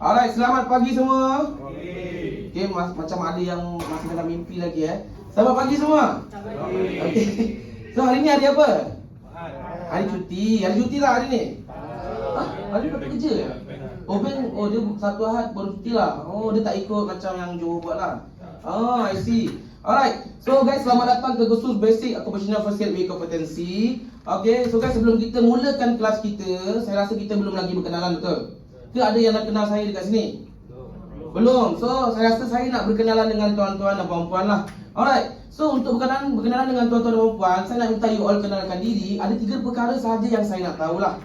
Alright, selamat pagi semua. Okay, macam ada yang masih dalam mimpi lagi Selamat pagi semua. Okay. So hari ni hari apa? Hari cuti. Hari cuti lah hari ni. Hari ni kerja. Oh dia Sabtu Ahad baru cuti lah. Oh dia tak ikut macam yang Johor buat lah. Oh I see. Alright, so guys, selamat datang ke Kursus Basic Occupational First Aid with Competency. Okay, so guys, sebelum kita mulakan kelas kita, saya rasa kita belum lagi berkenalan, betul? Ke ada yang nak kenal saya dekat sini? Belum. So saya rasa saya nak berkenalan dengan tuan-tuan dan puan-puan lah. Alright, so untuk berkenalan dengan tuan-tuan dan puan-puan, saya nak minta you all kenalkan diri. Ada 3 perkara sahaja yang saya nak tahulah.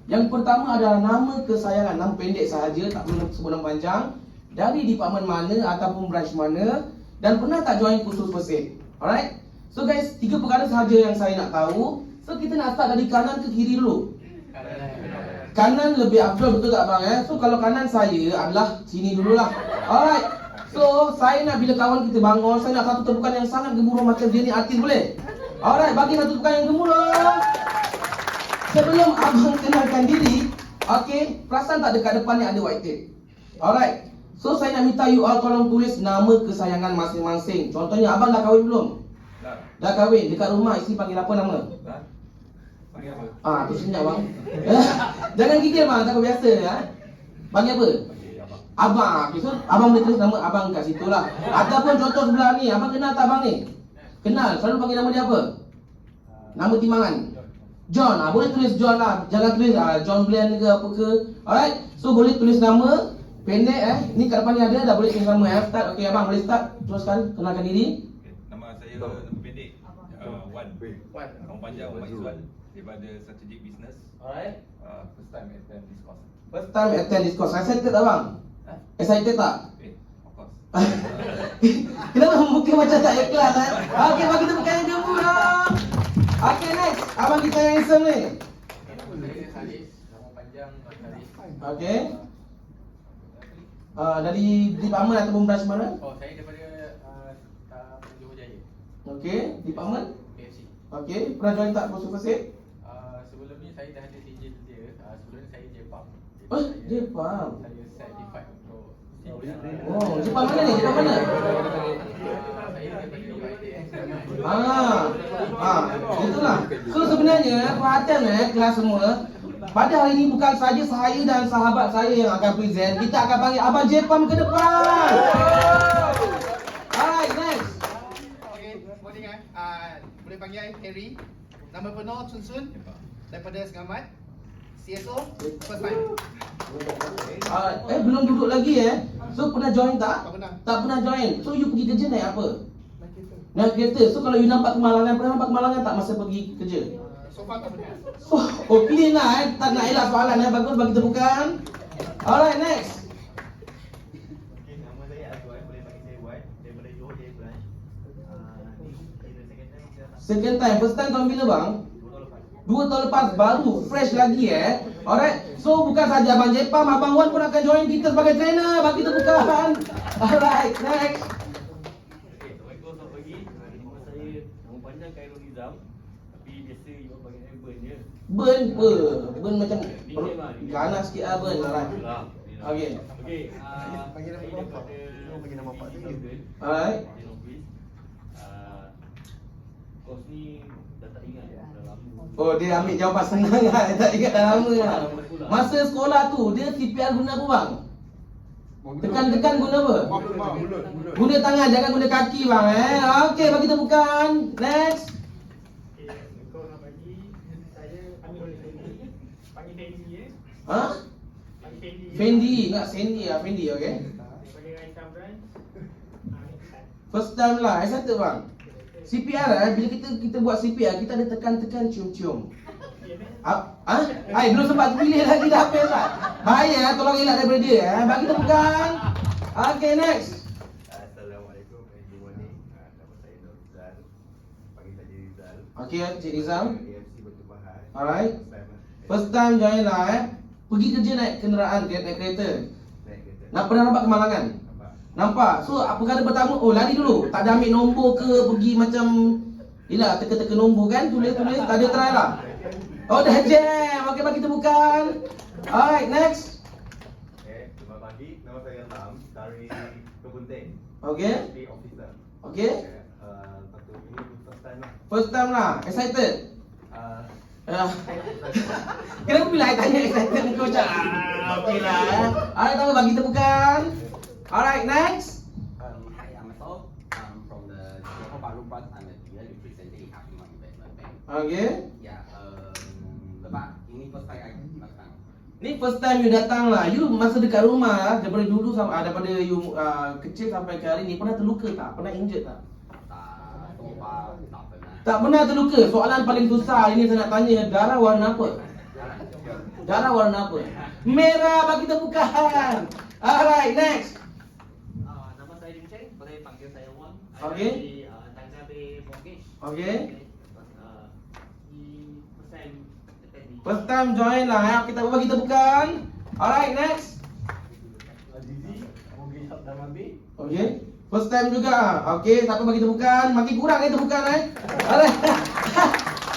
Yang pertama adalah nama kesayangan, nama pendek sahaja, tak perlu sebut nama panjang. Dari departmen mana ataupun branch mana, dan pernah tak join kursus first aid. Alright, so guys, 3 perkara sahaja yang saya nak tahu. So kita nak start dari kanan ke kiri dulu. Kanan lebih afdal, betul tak bang So kalau kanan saya adalah sini dululah. Alright, so saya nak bila kawan kita bangun, saya nak satu tepukan yang sangat gemuruh macam Jenny Artis, boleh? Alright, bagi satu tepukan yang gemuruh. Sebelum abang kenalkan diri, okay, perasan tak dekat depan ni ada white tape? Alright, so saya nak minta you all tolong tulis nama kesayangan masing-masing. Contohnya, abang dah kahwin belum? Dah kahwin. Dekat rumah isteri panggil apa nama? Panggil apa? Tu senyap bang. Jangan gigil bang, takut biasa Panggil apa? Abang. Okay, so abang boleh tulis nama abang kat situ lah. Ataupun contoh sebelah ni, abang kenal tak abang ni? Kenal. Selalu panggil nama dia apa? Nama timbangan? John. Boleh tulis John lah. Jangan tulis John Bland ke apa ke. Alright, so boleh tulis nama pendek Ni kat depan ni ada, dah boleh tulis nama Start. Okay abang boleh start. Teruskan, kenalkan diri. Nama saya pendek Wan. Nama panjang Wan Izzuan daripada Strategic Business. Alright. First time attend this course. First time attend this course. Excited tak bang? Excited tak? Of course. Kenapa muka macam tak ikhlas Okay, bagi kita bukan yang gemuruh. Okay, next. Abang kita yang handsome ni. Saya Haris, nama panjang Haris. Okay. Dari department ataupun branch mana? Oh, saya daripada Johor Jaya. Okay, department? KFC. Okay, pernah join tak kursus first aid? Sebelum ni saya dah ada sijil dia. Sebelum ni saya JPAM. JPAM. Saya certified untuk Oh, JPAM mana ni? JPAM mana? Saya daripada UiTM. Itulah. So sebenarnya perhatian kelas semua. Pada hari ini bukan saja saya dan sahabat saya yang akan present. Kita akan panggil Abang JPAM ke depan. Alright, next. Okay, morning boleh panggil Harry. Nama penuh Sun Sun daripada Segamat. CSO first time. Belum duduk lagi So pernah join tak? Tak pernah. Tak pernah join. So you pergi kerja naik apa? Naik kereta. So kalau you nampak kemalangan, pernah nampak kemalangan tak masa pergi kerja? So far tak pernah. Oh clean lah Tak nak elak soalan Bagus, bagi tepukan. Alright, next. Okay, nama saya Azwan, boleh panggil saya Wan daripada Johor Jaya Branch. Ni kira second time kita tak Second time. First time tahun bila bang? 2 tahun lepas. 2 tahun lepas. Baru fresh lagi Alright. So bukan saja Abang Jepam, Abang Wan pun akan join kita sebagai trainer. Bagi tepukan. Alright, next. Okay, Assalamualaikum, selamat pagi. Nama saya, nama panjang Khairul Nizam. Tapi biasa you orang panggil saya Burn je. Burn apa? Burn macam ganas sikit lah Burn. Alright. Okay. Okay, Panggil nama saya bapak. daripada Panggil nama bapak dia. Alright. General Office. Kos ni dah tak ingat dah lama. Oh dia ambil jawapan senang lah. Tak ingat dah lama lah. Masa sekolah tu dia CPR guna apa bang? Tekan-tekan guna apa? Mulut. Guna tangan, jangan guna kaki bang Okay, bagi tepukan. Next. Kau nak bagi saya panggil Fendi panggil Fendi, ingat Sandy lah, Fendi, okay. daripada Raisa Branch. First time lah, excited bang. CPR bila kita buat CPR, kita ada tekan-tekan cium-cium. Belum sempat pilih lagi dah habis lah. Bahaya, tolong elak daripada dia Bagi tepukan. Okay, next. Assalamualaikum, good morning. Nama saya Nur Rizal. Panggil saja Rizal. Okay, Cik Rizal. AFC Batu Pahat. Alright. First time lah. First time join lah Pergi kerja naik kenderaan, naik kereta. Naik kereta. Pernah nampak kemalangan? Nampak? Nampak. So perkara pertama, lari dulu. Tak ada ambil nombor ke, pergi macam yelah, teka-teka nombor kan, tulis-tulis, tak ada try lah. Oh dah jam. Okay, bagi tepukan. Alright, next. Okay, terima Pagi, nama saya Lam dari Kebunting. Okey. Di officer. Okey. Lepas tu ini first time lah. First time lah. Excited? Uh, Ah. Kenapa bila I tanya excited kau macam okey lah. Alright, tahu bagi tepukan. Alright, next. Hi, I'm Asol. I'm from the Singapore Baru branch. I'm here representing Happy Investment Bank. Okey. Yeah, Lepas ini first time I datang. Ni first time you datang lah. You masa dekat rumah lah, daripada dulu daripada you kecil sampai ke hari ni pernah terluka tak? Pernah injured tak? Tak, so far tak pernah. Tak pernah terluka. Soalan paling susah ini saya nak tanya, darah warna apa? Darah warna apa? Merah, bagi tepukan. Alright, next. Nama saya Lim Cheng, boleh panggil saya Wan. Okey. Di Tanjung Bay Mortgage. Okey. Di first time attend di. First time join lah ya. Kita bagi tepukan. Alright, next. Azizi, Mortgage Hub Daman Bay. Okey. First time juga. Okey, siapa bagi tepukan? Makin kurang tepukan Alright.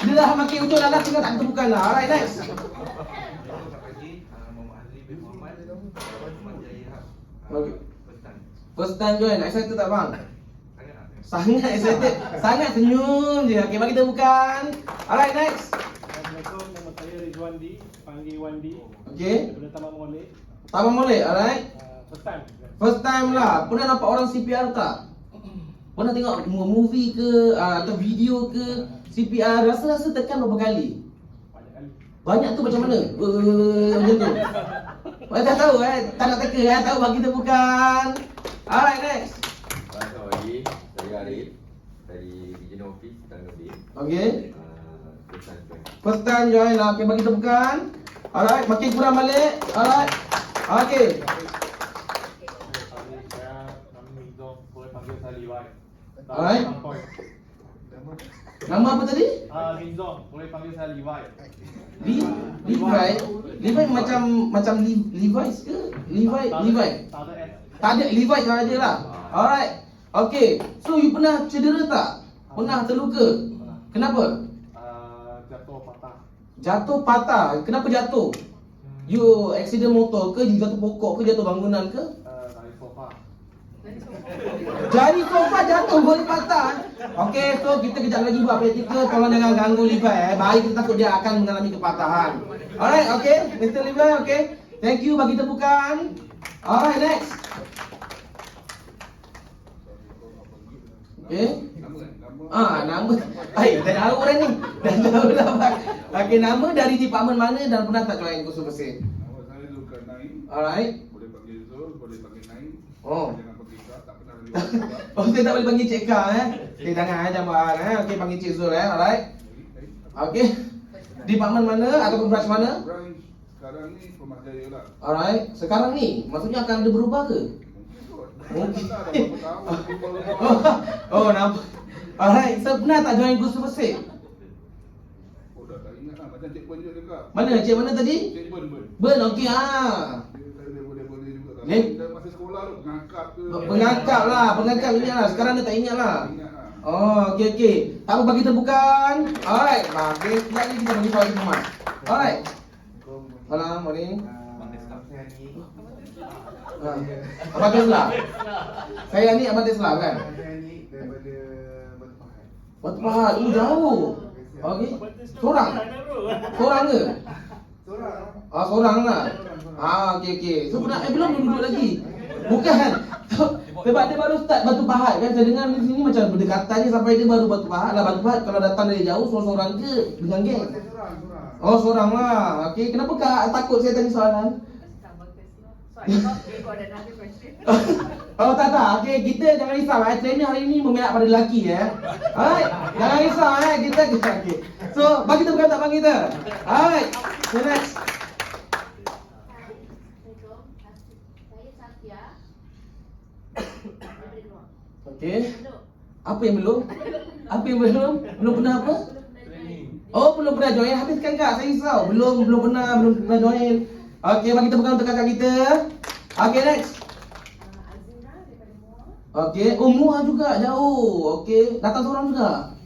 Dia dah makin ujung dah tinggal tak tepukan lah. Alright, next. Selamat pagi, Muhammad Azli bin Muhammad, Teman Jaya Hub. Okey. First time. First time join. Excited tak bang? Sangat lah. Sangat excited. Sangat senyum je. Okey, bagi tepukan. Alright, next. Assalamualaikum, nama saya Rizwan D, panggil Wandi. Okey. Daripada Taman Molek. Taman Molek, alright. First time. First time lah. Pernah nampak orang CPR tak? Pernah tengok movie ke atau video ke CPR? Rasa-rasa tekan berapa kali? Banyak kali. Banyak tu macam mana? Macam tu. Tak tahu tak nak teka tahu bagi tepukan. Alright, next. Selamat pagi, saya Arif dari Regional Office Tanjung Bay. Okey. First time join. First time join lah. Okey, bagi tepukan. Alright, makin kurang balik. Alright. Okey. Saya nama Mizom, boleh panggil saya Levi. Alright. Nama apa tadi? Mizom, boleh panggil saya Levi. Levi. Levi macam Levi's ke? Levi. Tak ada S. Tak ada Levi saja lah. Alright. Okay. So you pernah cedera tak? Pernah terluka? Kenapa? Jatuh patah. Jatuh patah. Kenapa jatuh? You accident motor ke? You jatuh pokok ke? Jatuh bangunan ke? Dari sofa. Jari sofa jatuh boleh patah. Okay, so kita kejap lagi buat praktikal. Tolong jangan ganggu Levi Baik, kita takut dia akan mengalami kepatahan. Alright, okay. Mr. Levi, okay. Thank you, bagi tepukan. Alright, next. Okay. Nama. Dah tahu orang ni. Dah tahu dah. Okay, nama dari department mana dan pernah tak join kursus bersih? Nama saya Zulkan Naim. Alright. Boleh panggil Zul, boleh panggil Naim. Oh. Jangan panggil Kak, tak pernah lagi. Oh, kita tak boleh panggil Cik Kak Okay, jangan buat Okay, panggil Cik Zul Alright. Okay. Department mana ataupun branch mana? Branch sekarang ni Perumahan Jaya lah. Alright. Sekarang ni maksudnya akan ada berubah ke? Mungkin dah berapa tahun. Oh, nampak. Alright. So, pernah tak join kursus bersih? Oh, dah tak ingat lah. Macam Cik Pun juga dekat. Mana? Cik mana tadi? Cik Pun. Ben, okey Dia boleh juga tak. Dia masa sekolah tu pengangkap ke. Pengangkap ingat lah. Sekarang dia tak ingat lah. Ingat lah. Oh, okey. Tak apa, bagi tepukan. Alright. Okay, sekejap lagi kita bagi soal semua. Alright. Salam, morning. Saya ni. Abang Tesla. Saya ni Abang Tesla kan? Saya ni daripada Batu Pahat. Batu Pahat. Jauh. Okey. Seorang ke? Seorang. Seorang lah. Okey. So belum duduk lagi. Bukan. Sebab dia baru start Batu Pahat kan. Saya dengar di sini macam berdekatannya sampai dia baru Batu Pahat lah. Batu Pahat kalau datang dari jauh seorang ke dengan geng? Seorang. Oh, seorang lah. Okey, kenapa Kak takut saya tanya soalan? So I thought we got another question. Oh tak. Okey, kita jangan risau trainer hari ini memihak pada lelaki Alright. Jangan risau kita okey. So, bagi tepukan tak bang kita? Alright. So next. Assalamualaikum. Saya Safia. Daripada luar. Okey. Hello. Apa yang belum? Belum pernah apa? Oh, belum pernah join. Habiskan Kak, saya risau. Belum pernah join. Okey, bagi tepukan untuk kakak kita. Okey, next. Azura daripada Muar. Okey, Muar juga jauh. Okey, datang seorang juga.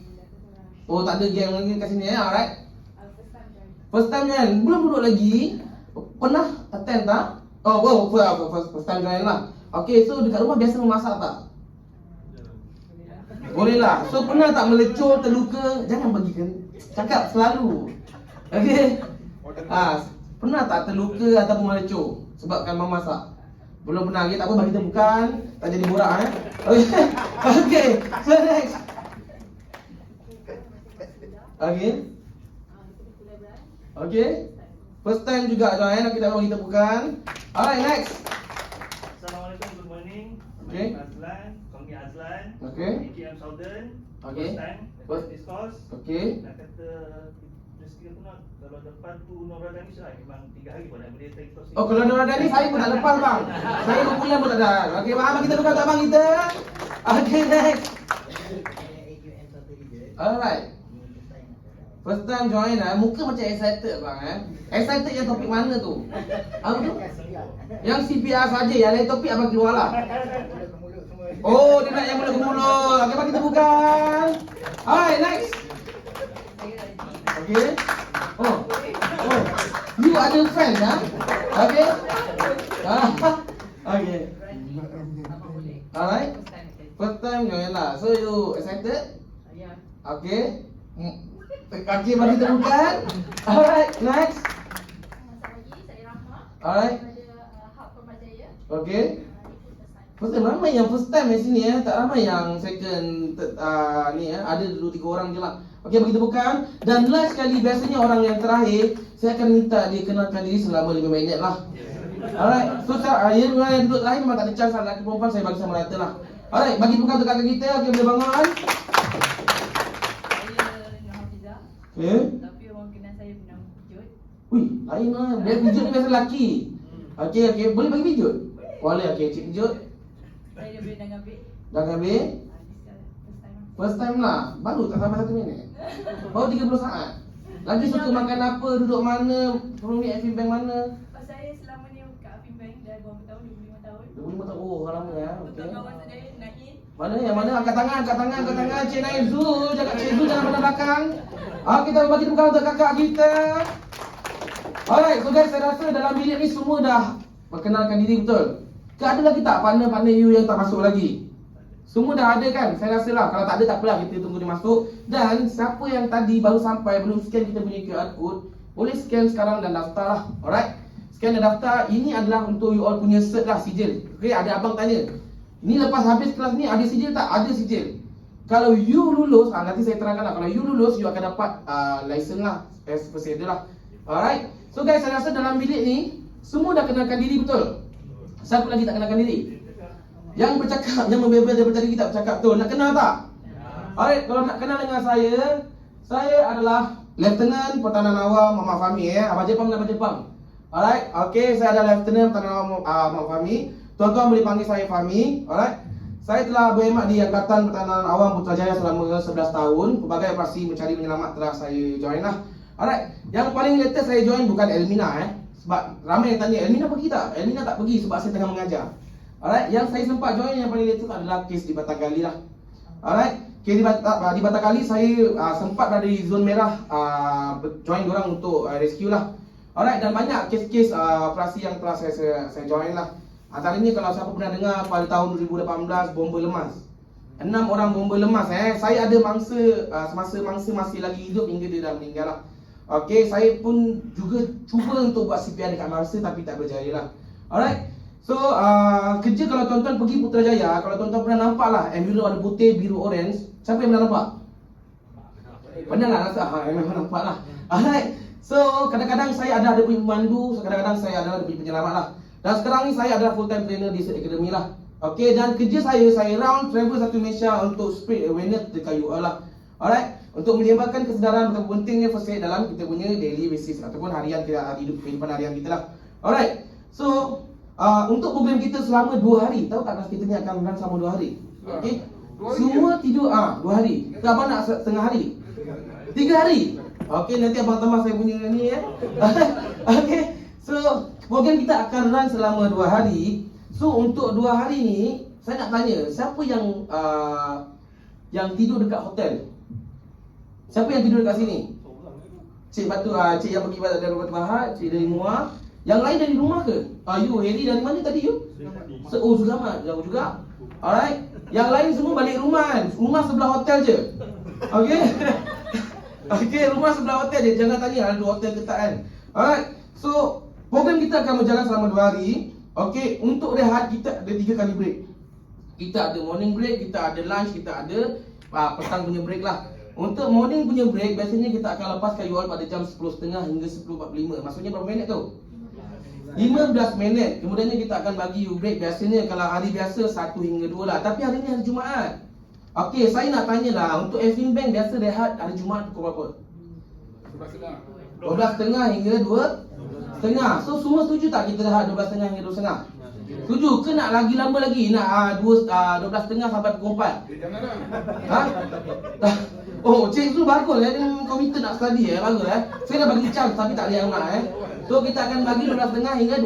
Oh, tak ada geng lagi kat sini Alright. First time join. First time kan? Belum duduk lagi. Pernah attend tak? first time join lah. Okay, so dekat rumah biasa memasak tak? Boleh lah. So pernah tak melecur, terluka? Jangan bagikan cakap selalu. Okay. Pernah tak terluka ataupun melecur sebabkan memasak? Belum pernah lagi, tak apa, bagi temukan. Tak jadi borak Okay. So next. Okay. Okay. First time juga join, kita bagi temukan. Alright, next. Assalamualaikum, good morning. Okay. Azlan, Kami Azlan. Okay. ATM Southern. Okay. First time, First- discourse. Okay. Nak kata rezeki aku nak kalau depan tu Nora Danis lah, memang 3 hari pun nak boleh take cross. Oh, kalau Nora Dani saya pun tak lepas bang. Saya berpulang pun tak ada. Okey, bang, kita buka tak bang kita. Okey, next. Alright. First time join muka macam excited bang Excited yang topik mana tu? Apa tu? Yang CPR saja, yang lain topik apa keluar lah. Oh, dia nak yang mulut ke mulut. Okey, bang kita bukan. Alright, next. Okay. Oh. You ada friend ya? Okay. Okay. Alright. First time join lah. So you excited? Yeah. Okay. Okay, mari kita bukan. Alright, next. Selamat pagi, saya Rahma. Alright. Daripada Hub Pemat Jaya. Okay. Ini First time ramai yang first time di sini tak ramai yang second ni ada 2-3 orang je lah. Okey, begitu bukan. Dan last kali biasanya orang yang terakhir saya akan minta dia kenalkan diri selama 5 minit lah. Alright, so yang duduk terakhir memang tak ada chance lelaki perempuan, saya bagi sama rata lah. Alright, bagi bukan untuk kakak kita. Okey, boleh bangun. Saya Nur Hafizah. Okay. Tapi orang kenal saya bernama Pijut. Wih, lain lah. Dia pijut ni biasa lelaki. Okey, okey, boleh bagi pijut? Boleh, okey, cik pijut. Saya daripada Dangabik. Dah habis? First time lah. Baru tak sampai 1 minit. Baru 30 saat. Lagi suka makan apa, duduk mana, perlu Afin Bank mana? Saya selama ni kat Afin Bank dah berapa tahun? 25 tahun. 25 tahun. Oh, lama ya. Untuk Okey. kawan saya Nain. Mana yang mana? Angkat tangan, angkat tangan, angkat tangan. Cik Naim Zul, jaga Cik Zul jangan pada belakang. Kita bagi tepuk tangan untuk kakak kita. Alright, so guys, saya rasa dalam bilik ni semua dah perkenalkan diri betul. Ada lagi tak partner-partner you yang tak masuk lagi? Semua dah ada kan? Saya rasa lah. Kalau tak ada tak apalah, kita tunggu dia masuk. Dan siapa yang tadi baru sampai, belum scan kita punya QR code, boleh scan sekarang dan daftar lah. Alright? Scan dan daftar. Ini adalah untuk you all punya cert lah, sijil. Okay, ada abang tanya, ini lepas habis kelas ni ada sijil tak? Ada sijil. Kalau you lulus, nanti saya terangkan lah. Kalau you lulus, you akan dapat license lah, as first aider lah. Alright? So guys, saya rasa dalam bilik ni semua dah kenalkan diri betul. Siapa lagi tak kenalkan diri? Yang bercakap, yang membebel daripada tadi kita bercakap tu, nak kenal tak? Alright, kalau nak kenal dengan saya adalah Lieutenant Pertahanan Awam Muhammad Fahmi Abang Jepang dan Abang Jepang. Alright, okay, saya adalah Lieutenant Pertahanan Awam Muhammad Fahmi. Tuan-tuan boleh panggil saya Fahmi. Alright. Saya telah berkhidmat di Angkatan Pertahanan Awam Putrajaya selama 11 tahun. Pelbagai operasi mencari penyelamat telah saya join lah. Alright, yang paling latest saya join bukan Elmina sebab ramai yang tanya, Elmina pergi tak? Elmina tak pergi sebab saya tengah mengajar. Alright, yang saya sempat join yang paling latest adalah kes di Batanggali lah. Alright, kes di Batanggali saya sempat berada di zon merah, join diorang untuk rescue lah. Alright, dan banyak kes-kes operasi yang telah saya join lah. Antaranya kalau siapa pernah dengar pada tahun 2018 bomba lemas, 6 orang bomba lemas saya ada semasa mangsa masih lagi hidup hingga dia dah meninggal lah. Okey, saya pun juga cuba untuk buat CPR dekat mangsa tapi tak berjaya lah. Alright. So kerja kalau tuan-tuan pergi Putrajaya, kalau tuan-tuan pernah nampak lah ambulans warna putih, biru, orange. Siapa yang pernah nampak? Pernah lah rasa? Memang nampak lah. Alright. So kadang-kadang saya ada punya pemandu, kadang-kadang saya ada punya penyelamat lah. Dan sekarang ni saya adalah full time trainer di Cert Academy lah. Okey, dan kerja saya round travel satu Malaysia untuk spread awareness dekat you all lah. Alright, untuk menyebarkan kesedaran betapa pentingnya first aid dalam kita punya daily basis ataupun harian kita, kehidupan harian kita lah. Alright, so untuk program kita selama 2 hari, tahu tak kelas kita ni akan run selama 2 hari? Okey, semua tidur 2 hari. Tak abang nak setengah hari? 3 hari. Okey, nanti abang tambah saya punya ni Okey, so program kita akan run selama 2 hari. So untuk 2 hari ni saya nak tanya, siapa yang tidur dekat hotel? Siapa yang tidur dekat sini? Cik Batu, cik yang pergi dari Batu Pahat, cik dari Muar. Yang lain dari rumah ke? You, Harry dari mana tadi you? Oh, Selamat, jauh juga. Alright. Yang lain semua balik rumah kan? Rumah sebelah hotel je. Okay. Okay, rumah sebelah hotel je. Jangan tanya ada 2 hotel ke tak kan? Alright. So, program kita akan berjalan selama 2 hari. Okay, untuk rehat kita ada 3 kali break. Kita ada morning break, kita ada lunch, kita ada petang punya break lah. Untuk morning punya break, biasanya kita akan lepaskan you all pada jam 10.30 hingga 10.45. Maksudnya berapa minit tu? 15 minit. Kemudiannya kita akan bagi you break. Biasanya kalau hari biasa 1 hingga 2 lah. Tapi hari ni hari Jumaat. Okey, saya nak tanya lah, untuk Afin Bank biasa rehat hari Jumaat pukul berapa? 12.30 hingga 2.30. So semua setuju tak kita rehat 12.30 hingga 2.30? Setuju ke nak lagi lama lagi? Nak 12.30 sampai pukul 4? Janganlah. Ha? Oh, cik tu bagus dia komited nak study bagus Saya dah bagi chance tapi tak ada yang nak So kita akan bagi 12.30 hingga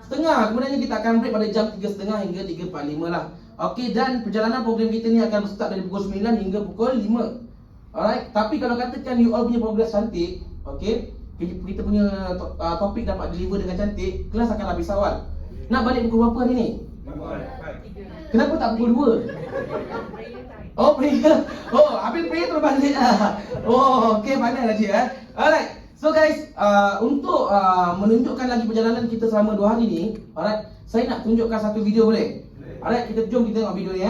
2.30. Kemudiannya kita akan break pada jam 3.30 hingga 3.45 lah. Okey, dan perjalanan program kita ni akan start dari pukul 9 hingga pukul 5. Alright, tapi kalau katakan you all punya progress cantik, okey, kita punya topik dapat deliver dengan cantik, kelas akan habis awal. Nak balik pukul berapa hari ni? Kenapa tak pukul 2? Oh, prayer. Oh, habis prayer terus balik lah. Oh, okey, pandai lah cik Alright. So guys, untuk menunjukkan lagi perjalanan kita selama 2 hari ni, alright, saya nak tunjukkan satu video boleh? Alright, jom kita tengok video ni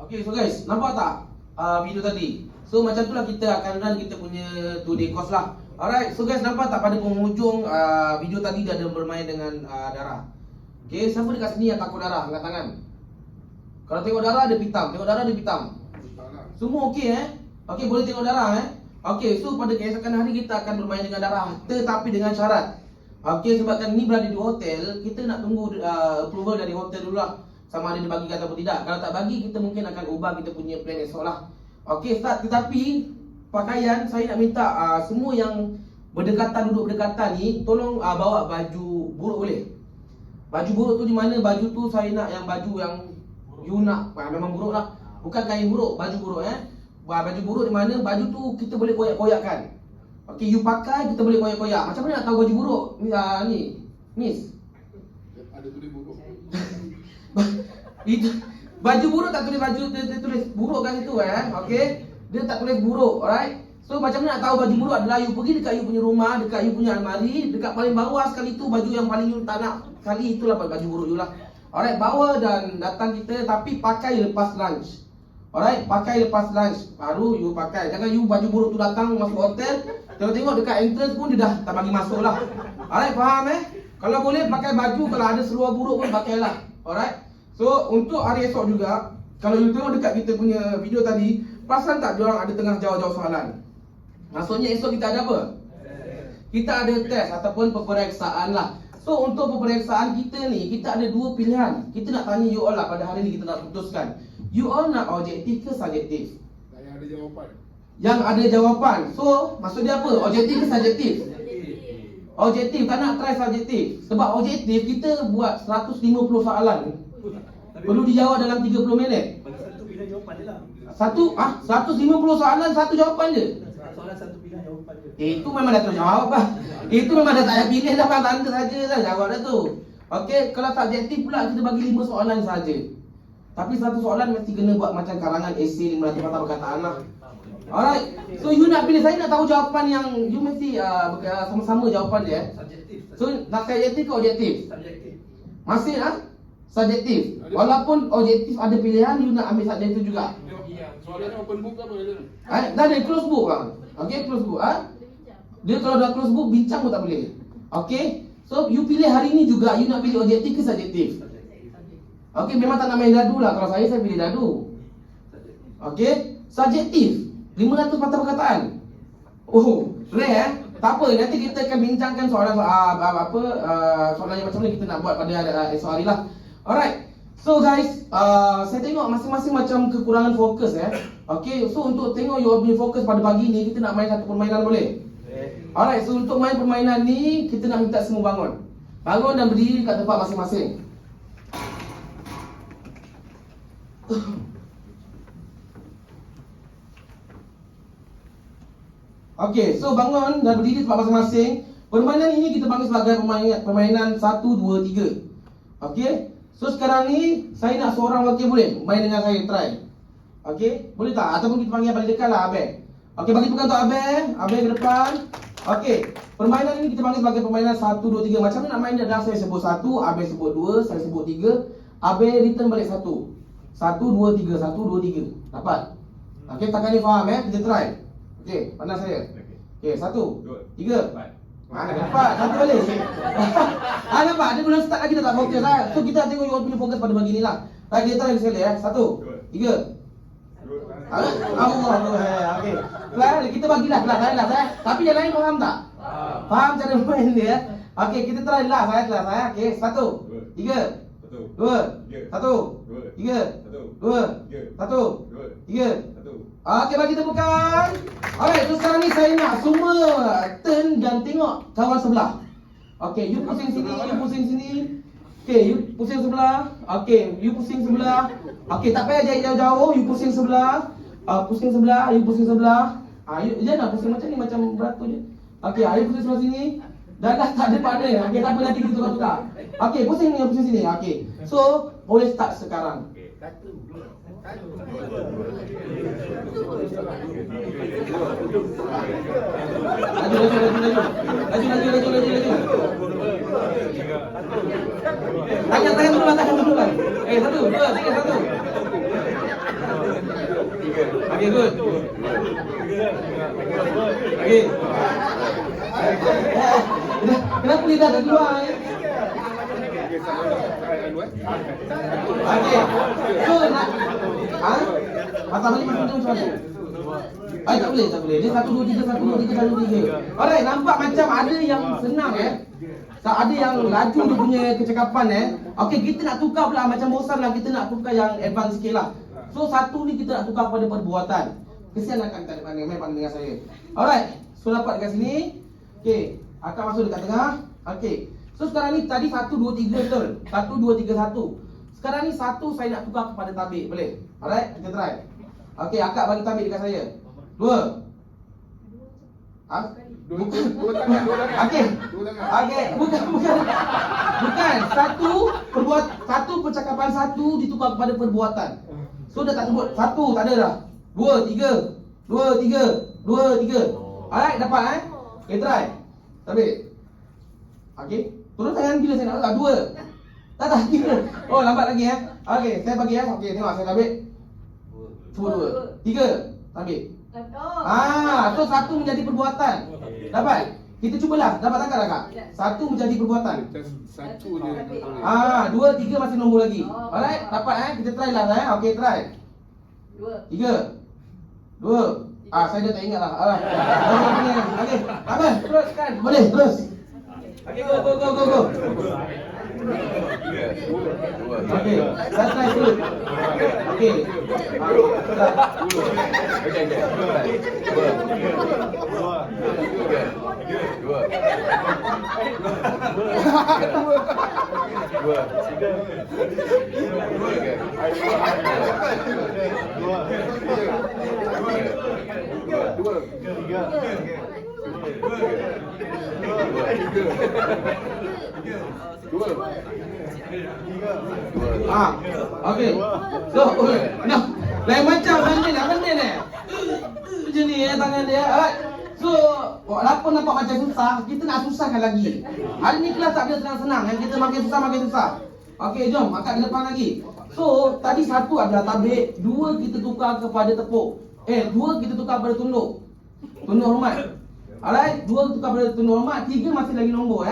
Okay, so guys, nampak tak video tadi? So macam tu lah kita akan run kita punya 2-day course lah. Alright, so guys, nampak tak pada penghujung video tadi dia ada bermain dengan darah. Okay, siapa dekat sini yang takut darah? Angkat tangan. Kalau tengok darah ada pitam, tengok darah ada pitam. Semua okey Okey, boleh tengok darah Okey, so pada keesokan hari kita akan bermain dengan darah, tetapi dengan syarat. Okey, sebabkan ni berada di hotel, kita nak tunggu approval dari hotel dulu lah, sama ada dia bagi ataupun tidak. Kalau tak bagi, kita mungkin akan ubah kita punya plan esok lah. Okey, start. Tetapi pakaian saya nak minta semua yang berdekatan, duduk berdekatan ni, tolong bawa baju buruk boleh? Baju buruk tu di mana? Baju tu saya nak yang baju yang you nak, memang buruk lah. Bukan kain buruk, baju buruk Baju buruk di mana? Baju tu kita boleh koyak-koyakkan. Okey, you pakai, kita boleh koyak-koyak. Macam mana nak tahu baju buruk? Ni, Miss. Ada tulis buruk. Itu baju buruk tak tulis baju, dia tulis buruk kat situ Okey. Dia tak tulis buruk, alright. So macam mana nak tahu baju buruk adalah you pergi dekat you punya rumah, dekat you punya almari, dekat paling bawah sekali tu baju yang paling you tak nak sekali, itulah baju buruk you lah. Alright, bawa dan datang kita, tapi pakai lepas lunch. Alright, pakai lepas lunch baru you pakai. Jangan you baju buruk tu datang masuk hotel, tengok-tengok dekat entrance pun dia dah tak bagi masuk lah. Alright, faham Kalau boleh pakai baju, kalau ada seluar buruk pun pakailah. Alright. So untuk hari esok juga, kalau you tengok dekat kita punya video tadi, perasan tak diorang ada tengah jawab-jawab soalan? Maksudnya esok kita ada apa? Kita ada test ataupun peperiksaan lah. So untuk peperiksaan kita ni, kita ada dua pilihan. Kita nak tanya you all lah, pada hari ni kita nak putuskan. You all nak objektif ke subjektif? Yang ada jawapan. Yang ada jawapan. So maksud dia apa? Objektif ke subjektif? Objektif, tak nak try subjektif. Sebab objektif kita buat 150 soalan, perlu dijawab dalam 30 minit. Satu pilihan jawapan je lah. 150 soalan, satu jawapan je. Soalan satu pilihan jawapan je. Itu memang dah terjawab lah. Itu memang dah tak payah pilih dah, tanda saja dah jawab dah tu. Okey, kalau subjektif pula kita bagi 5 soalan saja. Tapi satu soalan mesti kena buat macam karangan esei 500 patah perkataan lah. Alright. So you nak pilih, saya nak tahu jawapan yang you mesti sama-sama jawapan dia. Subjektif. So nak subjektif ke objektif? Subjektif. Masih subjektif. Walaupun objektif ada pilihan, you nak ambil subjektif juga. Soalannya open book ke apa? Dah ada close book bang. Okey, close book Dia kalau dah close book, bincang pun tak boleh. Okey. So you pilih hari ni juga, you nak pilih objektif ke subjektif? Okey, memang tak nak main dadu lah. Kalau saya pilih dadu. Okey, subjektif 500 patah perkataan. Oh, rare Tak apa, nanti kita akan bincangkan soalan soalan yang macam mana kita nak buat pada esok hari lah. Alright. So guys, saya tengok masing-masing macam kekurangan fokus Okay, so untuk tengok you all punya fokus pada pagi ni, kita nak main satu permainan boleh? Alright, so untuk main permainan ni, kita nak minta semua bangun. Bangun dan berdiri kat tempat masing-masing. Okey, so bangun dan berdiri tempat masing-masing. Permainan ini kita panggil sebagai permainan 1, 2, 3. Okey. So sekarang ni saya nak seorang wakil boleh main dengan saya, try. Okey, boleh tak? Ataupun kita panggil yang paling dekat lah, Abang. Okey, bagi pegang untuk Abang. Abang ke depan. Okey, permainan ini kita panggil sebagai permainan 1, 2, 3. Macam mana nak main dia adalah saya sebut 1, Abang sebut 2, saya sebut 3. Abang return balik 1. 1, 2, 3, 1, 2, 3. Dapat? Okey, takkan ni faham kita try. Okey, pandang saya. Okey, 1, 3. Dapat, satu balik. Nampak? Dia belum start lagi dah tak fokus So kita tengok you all punya fokus pada bagi ni lah. Kita lagi sekali 1, 3. Allah. Okey. Kelas kita bagilah kelas Tapi yang lain faham tak? Faham cara main dia Okey, kita try lah kelas Okey, 1, 3. 2, 1, 3, 2, 1, 3. Okey, bagi tepukan. Alright, so sekarang ni saya nak semua turn dan tengok kawan sebelah. Okey, you pusing sini, you pusing sini. Okey, you pusing sebelah. Okey, you pusing sebelah. Okey, tak payah jauh-jauh, you pusing sebelah. Pusing sebelah, you pusing sebelah. You jangan pusing macam ni, macam beratur je. Okey, you pusing sebelah sini. Dah tak ada pada. Okey, tak apa, nanti kita tukar-tukar. Okey, pusing ni, pusing sini. Okey. So, boleh start sekarang. Laju. Tangan dulu lah. 1, 2, 3, 1. Okay, good. Okay. Kenapa lidah dah keluar? Okay. So, nak... Ha? Patah balik macam mana? Tak boleh. Dia 1, 2, 3, 1, 2, 3, 1, 2, 3. Alright, nampak macam ada yang senang ada yang laju dia punya kecakapan Okey, kita nak tukar pula macam bosan lah, kita nak tukar yang advance sikit lah. So, satu ni kita nak tukar kepada perbuatan. Kesian akan tak ada pandang dengan saya. Alright, so dapat dekat sini. Okey, akan masuk dekat tengah. Okey. So sekarang ni tadi 1, 2, 3 betul. 1, 2, 3, 1. Sekarang ni 1 saya nak tukar kepada tabik, boleh? Alright, kita try. Okey, akak bagi tabik dekat saya. 2. Dua tangan. Okey. Okey, bukan. Satu percakapan satu ditukar kepada perbuatan. So dah tak sebut 1, tak ada dah. 2, 3. 2, 3. 2, 3. Alright, dapat Okay, try. Tabik. Okey. Turun tangan bila saya nak letak 2. Tak 3. Oh, lambat lagi Okey, saya bagi Okey, tengok saya tabik. 2. 3. Tabik. So 1 menjadi perbuatan. Dapat? Kita cubalah. Dapat tangkap tak kak? 1 menjadi perbuatan. Satu je. 2, 3 masih nombor lagi. Alright, dapat Kita try lah Okey, try. 3. 2. Saya dah tak ingat lah. Alright. Okey, apa? Teruskan. Boleh, terus. Okey, go. Okey, saya try dulu. Okey. Okey. So, lain macam benda ni. Macam ni tangan dia. Alright. So, walaupun nampak macam susah, kita nak susahkan lagi. Hari ni kelas tak ada senang-senang. Yang kita makin susah. Okey, jom akak ke depan lagi. So, tadi 1 adalah tabik, 2 kita tukar kepada tepuk. 2 kita tukar kepada tunduk. Tunduk hormat. Alright, 2 tukar kepada tunduk hormat, 3 masih lagi nombor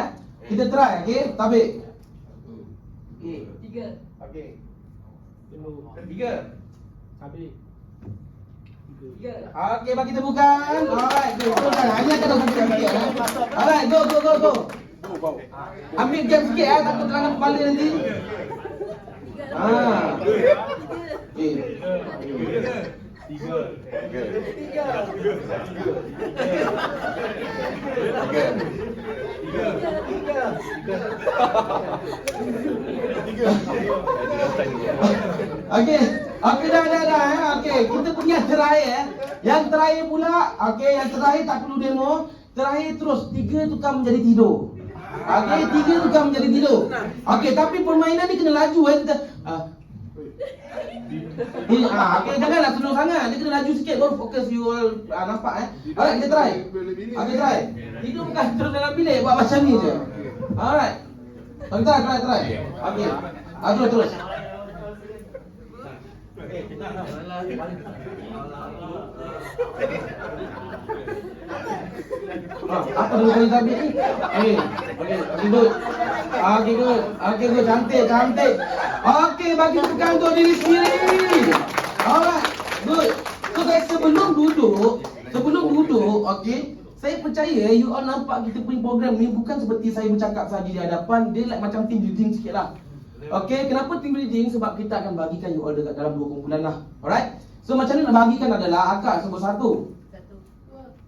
Kita try, okey? Tabik. Okey. 3. Okey. 3. Habis. 3. Okey, bagi tepukan. Alright, go. Hanya akan dah sikit Alright, go. Ambil jam sikit takut terangkan kepala nanti. Okey. 3. Okey dah. Okey, kita punya terakhir Yang terakhir pula, okey, yang terakhir tak perlu demo. Terakhir terus 3 tukar menjadi tidur. Okey, 3 tukar menjadi tidur. Okey, tapi permainan ni kena laju kita. Okey, janganlah senang sangat. Dia kena laju sikit baru fokus you all nampak Alright, kita try. Okey, try. Tidur bukan terus dalam bilik, buat macam ni je. Alright. Try. Okey. Terus. Apa dulu kali tadi ni? Okey, good. Cantik. Okey, bagi tekan untuk diri sendiri. Alright, good. So guys, sebelum duduk, okey, saya percaya you all nampak kita punya program ni bukan seperti saya bercakap saja di hadapan. Dia like macam team building sikit lah. Okey, kenapa team building? Sebab kita akan bagikan you all dekat dalam 2 kumpulan lah. Alright. So macam mana nak bagikan adalah akak sebut 1.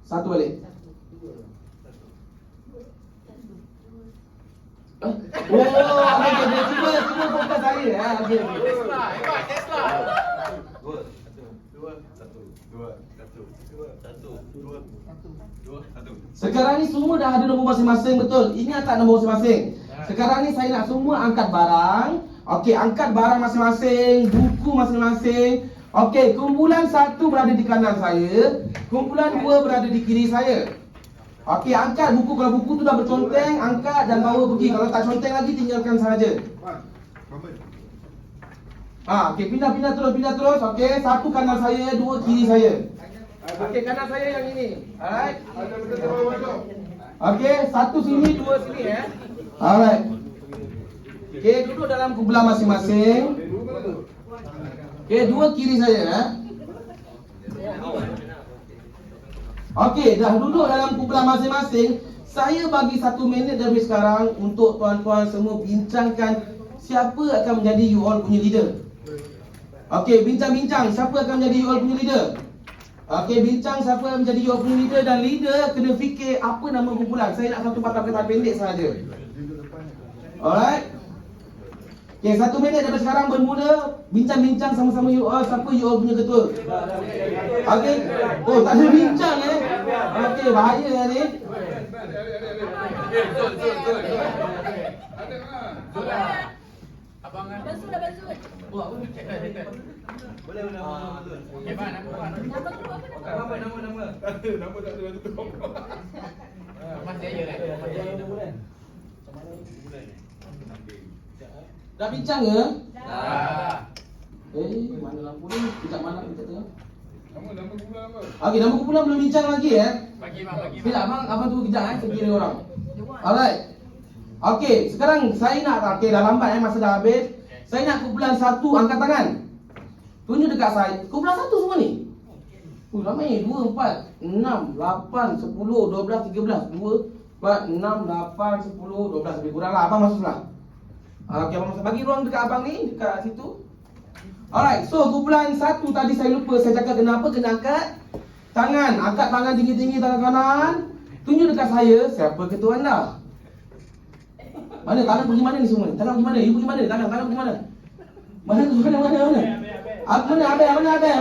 1 balik. Okey, cuba fokus saya okey. Tesla. 1. Sekarang ni semua dah ada nombor masing-masing, betul? Ini angkat nombor masing-masing. Sekarang ni saya nak semua angkat barang. Okey, angkat barang masing-masing, buku masing-masing. Okey, kumpulan 1 berada di kanan saya, kumpulan 2 berada di kiri saya. Okey, angkat buku. Kalau buku tu dah berconteng, angkat dan bawa pergi. Kalau tak conteng lagi, tinggalkan sahaja. Okey, pindah terus. Okey, satu kanan saya, dua kiri saya. Okey, kanan saya yang ini. Alright. Ada betul bawah tu. Okey, satu sini, dua sini Alright. Okey, duduk dalam kumpulan masing-masing. Okey, dua kiri saya Okey, dah duduk dalam kumpulan masing-masing. Saya bagi 1 minit dari sekarang untuk tuan-tuan semua bincangkan siapa akan menjadi you all punya leader. Okey, bincang-bincang siapa akan menjadi you all punya leader. Okey, bincang siapa yang menjadi you all punya leader, dan leader kena fikir apa nama kumpulan. Saya nak satu patah kata pendek sahaja. Alright. Okey, 1 minit dari sekarang bermula. Bincang-bincang sama-sama you all. Siapa you all punya ketua? Okey. Oh, tak ada bincang Okey, bahaya ni. Abang kan? Abang Zul. Boleh nama betul. Okay, bang, nama bang. Nama tu apa nama? Nama. Nama tak ada tu. Mas Jaya kan? Dah bincang ke? Dah. Mana lampu ni? Sekejap mana kita tengok. Nama kumpulan apa? Okey, nama kumpulan belum bincang lagi Bagi bang. Sekejap abang tunggu kejap saya kira orang. Alright. Okey, sekarang saya nak dah lambat masa dah habis. Saya nak kumpulan 1 angkat tangan. Tunjuk dekat saya. Kumpulan 1 semua ni. Ramai 2, 4, 6, 8, 10, 12, 13. 2, 4, 6, 8, 10, 12. Lebih kurang lah. Abang masuklah. Okey, abang masuk. Bagi ruang dekat abang ni, dekat situ. Alright, so kumpulan 1 tadi saya lupa. Saya cakap kenapa kena angkat tangan. Angkat tangan tinggi-tinggi, tangan kanan. Tunjuk dekat saya, siapa ketua anda? Mana? Tangan pergi mana ni semua ni? Tangan pergi mana? You pergi mana? Tangan pergi mana? Mana?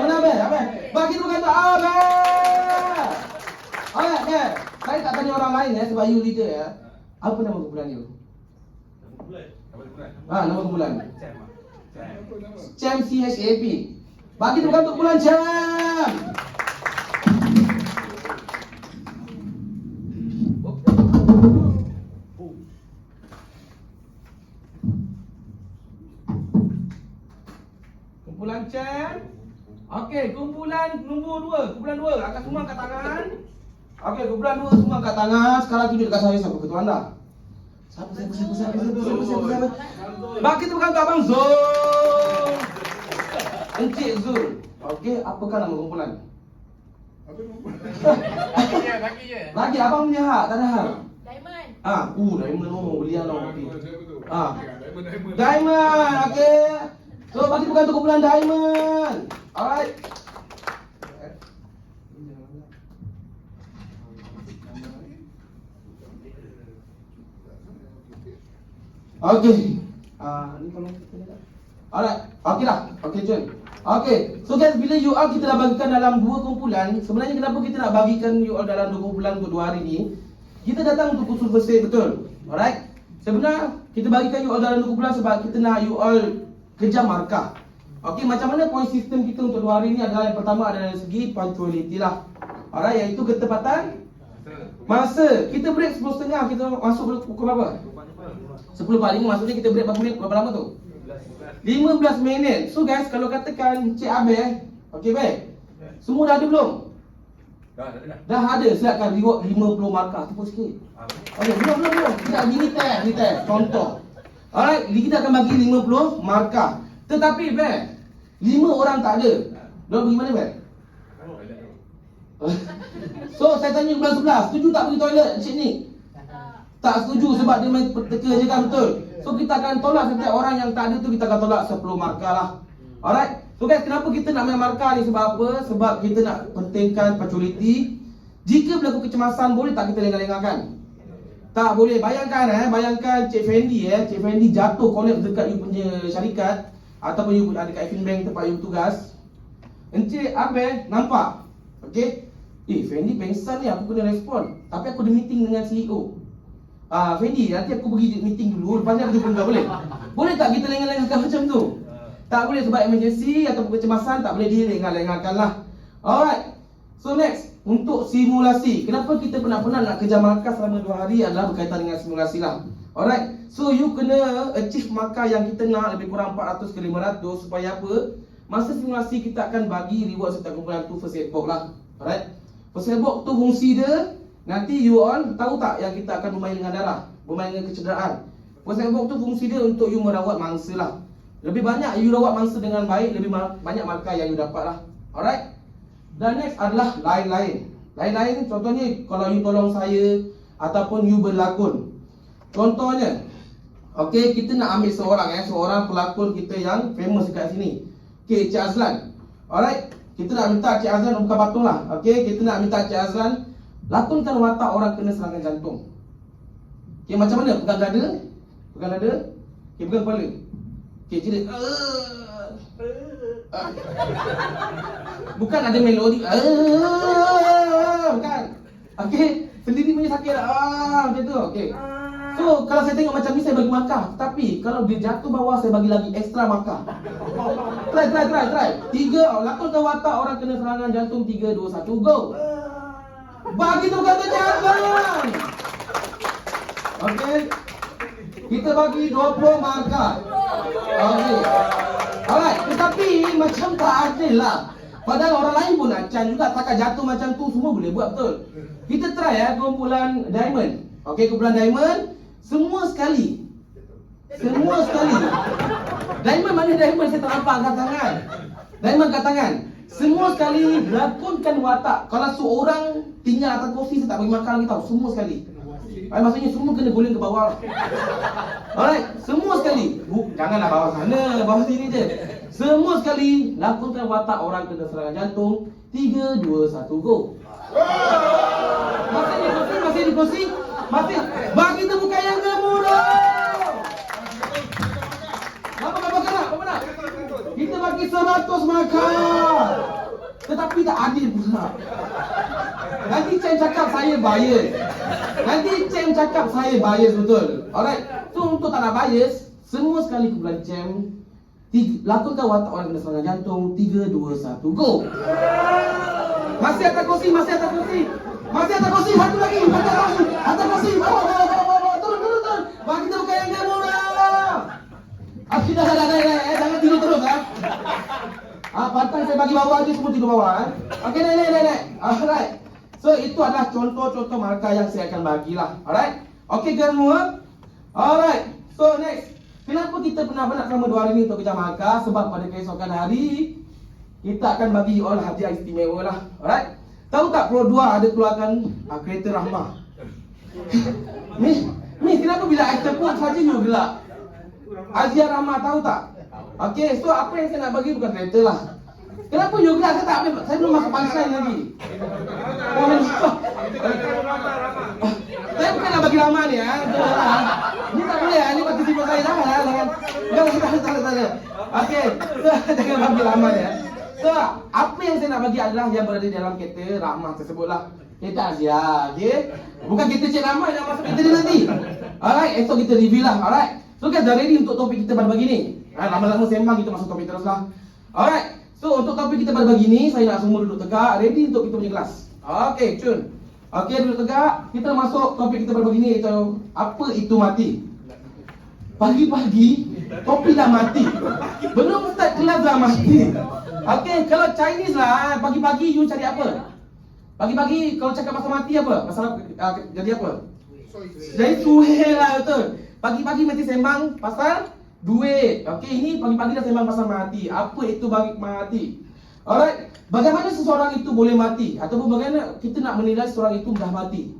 Mana? Abang? Bagi dulu kata Abang! Alright, saya tak tanya orang lain sebab you leader Apa nama kumpulan you? Nama kumpulan. Champ CHAP. Bagi dulu kata kumpulan Champ! Kumpulan Champ. Okey, kumpulan nombor 2. Kumpulan 2, angkat semua angkat tangan. Okey, kumpulan 2 semua angkat tangan. Sekarang tunjuk dekat saya siapa ketua anda. Siapa? Bagi tu bukan abang Zul. Encik Zul. Okey, apakah nama kumpulan? Apa kumpulan? Bagi je. Lagi abang punya hak, tak ada hak. Diamond. Diamond belian okey. Diamond. Diamond, okey. So bagi bukan tu kumpulan Diamond. Alright. Okey. Ni tolong. Alright. Okey dah. Okey Jun. Okey. So guys, bila you all kita dah bagikan dalam 2 kumpulan, sebenarnya kenapa kita nak bagikan you all dalam 2 kumpulan untuk 2 hari ni? Kita datang untuk kursus bersih, betul? Alright. Sebenarnya kita bagikan you all dalam 2 kumpulan sebab kita nak you all kejar markah. Okey, macam mana point sistem kita untuk 2 hari ni adalah yang pertama adalah dari segi punctuality lah. Alright, iaitu ketepatan masa. Kita break 10.30, kita masuk pukul berapa? 10.45, maksudnya kita break berapa lama tu? 15 minit. So guys, kalau katakan Cik Abel, okey baik. Semua dah ada belum? Dah ada. Silakan reward 50 markah. Tepuk sikit. Okey, belum. Kita mini test. Contoh. Alright, kita akan bagi 50 markah. Tetapi Bel, 5 orang tak ada. Diorang pergi mana Bel? So saya tanya bulan 11, setuju tak pergi toilet Encik ni? Tak setuju sebab dia main teka je kan, betul? So kita akan tolak setiap orang yang tak ada tu, kita akan tolak 10 markah lah. Alright. So guys, kenapa kita nak main markah ni? Sebab apa? Sebab kita nak pentingkan punctuality. Jika berlaku kecemasan, boleh tak kita lengah-lengahkan? Tak boleh. Bayangkan Cik Fendi Cik Fendi jatuh collapse dekat you punya syarikat ataupun you ada kat Finbank tempat you bertugas. Encik Abel nampak. Okey. Fendi pengsan ni, aku kena respon. Tapi aku ada meeting dengan CEO. Fendi, nanti aku pergi meeting dulu, lepas ni aku jumpa kau, boleh? Boleh tak kita lengah-lengahkan macam tu? Tak boleh sebab emergency ataupun kecemasan, tak boleh dilengah-lengahkan lah. Alright. So next, untuk simulasi. Kenapa kita penat-penat nak kejar markah selama 2 hari adalah berkaitan dengan simulasi lah. Alright. So you kena achieve markah yang kita nak lebih kurang 400 ke 500 supaya apa? Masa simulasi kita akan bagi reward setiap kumpulan tu first aid box lah. Alright. First aid box tu fungsi dia nanti you all tahu tak yang kita akan bermain dengan darah, bermain dengan kecederaan. First aid box tu fungsi dia untuk you merawat mangsa lah. Lebih banyak you rawat mangsa dengan baik, lebih banyak markah yang you dapat lah. Alright. Dan next adalah lain-lain. Lain-lain contohnya kalau you tolong saya ataupun you berlakon. Contohnya, okey, kita nak ambil seorang pelakon kita yang famous dekat sini. Okey, Cik Azlan. Alright, kita nak minta Cik Azlan bukan patung lah. Okey, kita nak minta Cik Azlan lakonkan watak orang kena serangan jantung. Okey, macam mana? Pegang dada. Pegang dada. Okey, pegang kepala. Okey, jadi bukan ada melodi. Bukan. Okey, sendiri punya sakit. Macam tu. Okey. So, kalau saya tengok macam ni saya bagi markah. Tapi kalau dia jatuh bawah saya bagi lagi ekstra markah. Try. 3, lakonkan watak orang kena serangan jantung. 3, 2, 1, go. Bagi tu kata jangan. Okey. Kita bagi 20 markah. Okey. Alright, tetapi macam tak adil lah. Padahal orang lain pun nak can juga. Takkan jatuh macam tu semua boleh buat betul. Kita try kumpulan diamond. Okey, kumpulan diamond semua sekali. Semua sekali. Diamond mana diamond saya tak nampak angkat tangan. Diamond angkat tangan. Semua sekali lakonkan watak. Kalau seorang tinggal atas kursi saya tak bagi makan lagi tau. Semua sekali. Maksudnya semua kena guling ke bawah. Alright, semua sekali. Janganlah bawah sana, bawah sini je. Semua sekali lakonkan watak orang kena serangan jantung. 3, 2, 1, go. Masih di kursi. Masih. Bagi temukan yang gemuruh. Apa nak? Kita bagi 100 markah. Tetapi tak adil pula. Nanti Cem cakap saya bias. Betul. Alright. So untuk tak nak bias, semua sekali kumpulan Cem lakonkan watak orang kena serangan jantung. 3, 2, 1, go. Masih atas kursi. Satu lagi. Atas kursi. Turun. Bagi temukan yang gemuruh. Dah. Jangan tidur terus pantang saya bagi bawah je, semua tidur bawah. Okey, naik. Alright. So itu adalah contoh-contoh markah yang saya akan bagilah. Alright. Okey ke semua? Alright. So next, kenapa kita penat-penat selama 2 hari ni untuk kejar markah? Sebab pada keesokan hari kita akan bagi all hadiah istimewa lah. Alright. Tahu tak Pro 2 ada keluarkan kereta rahmah. Ni kenapa bila I tepuk saja you gelak? Hadiah rahmah tahu tak? Okey, so apa yang saya nak bagi bukan kereta lah. Kenapa you gelak? Saya belum masuk punchline lagi. Saya bukan nak bagi ramah ni Ni tak boleh ni participant saya jangan. Okey, jangan bagi ramah ya. So, apa yang saya nak bagi adalah yang berada dalam kereta rahmah tersebutlah. Kereta Asia, okey? Bukan kereta Cik Rahmah yang masuk kereta dia nanti. Alright, esok kita review lah. Alright. So guys, dah ready untuk topik kita pada pagi ni? Lama-lama sembang kita masuk topik terus lah. Alright. So untuk topik kita pada pagi ni, saya nak semua duduk tegak, ready untuk kita punya kelas. Okey, cun. Okey, duduk tegak. Kita masuk topik kita pada pagi ni, iaitu apa itu mati. Pagi-pagi, topik dah mati. Belum start kelas dah mati. Okey, kalau Chinese lah, pagi-pagi you cari apa? Pagi-pagi kalau cakap pasal mati apa? Pasal jadi apa? Jadi suhe lah, betul. Pagi-pagi mesti sembang pasal duit. Okey, ini pagi-pagi dah sembang pasal mati. Apa itu bagi mati? Alright. Bagaimana seseorang itu boleh mati? Ataupun bagaimana kita nak menilai seseorang itu dah mati?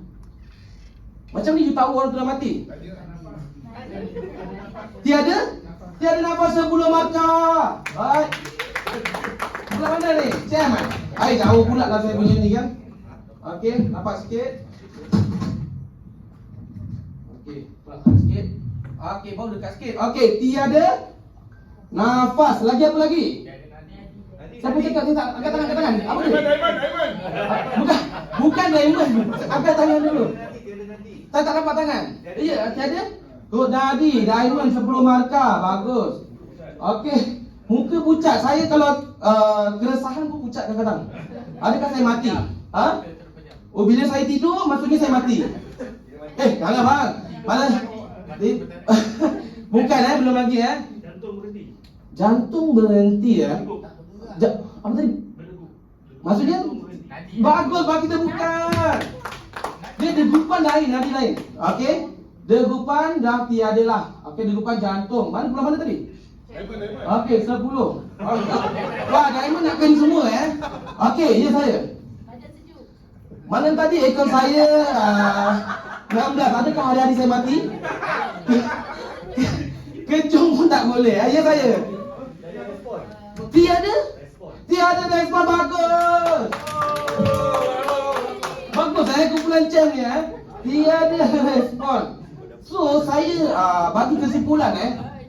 Macam ni you tahu orang tu dah mati? Tiada nafas sebelum markah. Alright. Sebelah mana ni? Cem kan? Jauh pula lah saya punya ni kan. Okey, nampak sikit. Okey, pelan sikit. Okey, baru dekat sikit. Okey, tiada nafas. Lagi apa lagi? Siapa cakap kita angkat tangan. Apa ni? Bukan diamond. Angkat tangan dulu. Saya tak nampak tangan. Ya, tiada. Good Dadi, diamond 10 markah. Bagus. Okey, muka pucat. Saya kalau keresahan pun pucat kadang-kadang. Adakah saya mati? Oh, bila saya tidur maksudnya saya mati. Jangan bang. Bukan belum lagi Jantung berhenti apa tadi? Maksudnya? Bagus, bagi kita bukan. Dia degupan lain, nadi lain. Okey. Degupan dah tiada lah. Okey, degupan jantung. Mana tadi? Okey, 10. Wah, Diamond nak kena semua Okey, ya saya. Mana tadi ekor saya 16. Adakah hari-hari saya mati? Kejung pun tak boleh. Ya saya. Tiada respon. Bagus. Bagus kumpulan Cem ni tiada respon. So saya bagi kesimpulan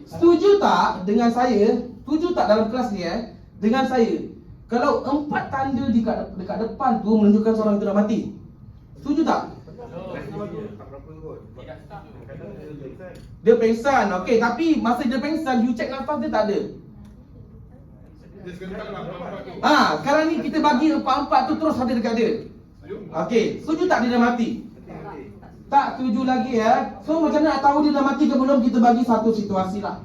setuju tak dengan saya? Setuju tak dalam kelas ni dengan saya? Kalau 4 tanda dekat depan tu menunjukkan seorang itu dah mati. Setuju tak? Dia pengsan. Okey, tapi masa dia pengsan you check nafas dia tak ada. Sekarang ni kita bagi 4 tu terus ada dekat dia. Okey, setuju tak dia dah mati? Tak setuju lagi So macam mana nak tahu dia dah mati ke belum? Kita bagi satu situasi lah.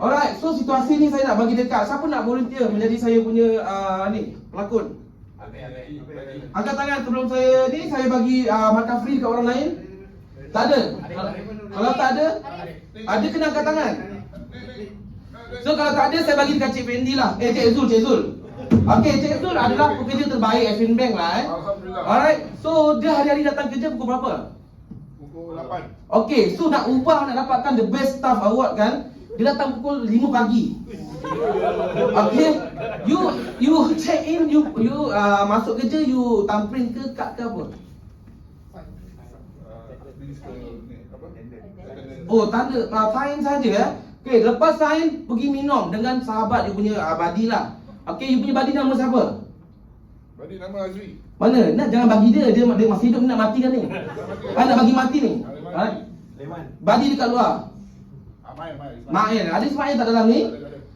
Alright, so situasi ni saya nak bagi dekat. Siapa nak volunteer menjadi saya punya pelakon? Angkat tangan sebelum saya bagi markah free dekat orang lain. Tak ada? Kalau tak ada, kena angkat tangan. So kalau tak ada, saya bagi dekat Cik Fendi lah. Cik Zul. Okey, Cik Zul adalah pekerja terbaik Afin Bank lah Alright, so dia hari-hari datang kerja pukul berapa? Pukul 8. Okey, so nak dapatkan the best staff award kan, dia datang pukul 5 pagi. Okey, you check in, you masuk kerja, you thumbprint ke kad ke apa? Oh, tanda sign saja Okey, lepas sign pergi minum dengan sahabat you punya buddy lah. Okey, you punya buddy nama siapa? Buddy nama Azri. Mana? Jangan bagi dia masih hidup, nak mati kan ni? Nak bagi mati ni? Buddy dekat luar. Ismail. Ada Ismail tak dalam ni?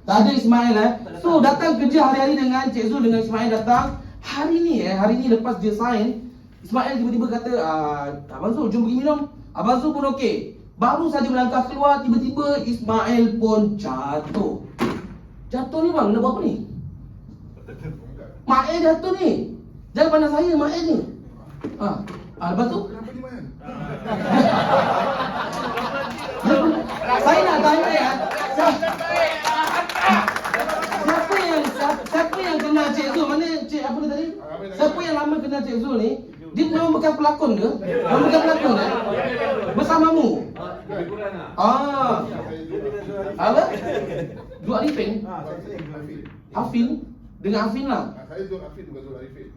Tak ada Ismail So datang kerja hari-hari dengan Cik Zul dengan Ismail datang. Hari ni lepas dia sign, Ismail tiba-tiba kata, Abang Zul jom pergi minum. Abang Zul pun okey. Baru saja melangkah keluar, tiba-tiba Ismail pun jatuh. Jatuh ni bang, nak buat apa ni? Mael jatuh ni. Jangan pandang saya Mael ni. Lepas tu saya nak tanya siapa yang kenal Cik Zul? Mana Cik apa dia tadi? Siapa yang lama kenal Cik Zul ni? Dia memang bukan pelakon ke? Bukan pelakon bersamamu? Apa? Dua Arifin? Afin? Dengan Afin lah. Saya Zul Afin bukan Zul Arifin.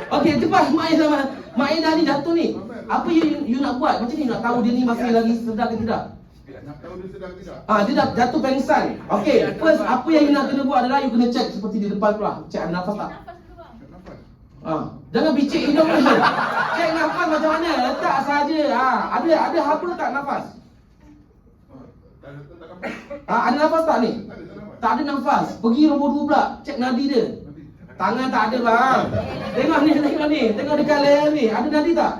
Okey, cepat Mael dah ni jatuh ni. Apa you nak buat? Macam ni nak tahu dia ni masih lagi sedar ke tidak? Nak tahu dia sedar ke tidak? Dia dah jatuh pengsan. Okey, first apa yang you nak kena buat adalah you kena check seperti di depan tu lah. Check ada nafas tak? Jangan bicik hidung je. Check nafas macam mana? Letak saja. Ada apa tak nafas? Ada nafas tak ni? Tak ada nafas. Pergi nombor 2 pula. Cek nadi dia. Tangan tak ada bang. Tengok ni. Tengok dekat leher ni. Ada nadi tak?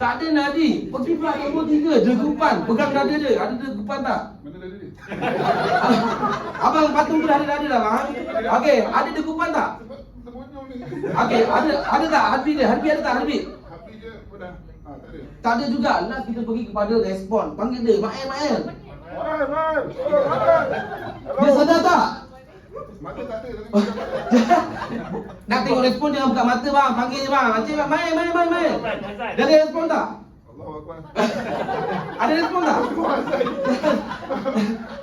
Tak ada nadi. Pergi pula nombor 3. Degupan. Pegang dada dia. Ada degupan tak? Mana dada dia? Abang patung tu dah ada dada dah bang. Okey, ada degupan tak? Terbonyong ni. Okey, ada tak? Heartbeat dia. Heartbeat ada tak? Heartbeat? Habis je pun dah. Tak ada. Tak ada juga. Last kita pergi kepada respon. Panggil dia. Mael. Dia sedar tak? Mata tak ada. Nak tengok respon jangan buka mata bang. Panggil je bang. Macam Mael. Dia ada respon tak? Allahu Akbar. Ada respon tak?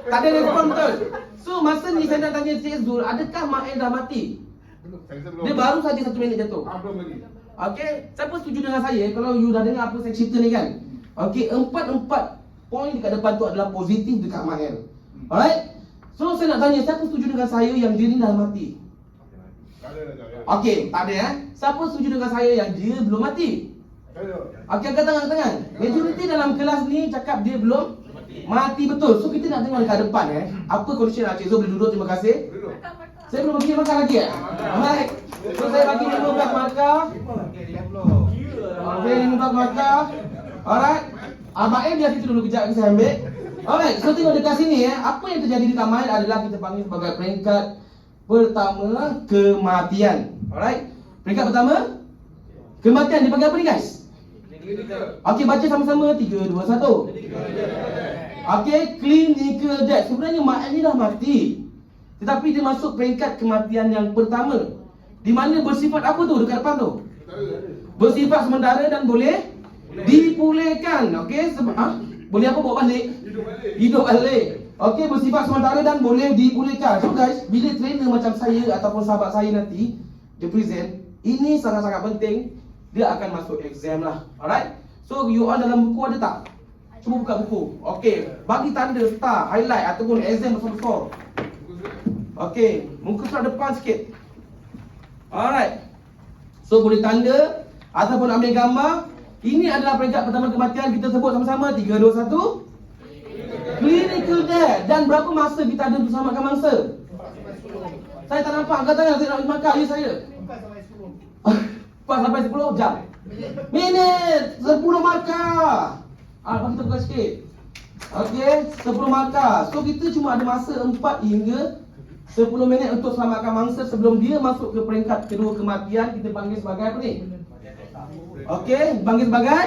Tak ada respon betul. So masa ni saya nak tanya Cik Zul, adakah Mael dah mati? Belum. Dia baru saja 1 minit jatuh. Belum lagi. Okey, siapa setuju dengan saya kalau you dah dengar apa saya cerita ni kan? Okey, 4 poin dekat depan tu adalah positif dekat Mael. Alright? So saya nak tanya, siapa setuju dengan saya yang dia ni dah mati? Tak ada. Okey, tak ada Siapa setuju dengan saya yang dia belum mati? Okey, angkat tangan. Majoriti dalam kelas ni cakap dia belum mati betul. So kita nak tengok dekat depan apa condition Cik Zul boleh duduk, terima kasih. Saya belum bagi markah lagi Alright. So saya bagi 15 markah. Okey, 15 markah. Alright. Abang M dia situ dulu kejap saya ambil. Alright, so tengok dekat sini apa yang terjadi di kamar adalah kita panggil sebagai peringkat pertama kematian. Alright. Peringkat pertama kematian dipanggil apa ni guys? Okey, baca sama-sama 3 2 1. Okey, clinical death. Sebenarnya mak ni dah mati. Tetapi dia masuk peringkat kematian yang pertama. Di mana bersifat apa tu dekat depan tu? Bersifat sementara dan boleh dipulihkan. Okey, boleh apa bawa balik? Hidup balik. Okey, bersifat sementara dan boleh dipulihkan. So guys, bila trainer macam saya ataupun sahabat saya nanti dia present, ini sangat-sangat penting. Dia akan masuk exam lah. Alright. So you all dalam buku ada tak? Cuba buka buku. Okey, bagi tanda star, highlight ataupun exam besar-besar. Okey, muka surat depan sikit. Alright. So boleh tanda ataupun ambil gambar. Ini adalah peringkat pertama kematian. Kita sebut sama-sama 3 2 1. Clinical death. Dan berapa masa kita ada untuk selamatkan mangsa? Saya tak nampak angkat tangan. Saya nak makan ya saya. 4 sampai 10 jam. Minit 10 markah. Bagi kita buka sikit. Okey, 10 markah. So kita cuma ada masa 4 hingga 10 minit untuk selamatkan mangsa sebelum dia masuk ke peringkat kedua kematian. Kita panggil sebagai apa ni? Okey, panggil sebagai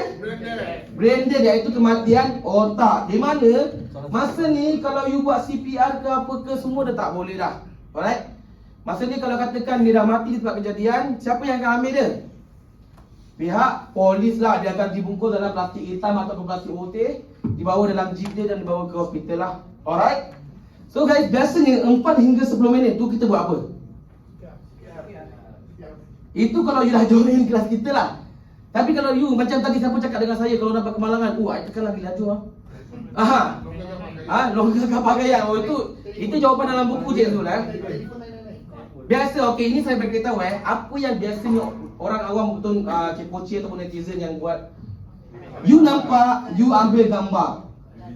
brain death, iaitu kematian otak. Di mana masa ni kalau you buat CPR ke apa ke semua dah tak boleh dah. Alright. Masa ni kalau katakan dia dah mati di tempat kejadian, siapa yang akan ambil dia? Pihak polis lah. Dia akan dibungkus dalam plastik hitam ataupun plastik putih, dibawa dalam jeep dia dan dibawa ke hospital lah. Alright. So guys, biasanya 4 hingga 10 minit tu kita buat apa? Itu kalau you dah join kelas kita lah. Tapi kalau you macam tadi siapa cakap dengan saya kalau dapat kemalangan, I tekan lagi laju longgar kapal gaya. Itu jawapan dalam buku je tu lah. Biasa, okey, ini saya beritahu apa yang biasanya orang awam betul kepoci ataupun netizen yang buat. You nampak, you ambil gambar,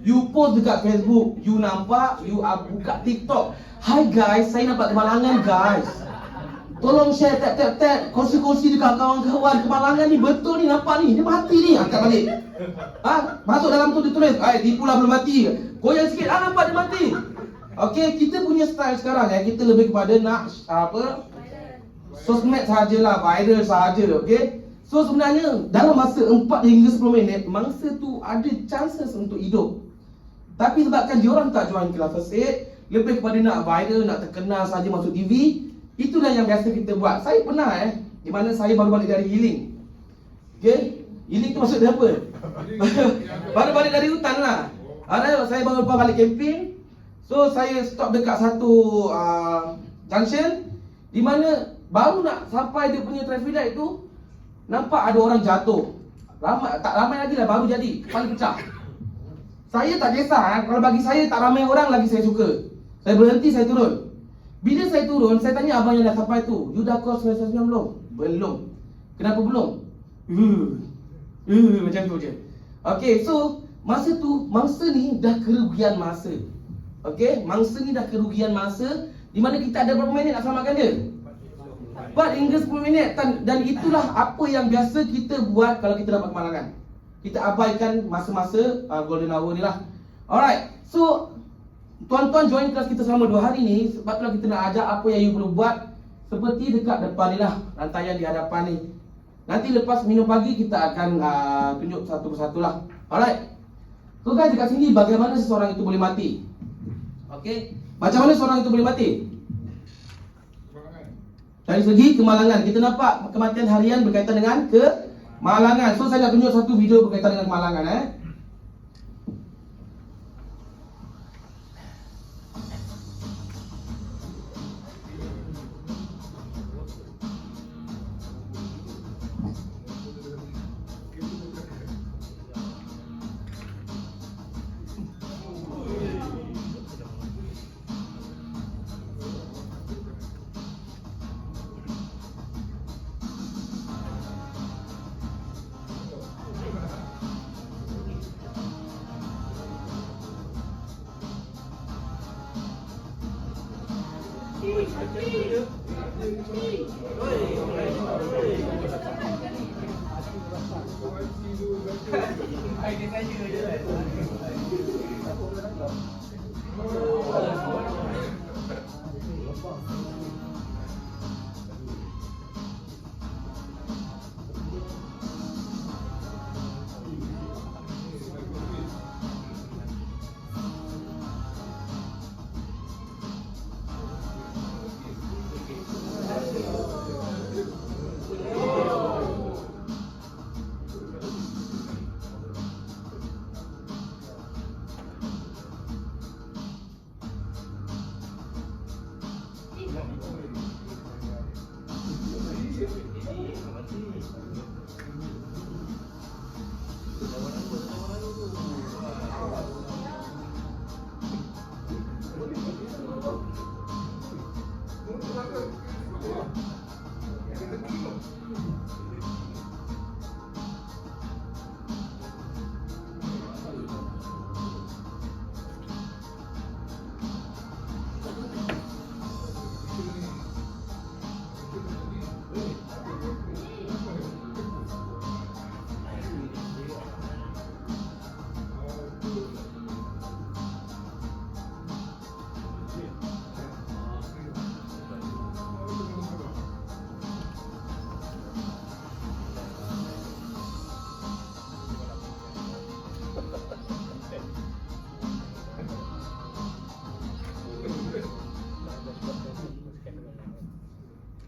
you post dekat Facebook, you nampak, you buka TikTok. Hi guys, saya nampak kemalangan guys. Tolong share, tap, kongsi-kongsi dekat kawan-kawan. Kemalangan ni betul ni, nampak ni, dia mati ni. Angkat balik. Masuk dalam tu dia tulis, tipulah belum mati. Goyang sikit, nampak dia mati. Okey, kita punya style sekarang kita lebih kepada nak sosmed sahajalah, viral sahaja, okey. So sebenarnya dalam masa 4 hingga 10 minit mangsa tu ada chances untuk hidup. Tapi sebabkan diorang tak join kelas first aid, lebih kepada nak viral, nak terkenal saja masuk TV, itulah yang biasa kita buat. Saya pernah di mana saya baru balik dari healing. Okey, healing tu maksud dia apa? Baru balik dari hutan lah. Saya baru balik camping. So saya stop dekat satu junction di mana baru nak sampai dia punya traffic light tu, nampak ada orang jatuh. Tak ramai lagi lah, baru jadi, kepala pecah. Saya tak kisah, kalau bagi saya tak ramai orang lagi saya suka. Saya berhenti, saya turun. Bila saya turun, saya tanya abang yang dah sampai tu, you dah cross 99 belum? Belum. Kenapa belum? Macam tu je. Okay, so masa tu, mangsa ni dah kerugian masa. Okay, mangsa ni dah kerugian masa, di mana kita ada berapa minit nak selamatkan dia? 4 hingga 10 minit. Dan itulah apa yang biasa kita buat kalau kita dapat kemalangan. Kita abaikan masa-masa golden hour ni lah. Alright, so tuan-tuan join kelas kita selama 2 hari ni. Sebab itulah kita nak ajar apa yang you perlu buat. Seperti dekat depan ni lah, rantaian di hadapan ni. Nanti lepas minum pagi kita akan tunjuk satu persatu lah. Alright. So guys, dekat sini bagaimana seseorang itu boleh mati? Okay, macam mana seorang itu boleh mati? Dari segi kemalangan. Kita nampak kematian harian berkaitan dengan kemalangan. So saya nak tunjuk satu video berkaitan dengan kemalangan Idea saya je kan.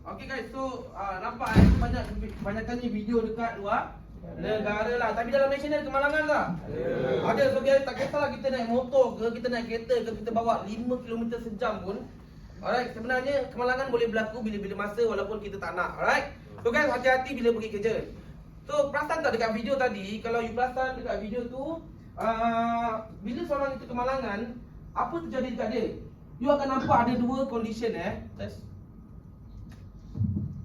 Okay guys, so nampak banyakkannya video dekat luar negara lah. Tapi dalam Malaysia ni ada kemalangan tak? Ada. So guys, tak kisahlah kita naik motor ke, kita naik kereta ke, kita bawa 5 km sejam pun. Alright, sebenarnya kemalangan boleh berlaku bila-bila masa walaupun kita tak nak. Alright. So guys, hati-hati bila pergi kerja. So perasan tak dekat video tadi, kalau you perasan dekat video tu, bila seorang itu kemalangan, apa terjadi dekat dia? You akan nampak ada dua condition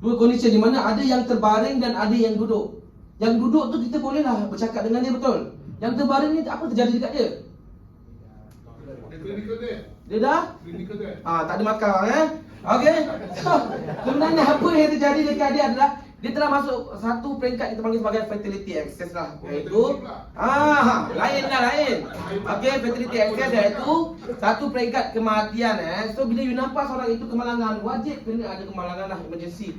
Dua condition di mana ada yang terbaring dan ada yang duduk. Yang duduk tu kita bolehlah bercakap dengan dia, betul. Yang terbaring ni apa terjadi dekat dia? Dia dah? Tak ada makan Okey. So, sebenarnya apa yang terjadi dekat dia adalah dia telah masuk satu peringkat kita panggil sebagai fatality excess lah. Iaitu lain. Okey, fatality excess iaitu satu peringkat kematian So bila you nampak seorang itu kemalangan, wajib kena ada kemalangan lah, emergency.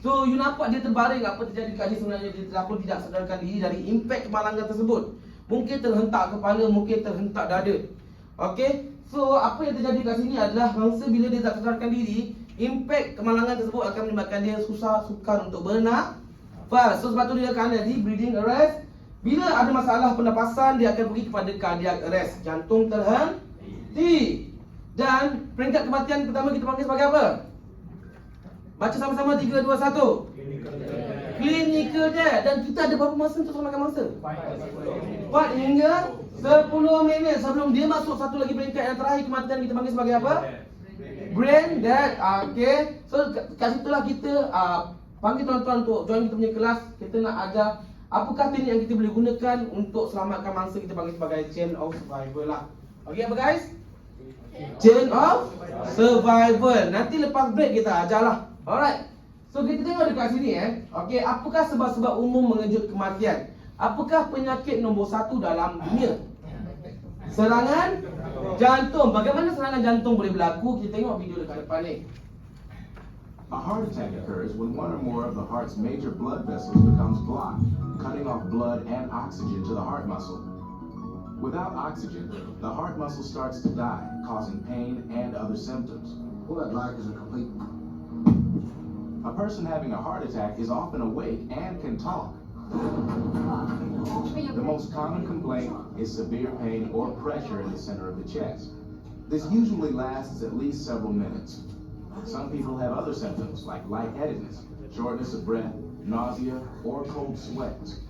So you nampak dia terbaring, apa terjadi dekat dia sebenarnya? Dia telah pun tidak sadarkan diri dari impak kemalangan tersebut. Mungkin terhentak kepala, mungkin terhentak dada. Okey. So apa yang terjadi kat sini adalah mangsa bila dia tak sadarkan diri, impak kemalangan tersebut akan menyebabkan dia sukar untuk bernafas. So sebab tu dia akan ada breathing arrest. Bila ada masalah pernafasan, dia akan pergi kepada cardiac arrest, jantung terhenti. Dan peringkat kematian pertama kita panggil sebagai apa? Baca sama-sama 3, 2, 1. Clinical death. Dan kita ada berapa masa untuk selamatkan mangsa? 4 hingga 10 minit sebelum dia masuk satu lagi peringkat yang terakhir kematian, kita panggil sebagai apa? Brain death. Okay. So kat situlah kita panggil tuan-tuan untuk join kita punya kelas. Kita nak ajar apakah teknik yang kita boleh gunakan untuk selamatkan mangsa, kita panggil sebagai chain of survival lah. Okay apa guys? Chain of survival. Nanti lepas break kita ajarlah. Alright. So kita tengok dekat sini Okay, apakah sebab-sebab umum mengejut kematian? Apakah penyakit nombor 1 dalam dunia? Serangan jantung. Bagaimana serangan jantung boleh berlaku? Kita tengok video dekat depan ni. A heart attack occurs when one or more of the heart's major blood vessels becomes blocked, cutting off blood and oxygen to the heart muscle. Without oxygen, the heart muscle starts to die, causing pain and other symptoms. Blood lack is a complete. A person having a heart attack is often awake and can talk. The most common complaint is severe pain or pressure in the center of the chest. This usually lasts at least several minutes. Some people have other symptoms like lightheadedness, shortness of breath, nausea, or cold sweats.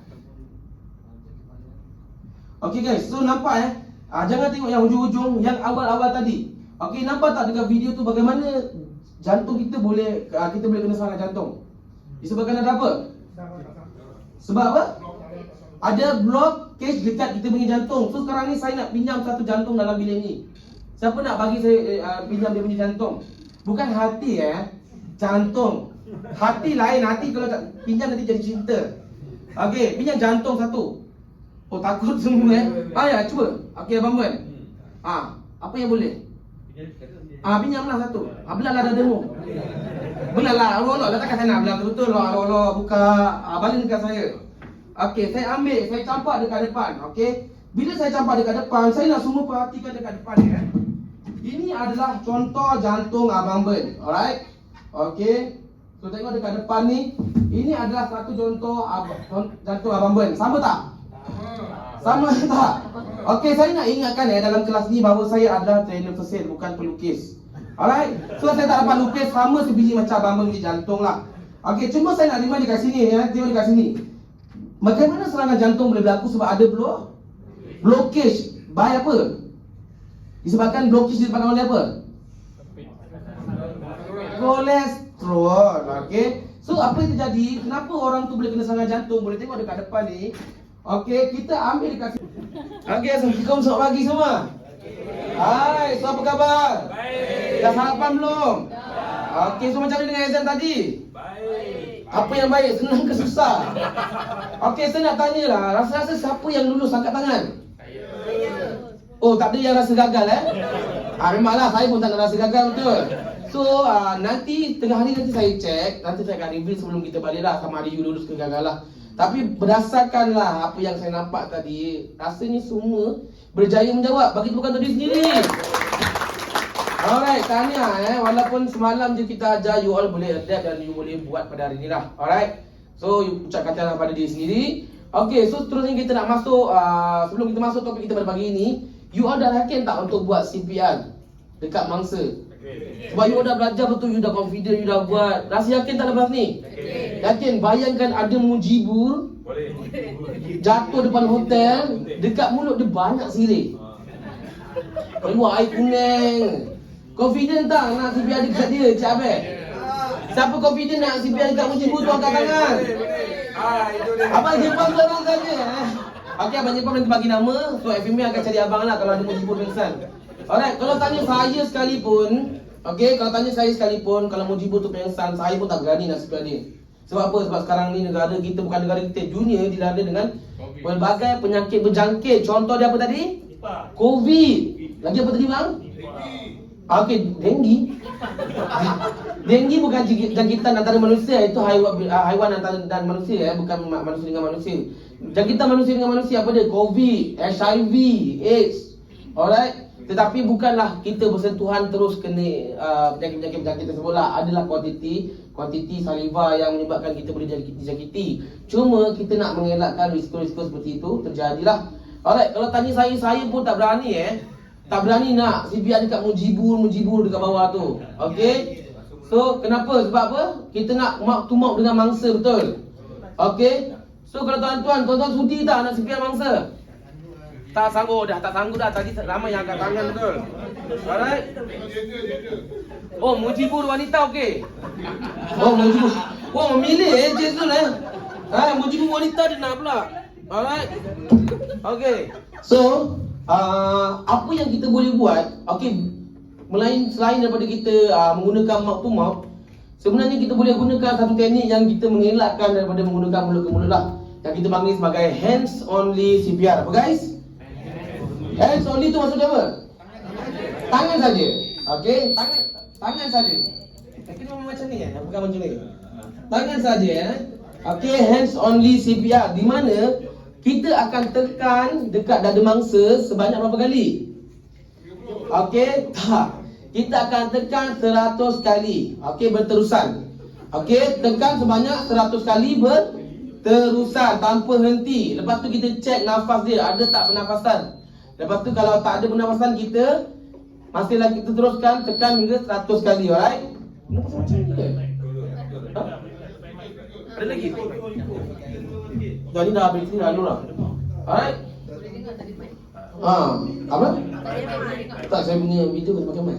Okay guys, so nampak jangan tengok yang hujung-hujung, yang awal-awal tadi. Okay, nampak tak dekat video tu bagaimana jantung kita boleh kena serangan jantung? Disebabkan ada apa? Sebab apa? Ada blockage dekat kita punya jantung. So sekarang ni saya nak pinjam satu jantung dalam bilik ni. Siapa nak bagi saya pinjam dia punya jantung? Bukan hati jantung. Hati lain, hati kalau tak pinjam nanti jadi cinta. Okey, pinjam jantung satu. Oh takut semua ya, cuba. Okey Abang Ben. Apa yang boleh? Pinjamlah satu. Belah dadamu. Belah lah, Allah takkan saya nak belah betul lah. Allah buka, balik dekat saya. Okey, saya ambil, saya campak dekat depan. Okey. Bila saya campak dekat depan, saya nak semua perhatikan dekat depan ni. Ini adalah contoh jantung Abang Ben. Alright. Okey. So tengok dekat depan ni, ini adalah satu contoh jantung Abang Ben. Sama tak? Sama tak? Okey, saya nak ingatkan dalam kelas ni bahawa saya adalah trainer fasil, bukan pelukis. Alright. So saya tak dapat lukis sama sebiji macam Abang Ben punya jantung lah. Okey, cuma saya nak remind dekat sini tengok dekat sini. Bagaimana serangan jantung boleh berlaku sebab ada blockage. By apa? Disebabkan blockage disebabkan oleh apa? Kolesterol. Okey. So apa yang terjadi? Kenapa orang tu boleh kena serangan jantung? Boleh tengok dekat depan ni. Okey, kita ambil dekat sini. Okey, Assalamualaikum, selamat pagi semua. Hai, so apa khabar? Baik. Dah sarapan belum? Okey, so macam mana dengan exam tadi? Baik. Apa yang baik? Senang ke susah? Okey, saya nak tanyalah, rasa-rasa siapa yang lulus angkat tangan? Oh, tak ada yang rasa gagal memanglah saya pun tak nak rasa gagal betul. So, nanti tengah hari nanti saya cek, nanti saya akan review sebelum kita balik lah sama ada you lulus ke gagal lah. Tapi berdasarkanlah apa yang saya nampak tadi, rasanya semua berjaya menjawab. Bagi tepukan tadi sendiri. Alright, tahniah walaupun semalam je kita ajar, you all boleh adapt dan you boleh buat pada hari ni lah. Alright. So, you ucapkan tahniah pada diri sendiri. Okay, so seterusnya kita nak masuk, sebelum kita masuk topik kita pada pagi ini, you all dah yakin tak untuk buat CPR dekat mangsa? Sebab you all dah belajar betul, you dah confident, you dah buat. Rasa yakin tak lepas ni? Yakin. Bayangkan ada mujibur jatuh depan hotel, dekat mulut dia banyak sirih, keluar air kuning. Confident tak nak CPR dekat dia, Cik Abel? Siapa confident nak CPR dekat mujibur tu angkat tangan? Abang Jepang seorang saja. Okey, Abang Jepang nanti bagi nama. So FMA akan cari abang lah kalau ada mujibur pingsan. Alright, kalau tanya saya sekalipun, okey, kalau tanya saya sekalipun, kalau mujibur tu pingsan, saya pun tak berani nak CPR dia. Sebab apa? Sebab sekarang ni negara kita, bukan negara kita, dunia dilanda dengan pelbagai penyakit berjangkit. Contoh dia apa tadi? COVID. Lagi apa tadi bang? Okey, denggi. Denggi bukan jangkitan antara manusia, itu haiwan antara dan manusia bukan manusia dengan manusia. Jangkitan manusia dengan manusia apa dia? COVID, HIV, AIDS. Alright. Tetapi bukanlah kita bersentuhan terus kena penyakit-penyakit tersebut lah. Adalah kuantiti saliva yang menyebabkan kita boleh dijangkiti. Cuma kita nak mengelakkan risiko-risiko seperti itu terjadilah. Alright, kalau tanya saya pun tak berani tak berani nak CPR dekat mujibur dekat bawah tu. Okey. So kenapa? Sebab apa? Kita nak mouth to mouth dengan mangsa, betul? Okey. So kalau tuan-tuan sudi tak nak CPR mangsa? Tak sanggup dah. Tadi ramai yang angkat tangan, betul? Alright. Oh, mujibur wanita okey. Oh, mujibur. Oh, memilih Jason mujibur wanita dia nak pula. Alright. Okey. So, apa yang kita boleh buat? Okey. Selain daripada kita menggunakan mouth to mouth, sebenarnya kita boleh gunakan satu teknik yang kita mengelakkan daripada menggunakan mulut ke mulut lah. Yang kita panggil sebagai hands only CPR. Apa guys? Hands only tu maksudnya apa? Tangan saja. Okey, tangan saja. Kita macam ni bukan macam ni. Tangan saja Okey, hands only CPR di mana kita akan tekan dekat dada mangsa sebanyak berapa kali? Okey, tak. Kita akan tekan 100 kali. Okey, berterusan. Okey, tekan sebanyak 100 kali berterusan tanpa henti. Lepas tu kita cek nafas dia, ada tak pernafasan. Lepas tu kalau tak ada pernafasan, kita masih lagi kita teruskan tekan hingga 100 kali, alright? Kenapa macam ni ke? Ada lagi? Jadi dah habis ni lalu lah. Alright? Apa? Tak, saya punya video kena pakai mic.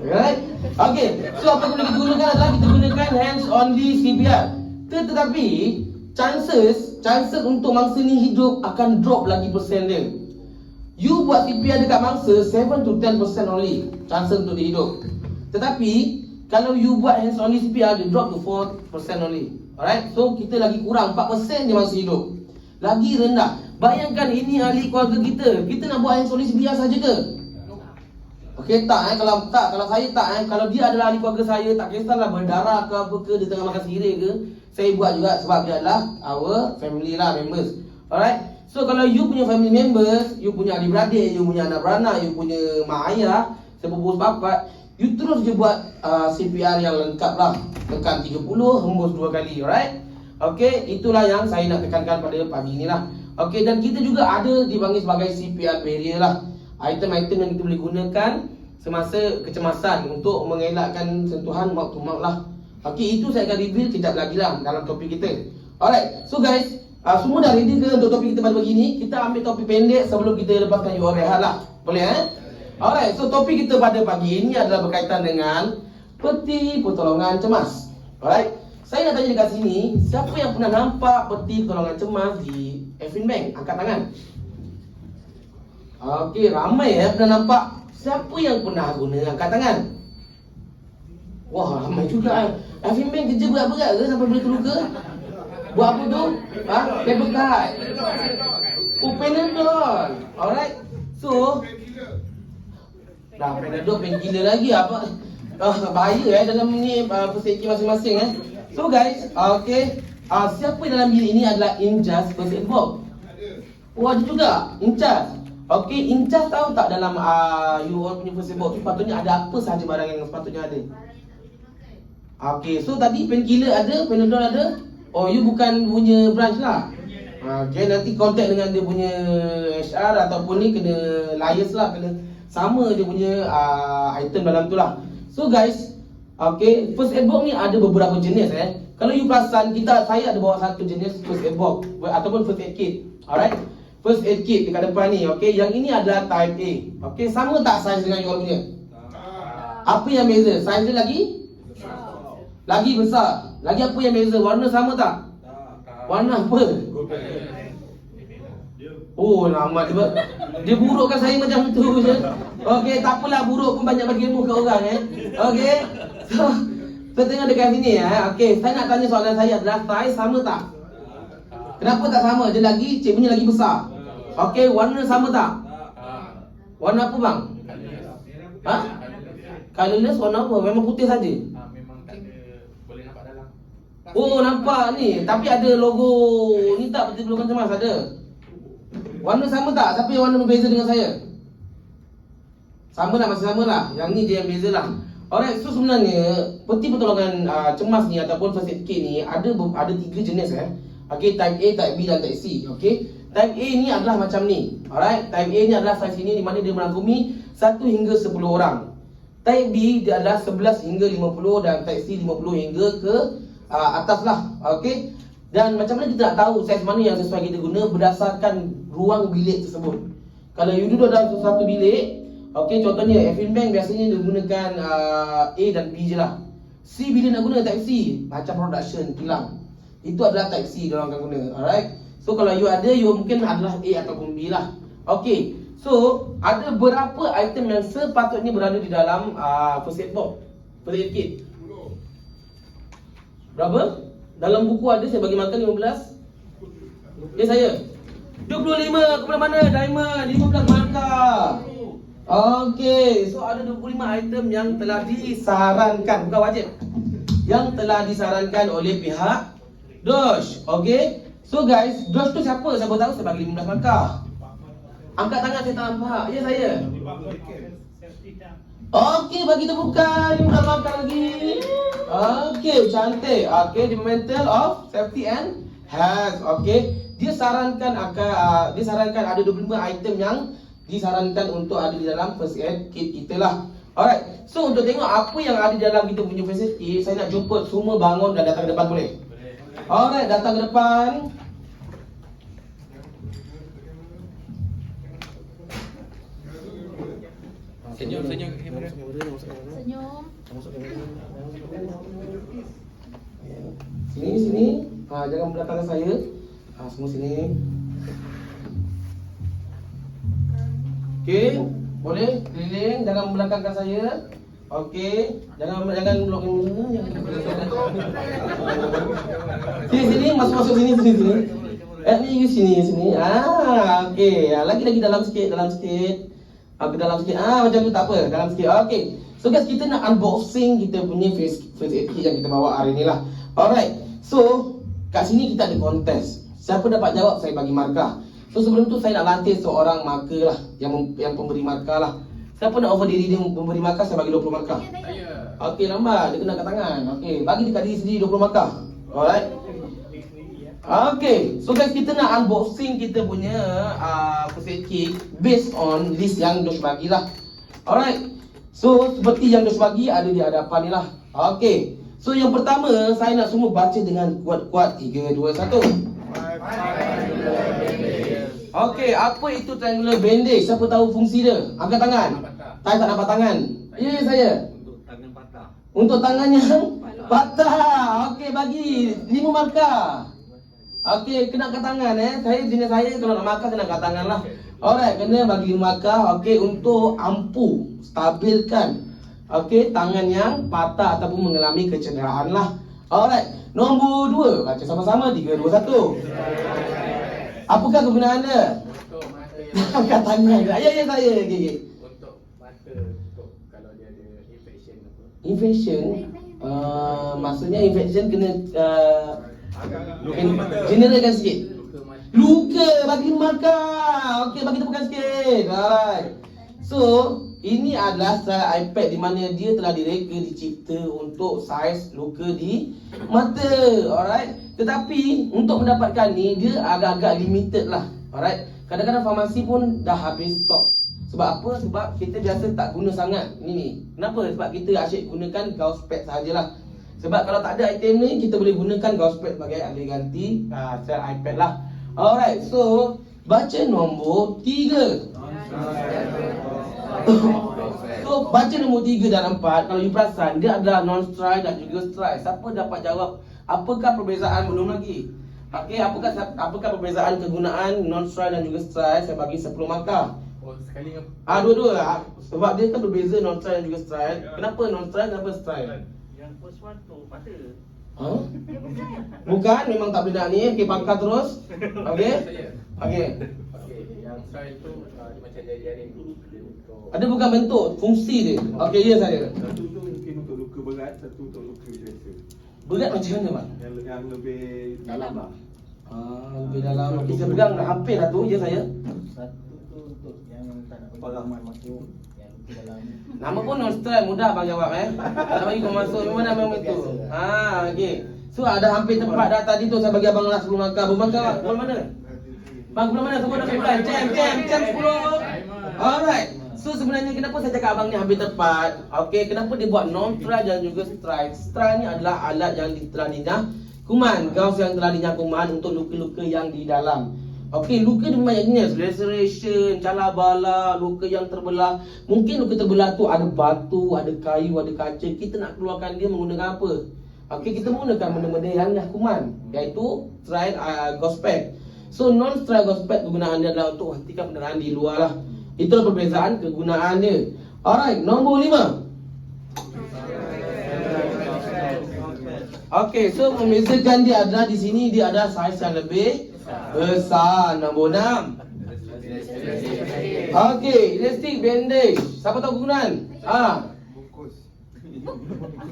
Alright? Okay, so apa yang boleh kita gunakan adalah kita gunakan hands only CPR. Tetapi chances untuk mangsa ni hidup akan drop lagi persen dia. You buat CPR dekat mangsa 7 to 10% only chances untuk dia hidup. Tetapi kalau you buat hands only CPR, dia drop to 4% only. Alright, so kita lagi kurang 4% je masih hidup. Lagi rendah. Bayangkan ini ahli keluarga kita. Kita nak buat hands only CPR saja ke? Okey, tak kalau saya tak kalau dia adalah ahli keluarga saya, tak kisahlah berdarah ke apa ke, dia tengah makan sirih ke, saya buat juga sebab dia adalah our family lah, members. Alright. So kalau you punya family members, you punya adik-beradik, you punya anak beranak, you punya mak ayah, sepupu sepapat, you terus je buat CPR yang lengkap lah. Tekan 30, hembus 2 kali, alright? Okey, itulah yang saya nak tekankan pada pagi ni lah. Okey, dan kita juga ada dipanggil sebagai CPR barrier lah. Item-item yang kita boleh gunakan semasa kecemasan untuk mengelakkan sentuhan maut to maut lah. Okey, itu saya akan reveal kejap lagi lah dalam topik kita. Alright, so guys, semua dah ready ke untuk topik kita pada pagi ni? Kita ambil topik pendek sebelum kita lepaskan you all rehat lah. Boleh Alright, so topik kita pada pagi ini adalah berkaitan dengan peti pertolongan cemas. Alright, saya nak tanya dekat sini, siapa yang pernah nampak peti pertolongan cemas di Affinbank? Angkat tangan. Okey, ramai pernah nampak. Siapa yang pernah guna? Angkat tangan. Wah, ramai juga. Affinbank kerja berat-berat ke sampai boleh terluka? Buat apa tu? Paper cut. Oh, Panadol. Alright. So, dah Panadol painkiller lagi apa? Bahaya dalam ni persegi masing-masing So guys, okay. Siapa dalam bilik ini adalah in-charge first aid box? Oh, ada juga in-charge. Okay, in-charge tahu tak dalam you all punya first aid box tu sepatutnya ada apa sahaja barang yang sepatutnya ada? Okay, so tadi painkiller ada, Panadol ada. Oh, you bukan punya branch lah. Okay, nanti contact dengan dia punya HR ataupun ni kena liaise lah, kena sama dia punya item dalam tu lah. So guys, okay, first aid box ni ada beberapa jenis Kalau you perasan, saya ada bawa satu jenis first aid box ataupun first aid kit. Alright, first aid kit dekat depan ni. Okay, yang ini adalah type A. Okay, sama tak size dengan you all punya? Apa yang beza? Size dia lagi besar. Lagi apa yang beza? Warna sama tak? Warna apa? Oh, lama dia burukkan saya macam tu je. Okey, tak apalah, buruk pun banyak bagi ilmu ke orang Okey. So tengok dekat sini Okey, saya nak tanya soalan saya adalah size sama tak? Kenapa tak sama? Dia lagi, cik punya lagi besar. Okey, warna sama tak? Warna apa bang? Colorless warna apa? Memang putih saja. Memang tak ada, boleh nampak dalam. Oh, nampak ni. Tapi ada logo ni tak, peti pertolongan cemas ada. Warna sama tak? Siapa yang warna berbeza dengan saya? Sama lah, masih sama lah. Yang ni dia yang beza lah. Alright, so sebenarnya peti pertolongan cemas ni ataupun first aid kit ni ada 3 jenis Okay, type A, type B dan type C. Okay, type A ni adalah macam ni. Alright, type A ni adalah saiz ini di mana dia merangkumi 1 hingga 10 orang. Type B dia adalah 11 hingga 50 dan type C 50 hingga ke atas lah. Okay, dan macam mana kita nak tahu saiz mana yang sesuai kita guna berdasarkan ruang bilik tersebut. Kalau you duduk dalam satu bilik, okey, contohnya Affinbank biasanya dia gunakan A dan B je lah. C bila nak guna type C, macam production, kilang, itu adalah type C dia orang akan guna. Alright, so kalau you ada, you mungkin adalah A ataupun B lah. Okey, so ada berapa item yang sepatutnya berada di dalam first aid box, first aid kit? Berapa? Dalam buku ada, saya bagi makan 15. Saya 25, ke mana Diamond? 15 markah. Okey, so ada 25 item yang telah disarankan, bukan wajib, yang telah disarankan oleh pihak DOSH. Okey, so guys, DOSH tu siapa? Siapa tahu? Saya bagi 15 markah. Angkat tangan, saya tak nampak. Ya saya. Okey, bagi tepukan 15 markah lagi. Okey, cantik. Okey, Departmental of Safety and Health. Okey, dia sarankan ada 25 item yang disarankan untuk ada di dalam first aid kit kita lah. Alright, so untuk tengok apa yang ada di dalam kita punya first aid kit, saya nak jumpa semua bangun dan datang ke depan, boleh? Alright, datang ke depan. Senyum. Senyum. Sini. Jangan belakang saya. Semua sini. Okey, boleh keliling, jangan membelakangkan saya. Okey, jangan blok ini. Sini masuk sini. Ni sini. Okey. Lagi dalam sikit. Dalam sikit. Macam tu tak apa. Dalam sikit. Okey. So guys, kita nak unboxing kita punya first aid kit yang kita bawa hari ni lah. Alright. So, kat sini kita ada kontes. Siapa dapat jawab, saya bagi markah. So sebelum tu saya nak lantik seorang markah lah, yang pemberi markah lah. Siapa nak offer diri dia memberi markah, saya bagi 20 markah. Okey, lambat. Dia kena kat tangan. Okey, bagi dekat diri sendiri 20 markah. Alright. Okey, so guys, kita nak unboxing kita punya first aid kit based on list yang Dos bagi lah. Alright. So seperti yang Dos bagi ada di hadapan ni lah. Okey. So yang pertama, saya nak semua baca dengan kuat-kuat. 3, 2, 1. Okey, apa itu triangular bandage? Siapa tahu fungsi dia? Angkat tangan. Saya tak nampak tangan. Ya, saya. Untuk tangan yang patah. Okey, bagi 5 markah. Okey, kena angkat tangan saya kalau nak markah kena angkat tangan lah. Alright, kena bagi 5 markah. Okey, untuk ampuh, stabilkan. Okey, tangan yang patah ataupun mengalami kecederaan lah. Alright, nombor 2. Baca sama-sama. 3, 2, 1. Apakah kegunaan dia? Untuk mata Angkat tangan. Ya, saya. Okay. Untuk mata, kalau dia ada infection apa. Infection? Maksudnya infection kena generalkan sikit. Luka, bagi markah. Okey, bagi tepukan sikit. Alright. So, ini adalah style iPad di mana dia telah direka, dicipta untuk saiz luka di mata. Alright. Tetapi untuk mendapatkan ni dia agak-agak limited lah. Alright. Kadang-kadang farmasi pun dah habis stok. Sebab apa? Sebab kita biasa tak guna sangat ni. Kenapa? Sebab kita asyik gunakan gauze pad sahajalah. Sebab kalau tak ada item ni, kita boleh gunakan gauze pad sebagai alih ganti style iPad lah. Alright. So, baca nombor 3. So, baca nombor 3 dan 4. Kalau you perasan, dia adalah non-strike dan juga strike. Siapa dapat jawab apakah perbezaan? Belum lagi. Okey, apakah perbezaan kegunaan non-strike dan juga strike? Saya bagi 10 markah. Oh, sekali dengan Dua-dua. Sebab dia kan berbeza non-strike dan juga strike. Kenapa non-strike, kenapa strike? Yang first one tu mata. Bukan, memang tak boleh nak ni. Okey, pangkal terus. Okey. Okey. Okey, yang style tu dia macam jari-jari tu untuk Ada bukan bentuk, fungsi dia. Okey, ya saya. Satu tu mungkin untuk luka berat, satu untuk luka biasa. Berat macam mana, Bang? Yang lebih dalam lah. Lebih dalam. Kita pegang dah hampir dah tu, ya saya. Satu tu untuk yang tak nak bagi kuman masuk, yang luka dalam. Nama pun non-strike, mudah bang jawab Tak bagi kau masuk, memang dah memang itu. Okey. So ada hampir tepat dah tadi tu saya bagi abang lah 10 markah. Abang markah buat mana? Bang buat mana? Semua dah mulai. Jam 10. Alright. So sebenarnya kenapa saya cakap abang ni hampir tepat? Okey, kenapa dia buat non-strike dan juga strike? Strike ni adalah alat yang telah dinyah kuman, gauze yang telah dinyah kuman untuk luka-luka yang di dalam. Okey, luka dia banyak jenis, laceration, calar bala, luka yang terbelah. Mungkin luka terbelah tu ada batu, ada kayu, ada kaca. Kita nak keluarkan dia menggunakan apa? Okey, kita menggunakan benda-benda yang nyah kuman, iaitu strike gauze pad. So non-strike gauze pad kegunaan dia adalah untuk hentikan pendarahan di luar lah. Itulah perbezaan kegunaan dia. Alright, nombor 5. Okey, so membezakan dia adalah di sini dia ada saiz yang lebih besar. Nombor 6. Okey, elastic bandage. Siapa tahu kegunaan? Bungkus.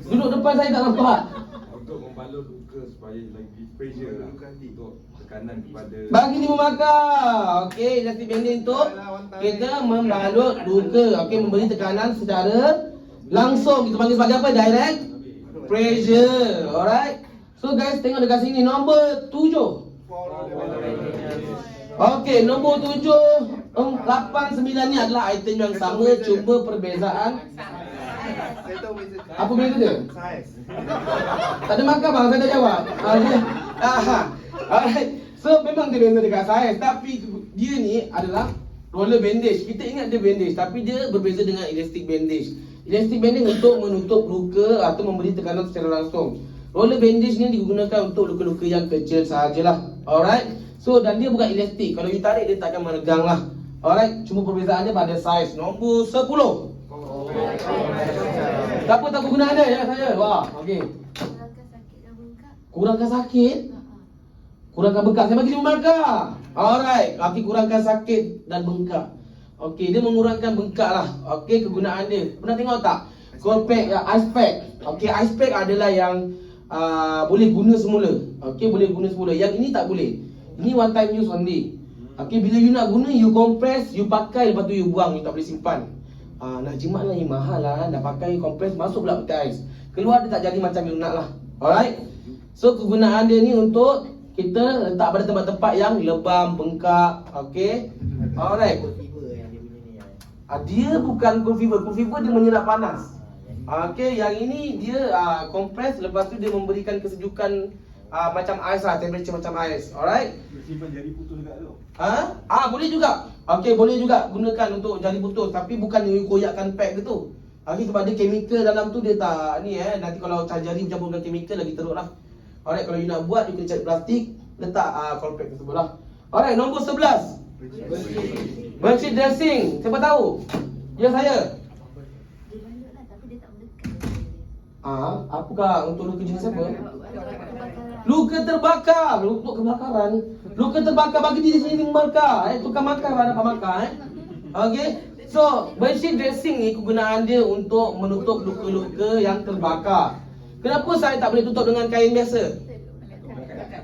Duduk depan saya tak nampak. Untuk membalut luka supaya lagi pressure lah. Untuk tekanan kepada Bagi 5 markah. Okey, elastic bandage untuk kita membalut luka. Okey, memberi tekanan secara langsung. Kita panggil sebagai apa? Direct pressure. Alright. So guys, tengok dekat sini nombor 7. Okey, nombor 7, 8, 9 ni adalah item yang sama, cuma perbezaan. Saya tahu beza. Apa beza dia? Saiz. Tak ada markah bang, saya dah jawab. Alright. So memang dia beza dekat saiz, tapi dia ni adalah roller bandage. Kita ingat dia bandage, tapi dia berbeza dengan elastic bandage. Elastic bandage untuk menutup luka atau memberi tekanan secara langsung. Roller bandage ni digunakan untuk luka-luka yang kecil sahajalah. Alright. So dan dia bukan elastik. Kalau you tarik dia tak akan meregang lah. Alright. Cuma perbezaannya pada saiz. Nombor 10. Siapa tahu kegunaan dia? Ya saya. Wah, okey. Kurangkan sakit dan bengkak. Kurangkan sakit, kurangkan bengkak. Saya bagi 5 markah. Alright, okey, kurangkan sakit dan bengkak. Okey, dia mengurangkan bengkak lah. Okey, kegunaan dia. Pernah tengok tak? Cold pack, ice pack. Okey, ice pack adalah yang boleh guna semula. Okey, boleh guna semula. Yang ini tak boleh. Ini one time use only. Okey, bila you nak guna, you compress, you pakai, lepas tu you buang, you tak boleh simpan. Nak jimat lah, you mahal lah. Dah pakai compress, masuk pula peti ais. Keluar dia tak jadi macam you nak lah. Alright. So kegunaan dia ni untuk kita letak pada tempat-tempat yang lebam, bengkak. Okey. Alright. Dia bukan cold fever. Cold fever dia menyerap panas. Okey, yang ini dia compress, lepas tu dia memberikan kesejukan macam ais lah, temperature macam ais. Alright. Simpan jari putus dekat tu. Boleh juga. Okey, boleh juga gunakan untuk jari putus, tapi bukan you koyakkan pack gitu. Okey, sebab dia chemical dalam tu dia tak ni nanti kalau jari bercampur dengan chemical lagi teruk lah. Alright, kalau you nak buat, you kena cari plastik, letak cold pack tersebut lah. Alright, nombor 11. Bedsheet dressing. Siapa tahu? Ya saya. Dia balut lah tapi dia tak melekat. Apakah untuk luka jenis apa? Kebakaran. Luka terbakar. Untuk kebakaran. Luka terbakar bagi diri sendiri markah. Tukar markah ada apa markah Okey. So, bedsheet dressing ni kegunaan dia untuk menutup luka-luka yang terbakar. Kenapa saya tak boleh tutup dengan kain biasa?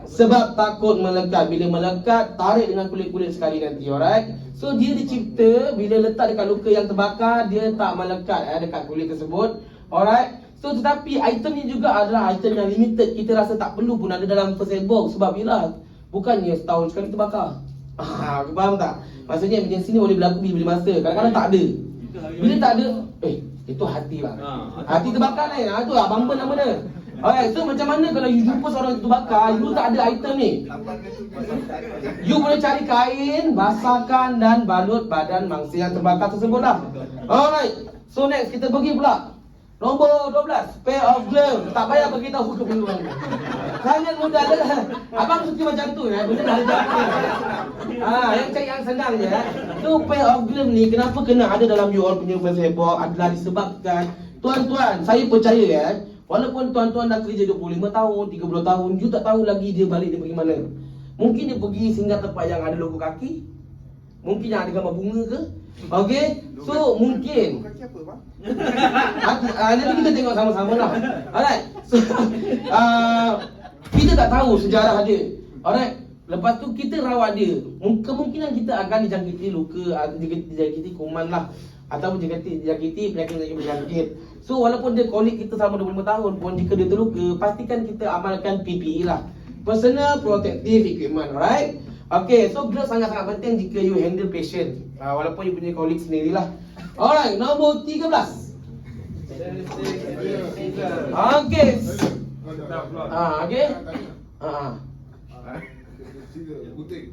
Sebab takut melekat. Bila melekat, tarik dengan kulit-kulit sekali nanti, alright? So, dia dicipta bila letak dekat luka yang terbakar, dia tak melekat dekat kulit tersebut. Alright? So, tetapi item ni juga adalah item yang limited. Kita rasa tak perlu pun ada dalam first aid box. Sebab bila? Bukannya setahun sekali terbakar. Faham tak? Maksudnya emergency ni boleh berlaku bila masa. Kadang-kadang tak ada. Bila tak ada, itu hati lah. Hati terbakar ni. Itu lah bumper nama dia. Alright, so macam mana kalau you jumpa seorang itu bakar, you tak ada item ni? You boleh cari kain, basahkan dan balut badan mangsa yang terbakar tersebut lah. Alright, so next kita pergi pula. Nombor 12, pair of gloves. Tak payah beritahu ke peluang. Sangat mudah lah. Abang suka macam tu benda dah ada jalan. Yang cari yang senang je. So pair of gloves ni kenapa kena ada dalam you all punya first aid box adalah disebabkan tuan-tuan, saya percaya walaupun tuan-tuan dah kerja 25 tahun, 30 tahun, you tak tahu lagi dia balik dia pergi mana. Mungkin dia pergi singgah tempat yang ada logo kaki. Mungkin yang ada gambar bunga ke. Okey, so mungkin Kaki apa bang? nanti kita tengok sama-sama lah. Alright, so kita tak tahu sejarah dia. Alright, lepas tu kita rawat dia. Kemungkinan kita akan dijangkiti luka, dijangkiti kuman lah, ataupun dijangkiti penyakit. So walaupun dia kolik kita selama 25 tahun pun, jika dia terluka, pastikan kita amalkan PPE lah, Personal Protective Equipment. Alright. Okay, so gloves sangat-sangat penting jika you handle patient, walaupun you punya colleague sendirilah. Alright, nombor 13. Okay. Okay. Gunting.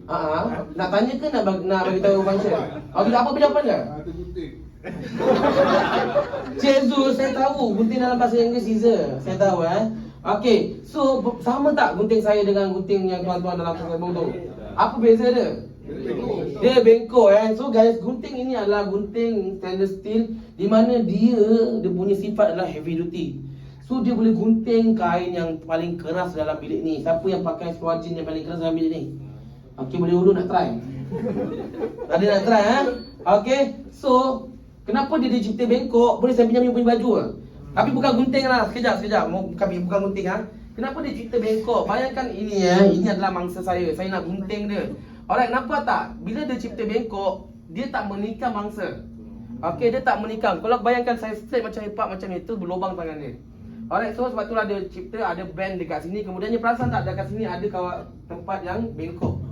Nak tanya ke nak bagi tahu function? Okay, apa jawapan dia? Ada gunting. Cik Zul, saya tahu gunting dalam bahasa Inggeris scissor. Saya tahu Okay, so sama tak gunting saya dengan gunting yang tuan-tuan dalam Facebook tu? Apa beza dia? Dia bengkok So guys, gunting ini adalah gunting stainless steel, di mana dia punya sifat adalah heavy duty. So dia boleh gunting kain yang paling keras dalam bilik ni. Siapa yang pakai swajin yang paling keras dalam bilik ni? Okay, boleh urut nak try? Ada nak try Okay, so kenapa dia dicipta bengkok? Boleh saya pinjam you punya baju Tapi bukan gunting lah, sekejap bukan gunting Kenapa dia cipta bengkok? Bayangkan ini ini adalah mangsa saya nak gunting dia. Alright, nampak tak? Bila dia cipta bengkok, dia tak menikam mangsa. Okay, dia tak menikam. Kalau bayangkan saya straight macam hepat macam itu, berlubang tangan dia. Alright, so sebab itulah dia cipta ada band dekat sini. Kemudiannya perasan tak dekat sini ada tempat yang bengkok.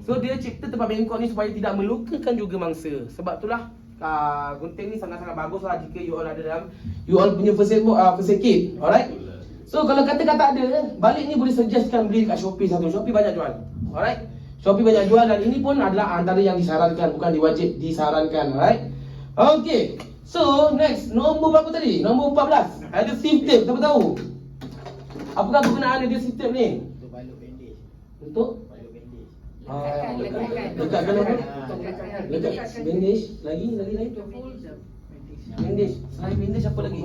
So dia cipta tempat bengkok ni supaya tidak melukakan juga mangsa. Sebab itulah gunting ni sangat-sangat bagus lah jika you all ada dalam you all punya first aid kit. Alright. So kalau kata-kata ada, balik ni boleh suggestkan beli dekat Shopee satu. Shopee banyak jual. Alright. Shopee banyak jual dan ini pun adalah antara yang disarankan, bukan diwajib, disarankan. Alright. Okay. So next, nombor berapa tadi? Nombor 14. Ada sieve tape, siapa tahu? Apakah kegunaan dia sieve tape ni? Untuk balut bandage. Untuk? Balut bandage. Lekatkan apa? Lekat bandage. Lagi. Bandage. Selain bandage apa lagi?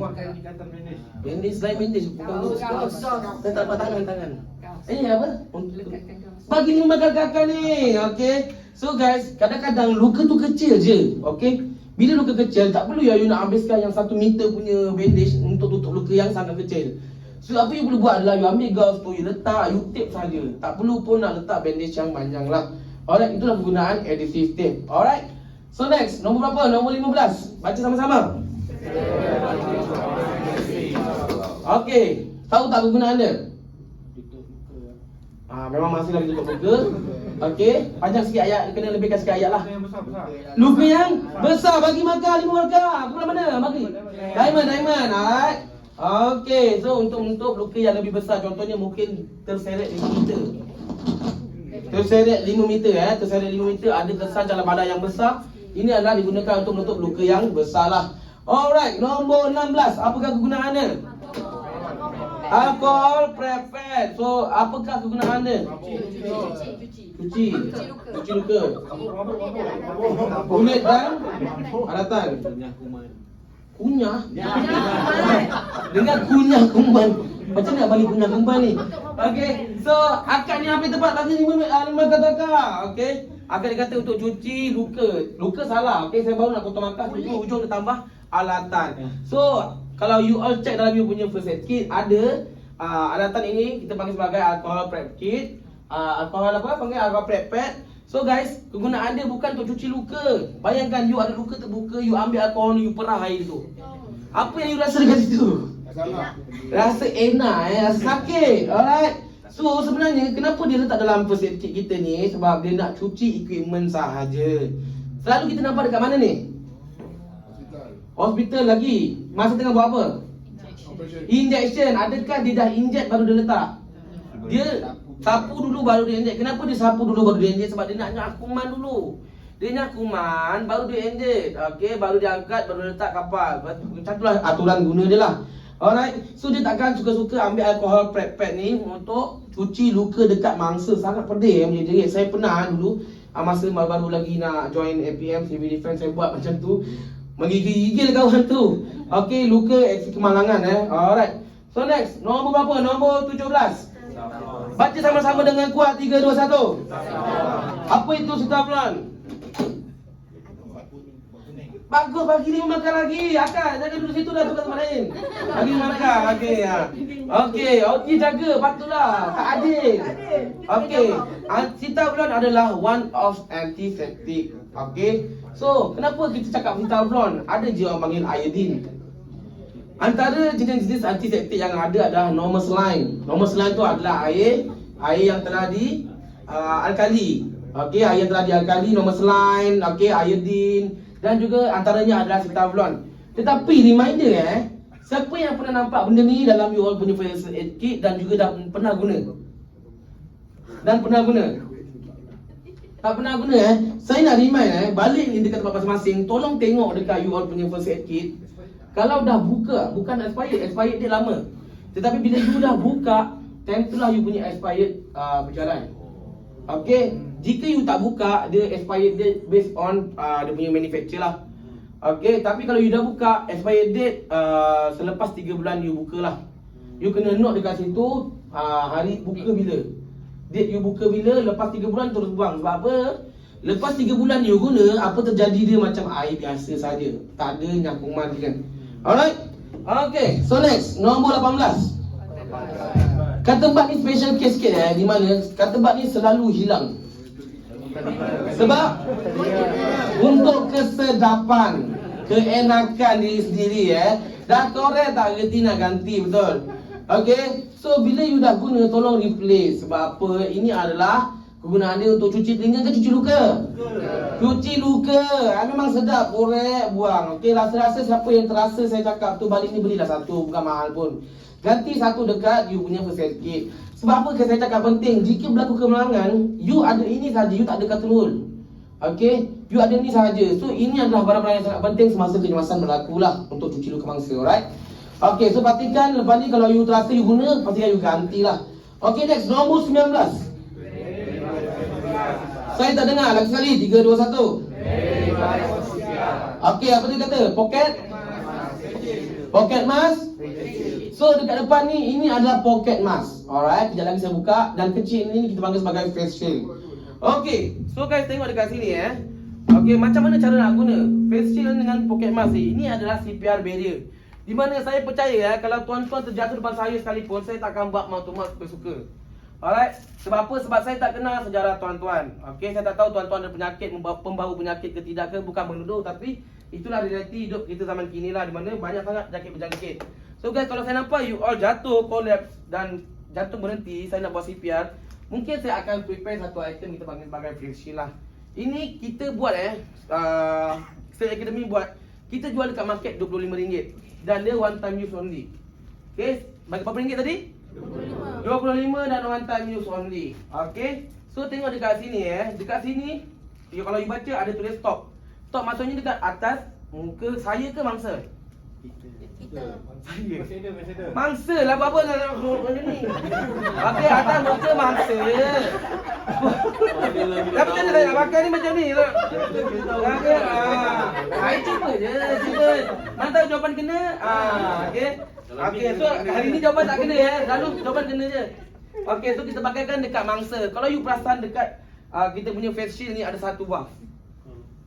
Bandage selain bandage. Bukan untuk Kaos. saya tak dapat tangan. Kaos. Apa? Lekatkan kaos. Bagi ni makan kakak ni. Okay. So guys, kadang-kadang luka tu kecil je. Okay. Bila luka kecil, tak perlu you nak habiskan yang 1 meter punya bandage untuk tutup luka yang sangat kecil. So apa you boleh buat adalah you ambil gauze tu, you letak, you tape saja. Tak perlu pun nak letak bandage yang panjang lah. Alright, itulah penggunaan adhesive tape. Alright. So next, nombor berapa? Nombor 15. Baca sama-sama. Okay. Tahu tak kegunaan dia? Memang masih lagi tutup luka. Okey, panjang sikit ayat, kena lebihkan sikit ayat lah. Luka yang besar, bagi markah 5 markah. Aku belah mana? Bagi. Diamond. Alright. Okey, so untuk luka yang lebih besar, contohnya mungkin terseret 5 meter. Terseret 5 meter terseret 5 meter, ada kesan dalam badan yang besar. Ini adalah digunakan untuk menutup luka yang besar lah. Alright, nombor 16. Apakah kegunaannya? Alkohol prep pad. So, apakah kegunaan dia? Cuci luka. Kulit dan alatan. Kunyah? Dengar kunyah kuman. Macam nak balik kunyah kuman ni? Okay, so akad ni apa tepat bagi 5 kata. Okay, akad dia kata untuk cuci luka. Luka salah. Okay, saya baru nak potong akad. Ujung dia tambah alatan. So, kalau you all check dalam you punya first aid kit, ada alatan ini kita panggil sebagai alcohol prep kit. Alcohol apa? Panggil alcohol prep pad. So guys, kegunaan dia bukan untuk cuci luka. Bayangkan you ada luka terbuka, you ambil alkohol ni, you perah air tu. Apa yang you rasa dekat situ? Rasa enak, rasa sakit. Alright. So sebenarnya kenapa dia letak dalam first aid kit kita ni? Sebab dia nak cuci equipment sahaja. Selalu kita nampak dekat mana ni? Hospital lagi. Masa tengah buat apa? Injection. Adakah dia dah inject baru dia letak? Dia sapu dulu baru dia inject. Kenapa dia sapu dulu baru dia inject? Sebab dia nak kuman dulu. Dia nak kuman baru dia inject. Okey, baru dia angkat baru letak kapal. Macam itulah aturan guna dia lah. Alright. So dia takkan suka-suka ambil alcohol prep pad ni untuk cuci luka dekat mangsa. Sangat pedih punya jerit. Saya pernah dulu masa baru lagi nak join APM Civil Defence, saya buat macam tu. Menggigil kawan tu. Okey, luka aksi kemalangan Alright. So next, nombor berapa? Nombor 17. Baca sama-sama dengan kuat. 3, 2, 1. Apa itu Cetavlon? Bagus, bagi dia makan lagi. Akak, jaga dulu situ dah, tukar tempat lain. Bagi makan. Okey. Okey, Oti jaga, patutlah. Tak adil. Okey. Cetavlon adalah one of antiseptic. Okey. So, kenapa kita cakap Cetavlon? Ada je orang panggil iodine. Antara jenis-jenis antiseptik yang ada adalah normal saline. Normal saline tu adalah air yang telah di alkali. Okey, air yang telah dialkali, normal saline, okey, iodine, dan juga antaranya adalah Cetavlon. Tetapi reminder siapa yang pernah nampak benda ni dalam you all punya first aid kit dan juga dah pernah guna? Tak pernah guna Saya nak remind balik ni dekat tempat masing-masing. Tolong tengok dekat you all punya first aid kit. Kalau dah buka, bukan expired dia lama. Tetapi bila you dah buka, time tu lah you punya expired berjalan. Okay, jika you tak buka, dia expired date based on dia punya manufacturer lah. Okay, tapi kalau you dah buka, expired date selepas 3 bulan you buka lah. You kena note dekat situ hari buka bila. Date you buka bila, lepas 3 bulan terus buang. Sebab apa? Lepas 3 bulan you guna, apa terjadi dia macam air biasa saja. Tak ada nyakuman kan. Alright. Okay, so next, nombor 18. Katembat ni special case sikit di mana katembat ni selalu hilang. Sebab untuk kesedapan, keenakan diri sendiri dah korek tak reti nak ganti, betul? Okay, so bila you dah guna, tolong replace. Sebab apa? Ini adalah kegunaan dia untuk cuci telinga ke cuci luka? Cuci luka. Memang sedap, korek, buang. Okay, rasa-rasa siapa yang terasa saya cakap tu, balik ni belilah satu, bukan mahal pun. Ganti satu dekat you punya first aid kit. Sebab apa saya cakap penting? Jika berlaku kemalangan, you ada ini saja, you tak ada katrol. Okay, you ada ni sahaja. So ini adalah barang-barang yang sangat penting semasa kecemasan berlaku lah untuk cuci luka mangsa. Alright. Okay, so pastikan lepas ni kalau you terasa you guna, pastikan you gantilah. Okay, next, nombor 19. Saya tak dengar lagi sekali. 3, 2, 1. Okay, apa dia kata? Pocket Pocket mask. So dekat depan ni, ini adalah pocket mask. Alright, kejap lagi saya buka. Dan kecil ni kita panggil sebagai face shield. Okay, so guys tengok dekat sini Okay, macam mana cara nak guna face shield dengan pocket mask ni? Ini adalah CPR barrier. Di mana saya percaya kalau tuan-tuan terjatuh depan saya sekalipun, saya tak akan buat mouth to mouth suka-suka. Alright, sebab apa? Sebab saya tak kenal sejarah tuan-tuan. Okay, saya tak tahu tuan-tuan ada penyakit, pembawa penyakit ke tidak ke, bukan menuduh, tapi itulah realiti hidup kita zaman kini lah, di mana banyak sangat penyakit berjangkit. So guys, kalau saya nampak you all jatuh, collapse dan jantung berhenti, saya nak buat CPR, mungkin saya akan prepare satu item kita panggil sebagai face shield lah. Ini kita buat State Academy buat, kita jual dekat market RM25 dan dia one time use only. Okay, bagi berapa ringgit tadi? RM25 dan one time use only. Okay, so tengok dekat sini dekat sini kalau you baca ada tulis stop. Stop maksudnya dekat atas muka saya ke mangsa? Saya. Mangsa lah, apa nak macam ni. Okey, atas muka mangsa. Tapi macam mana saya nak pakai ni macam ni? Okey, cuba je, cuba. Mana tahu jawapan kena? Okey. Okey, so hari ni jawapan tak kena selalu jawapan kena je. Okey, so kita pakaikan dekat mangsa. Kalau you perasan dekat kita punya face shield ni ada satu valve.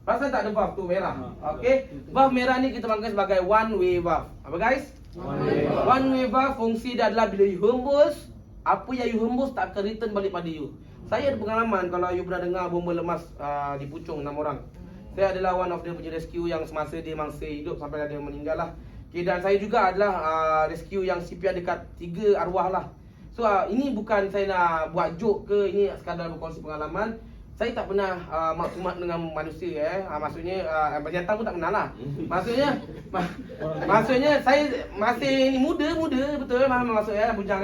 Perasan tak ada valve tu merah? Okey. Valve merah ni kita panggil sebagai one way valve. Apa guys? One way valve fungsi dia adalah bila you hembus, apa yang you hembus tak akan return balik pada you. Saya ada pengalaman kalau you pernah dengar bomba lemas di Puchong 6 orang. Saya adalah one of the punya rescue yang semasa dia mangsa hidup sampai dia meninggal lah. Okay, dan saya juga adalah rescue yang CPR dekat 3 arwah lah. So ini bukan saya nak buat joke ke, ini sekadar berkongsi pengalaman. Saya tak pernah mak-mak dengan manusia maksudnya binatang pun tak kenal lah. Maksudnya saya masih ni muda betul maksud bujang.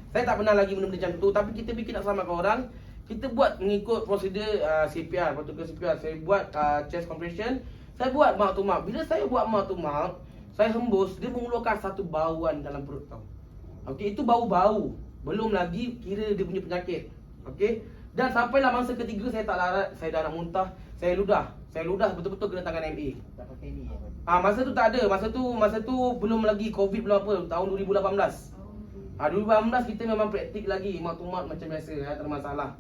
Saya tak pernah lagi benda-benda macam tu, tapi kita fikir nak selamatkan orang. Kita buat mengikut prosedur CPR, protokol CPR. Saya buat chest compression, saya buat mouth to mouth. Bila saya buat mouth to mouth, saya hembus, dia mengeluarkan satu bauan dalam perut tau. Okey, itu bau-bau. Belum lagi kira dia punya penyakit. Okey. Dan sampailah masa ketiga saya tak larat, saya dah nak muntah, saya ludah betul-betul kena tangan MA. Tak pakai ni masa tu tak ada, masa tu belum lagi Covid belum apa, tahun 2018. 2018 kita memang praktik lagi mouth to mouth macam biasa, tak ada masalah.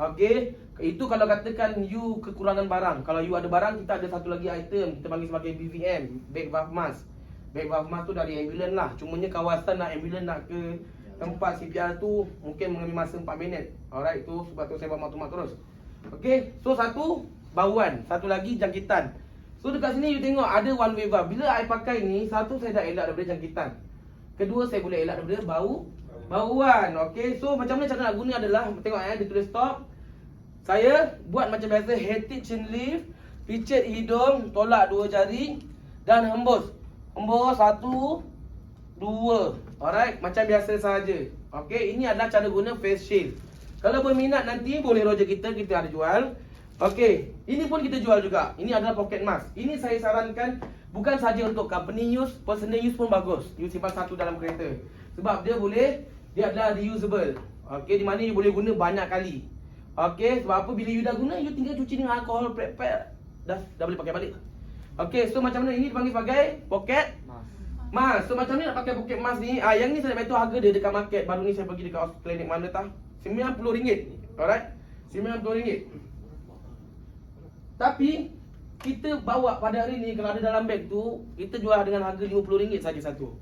Okey, itu kalau katakan you kekurangan barang. Kalau you ada barang, kita ada satu lagi item, kita panggil sebagai BVM, bag valve mask. Bag valve mask tu dari ambulans lah. Cumanya kawasan nak ambulans nak ke tempat CPR tu mungkin mengambil masa 4 minit. Alright, tu sebab tu saya buat mouth to mouth terus. Okey, so satu bauan, satu lagi jangkitan. So dekat sini you tengok ada one way valve. Bila I pakai ni, satu saya dah elak daripada jangkitan. Kedua saya boleh elak daripada bauan. Okey, so macam mana cara nak guna adalah tengok dia tulis stop. Saya buat macam biasa, heritage chin lift, picit hidung, tolak 2 jari dan hembus. Hembus 1 2. Alright, macam biasa saja. Okey, ini adalah cara guna face shield. Kalau berminat nanti boleh roger kita ada jual. Okey, ini pun kita jual juga. Ini adalah pocket mask. Ini saya sarankan bukan saja untuk company use, personal use pun bagus. You simpan satu dalam kereta. Sebab dia adalah reusable. Okey, di mana you boleh guna banyak kali. Okey, sebab apa bila you dah guna, you tinggal cuci dengan alkohol prep dah boleh pakai balik. Okey, so macam mana ini dipanggil sebagai pocket mask. So macam ni nak pakai pocket mask ni. Yang ni saya nak beritahu harga dia dekat market. Baru ni saya pergi dekat klinik mana tah, RM90. Alright, RM90. Tapi kita bawa pada hari ni, kalau ada dalam beg tu, kita jual dengan harga RM50 saja satu.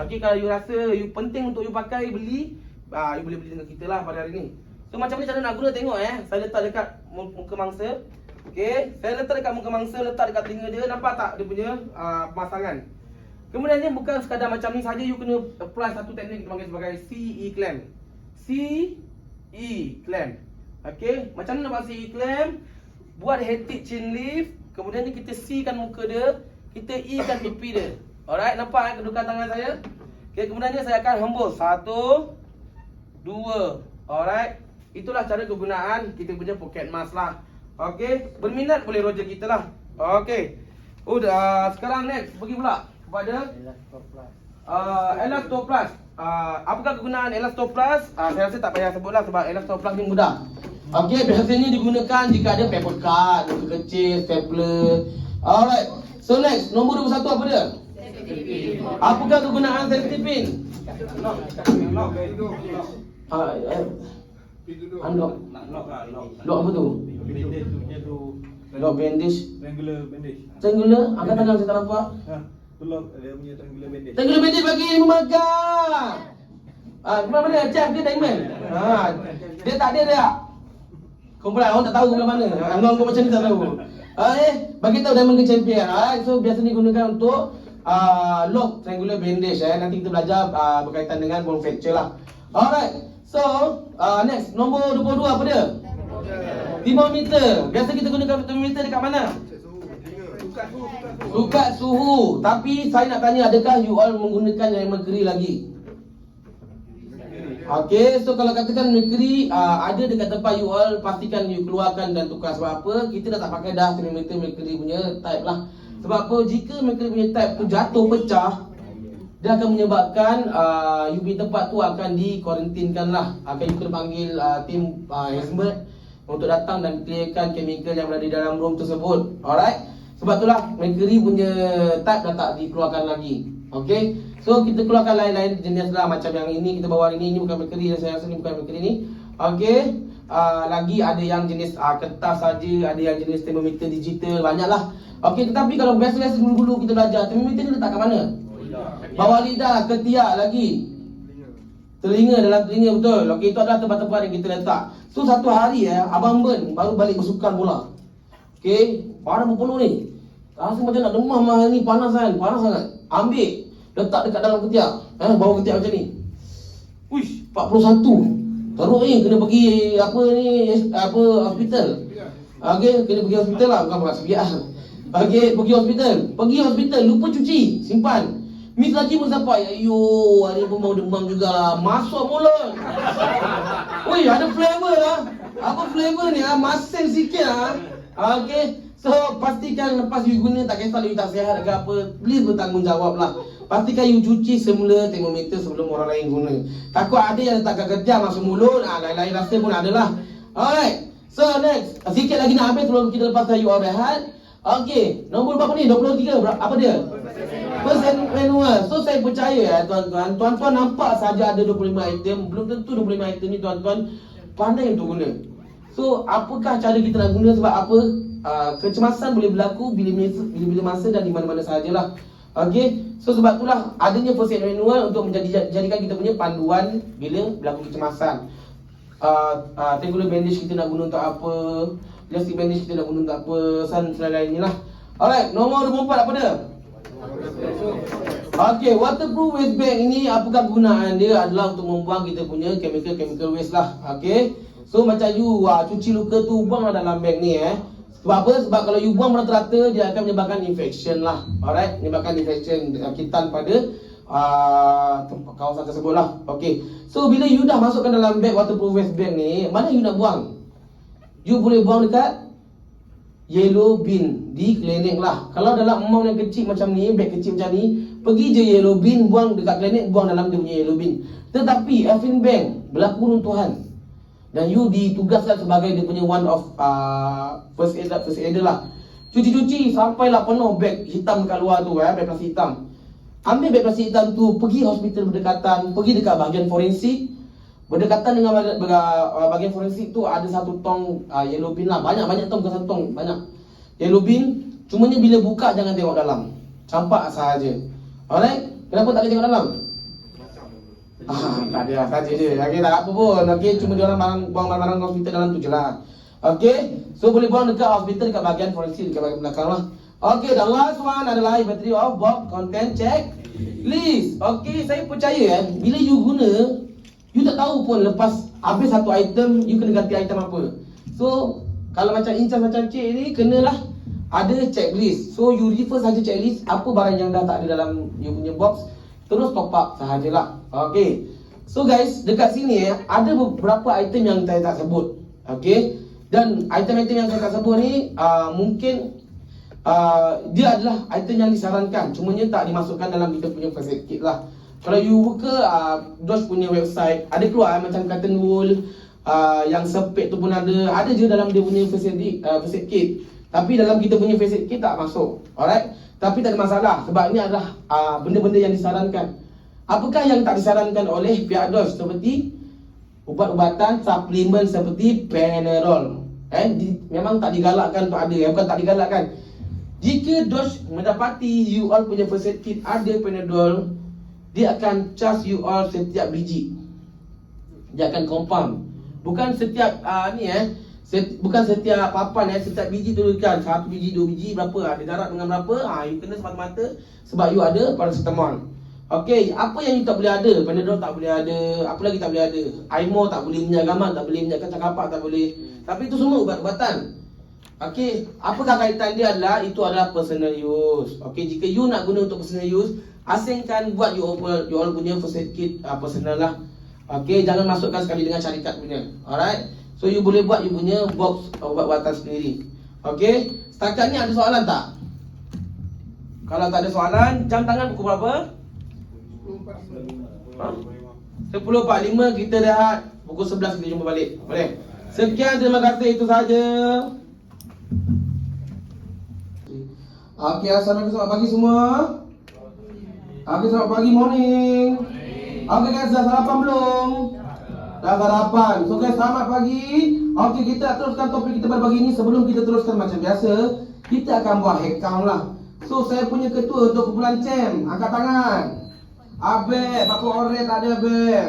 Okey, kalau you rasa you penting untuk you pakai, beli, you boleh beli dengan kita lah pada hari ni. So macam ni cara nak guna, tengok saya letak dekat muka mangsa. Okey, saya letak dekat muka mangsa, letak dekat telinga dia. Nampak tak dia punya pemasangan? Kemudiannya bukan sekadar macam ni saja, you kena apply satu teknik kita panggil sebagai CE clamp. CE clamp. Okey, macam mana nak buat CE clamp? Buat heritage chin lift, kemudian ni kita C kan muka dia, kita E kan pipi dia. Alright, nampak kedudukan tangan saya? Okey, kemudiannya saya akan hembus 1 2. Alright, itulah cara kegunaan kita punya pocket mask lah. Okey, berminat boleh roger kita lah. Okey. Sekarang next pergi pula kepada Elasto Plus. Apakah kegunaan Elasto Plus? Saya rasa tak payah sebutlah sebab Elasto Plus ni mudah. Okey, biasanya digunakan jika ada paper cut, muka kecil, stapler. Alright. So next, nombor 21 apa dia? Apakah kegunaan safety pin? Unlock. Lock apa tu? Lock bandage. Triangular? Angkat tangan saya tak nampak. Triangular bandage bagi memagang. Mana Jam ke Diamond? Dia tak ada dia. Kumpulan orang tak tahu ke mana. Angkau macam ni tak tahu. Bagi tahu Diamond ke champion. So biasa ni gunakan untuk lock triangular bandage. Nanti kita belajar berkaitan dengan bone fracture lah. Alright. So next nombor 22 apa dia? Termometer. Biasa kita gunakan termometer dekat mana? Sukat suhu. Tapi saya nak tanya, adakah you all menggunakan yang mercury lagi? Okay, so kalau katakan mercury ada dekat tempat you all, pastikan you keluarkan dan tukar. Sebab apa? Kita dah tak pakai dah termometer mercury punya type lah. Sebab apa? Jika mercury punya type tu jatuh pecah, dia akan menyebabkan you punya tempat tu akan di-quarantinekan lah. Akan you kena panggil tim hazmat untuk datang dan clearkan chemical yang berada di dalam room tersebut. Alright? Sebab itulah mercury punya type dah tak dikeluarkan lagi. Okay? So kita keluarkan lain-lain jenis lah. Macam yang ini kita bawa ini bukan mercury. Saya rasa ni bukan mercury ni. Okay? Lagi ada yang jenis kertas saja, ada yang jenis termometer digital, banyaklah. Okay, tetapi kalau biasa-biasa dulu-dulu kita belajar, termometer ni letak kat mana? Bawah lidah, ketiak lagi. Telinga, dalam telinga, betul. Okay, itu adalah tempat-tempat yang kita letak. So satu hari Abang Ben baru balik bersukan bola. Okay, badan berpenuh ni. Rasa macam nak demam lah ni, panas sangat. Ambil, letak dekat dalam ketiak. Bawah ketiak macam ni. Uish, 41. Teruk ni, kena pergi hospital. Okay, kena pergi hospital lah, bukan hospital. Okay, pergi hospital, lupa cuci, simpan. Miss lagi pun sampai, ayo, hari pun mau demam jugalah. Masuk mulut. Wih, ada flavor lah. Apa flavor ni? Masin sikit lah. Okay, so pastikan lepas you guna, tak kisah you tak sihat ke apa, please bertanggungjawab lah. Pastikan you cuci semula termometer sebelum orang lain guna. Takut ada yang letak kejam masuk mulut, lain-lain rasa pun ada lah. Alright, so next, sikit lagi nak habis sebelum kita lepaskan you all rehat. Okay, nombor berapa ni? 23, apa dia? First manual. So saya percaya tuan-tuan, tuan-tuan nampak saja ada 25 item, belum tentu 25 item ni tuan-tuan pandai untuk guna. So apakah cara kita nak guna? Sebab apa? Kecemasan boleh berlaku bila-bila masa dan di mana-mana sahajalah. Okay, so sebab itulah adanya first aid manual untuk jadikan kita punya panduan bila berlaku kecemasan. Triangular bandage kita nak guna untuk apa, plastic bandage kita nak guna untuk apa, selain lainnya lah. Alright, nombor 24 apa dia? Okay, waterproof waste bag ini apakah gunaan dia? Adalah untuk membuang kita punya chemical waste lah. Okay, so macam you cuci luka tu, buang dalam bag ni Sebab apa? Sebab kalau you buang rata-rata, dia akan menyebabkan infection lah. Alright, menyebabkan infection sakitan pada kawasan tersebut lah. Okay, so bila you dah masukkan dalam bag waterproof waste bag ni, mana you nak buang? You boleh buang dekat yellow bin di klinik lah. Kalau dalam amount yang kecil macam ni, bag kecil macam ni, pergi je yellow bin, buang dekat klinik, buang dalam dia punya yellow bin. Tetapi Effin Bank berlaku runtuhan dan you ditugaskan sebagai dia punya one of first aider lah. Cuci-cuci sampailah penuh bag hitam kat luar tu, bag plastik hitam. Ambil bag plastik hitam tu, pergi hospital berdekatan, pergi dekat bahagian forensik. Berdekatan dengan bahagian forensik tu ada satu tong yellow bin lah. Banyak tong, bukan satu tong, banyak yellow bin. Cumanya bila buka jangan tengok dalam, campak sahaja. Alright, kenapa tak boleh tengok dalam? Tak ada saja je. Okay, tak apa pun. Okay, cuma dia orang buang barang-barang hospital dalam tu je lah. Okay, so boleh buang dekat hospital, dekat bahagian forensik, dekat bahagian belakang lah. Okay, the last one adalah inventory of box content check list. Okay, saya percaya bila you guna, you tak tahu pun lepas habis satu item, you kena ganti item apa. So, kalau macam Incan macam Cik ni, kenalah ada checklist. So, you refer saja checklist, apa barang yang dah tak ada dalam you punya box, terus top up sahajalah. Okay, so guys, dekat sini ada beberapa item yang saya tak sebut. Okay, dan item-item yang saya tak sebut ni mungkin dia adalah item yang disarankan, cumanya tak dimasukkan dalam kita punya first aid kit lah. Kalau you buka Doge punya website, ada keluar macam cotton wool, yang sepet tu pun ada je dalam dia punya first aid kit. Tapi dalam kita punya first aid kit tak masuk. Alright, Tapi tak ada masalah sebab ini adalah benda-benda yang disarankan. Apakah yang tak disarankan oleh pihak DOS seperti ubat-ubatan, suplemen seperti Panadol. Memang tak digalakkan untuk ada, bukan tak digalakkan. Jika DOS mendapati you all punya first aid kit ada Panadol, dia akan charge you all setiap biji. Dia akan confirm. Bukan setiap bukan setiap papan setiap biji tuliskan 1 biji, 2 biji berapa, ada darab dengan berapa, you kena semata-mata sebab you ada paracetamol. Okey, apa yang you tak boleh ada? Panadol tak boleh ada, apa lagi tak boleh ada? Aimo tak boleh, minyak gamat tak boleh, minyak kacang kapak tak boleh. Tapi itu semua ubat-ubatan. Okey, apakah kaitan dia adalah itu adalah personal use. Okey, jika you nak guna untuk personal use, asingkan buat you all punya first aid kit personal lah. Okey, jangan masukkan sekali dengan syarikat punya. Alright. So you boleh buat you punya box ubat-ubatan sendiri. Okey, setakat ni ada soalan tak? Kalau tak ada soalan, jam tangan pukul berapa? 10.45 kita rehat. Pukul 11 kita jumpa balik. Boleh? Sekian, terima kasih, itu saja. Okey, assalamualaikum, selamat pagi semua. Okey, selamat pagi, morning. Okey guys, dah sarapan belum? Dah sarapan. So guys, selamat pagi. Okey, kita teruskan topik kita pada pagi ni. Sebelum kita teruskan macam biasa, kita akan buat hack count lah. So saya punya ketua untuk kumpulan CEM, angkat tangan. Abel, berapa orang tak ada Abel?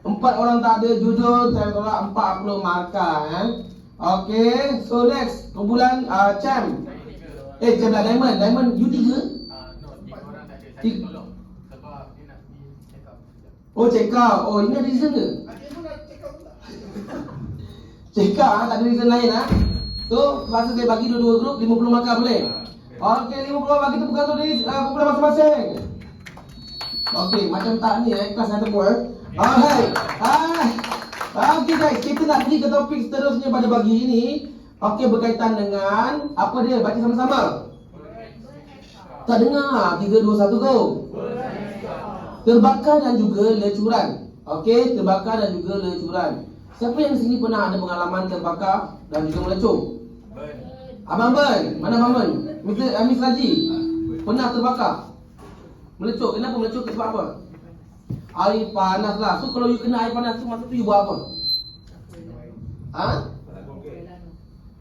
4 orang tak ada, jujur saya tolak 40 markah Okey, so next kumpulan CEM. CEM lah Diamond you 3? No, 3 orang tak ada. Saya tolong sebab dia nak pergi check up. Oh, check out. Oh, ini ada reason ke? Check out tak ada reason lain So, masa saya bagi dua-dua grup 50 markah boleh? Okey, 50 bagi tu bukan tu dari kumpulan masing-masing. Okey, macam tak ni kelas saya tepuk Alright. Okey guys, kita nak pergi ke topik seterusnya pada pagi ini. Okey, berkaitan dengan apa dia? Baca sama-sama. Tak dengar. 3, 2, 1 go. Terbakar dan juga lecuran. Okey, terbakar dan juga lecuran. Siapa yang di sini pernah ada pengalaman terbakar dan juga melecur? Abang Ben, mana Abang Ben? Mr. Raji, pernah terbakar? Melecur, kenapa melecur? Sebab apa? Air panas lah. So kalau you kena air panas tu, masa tu you buat apa?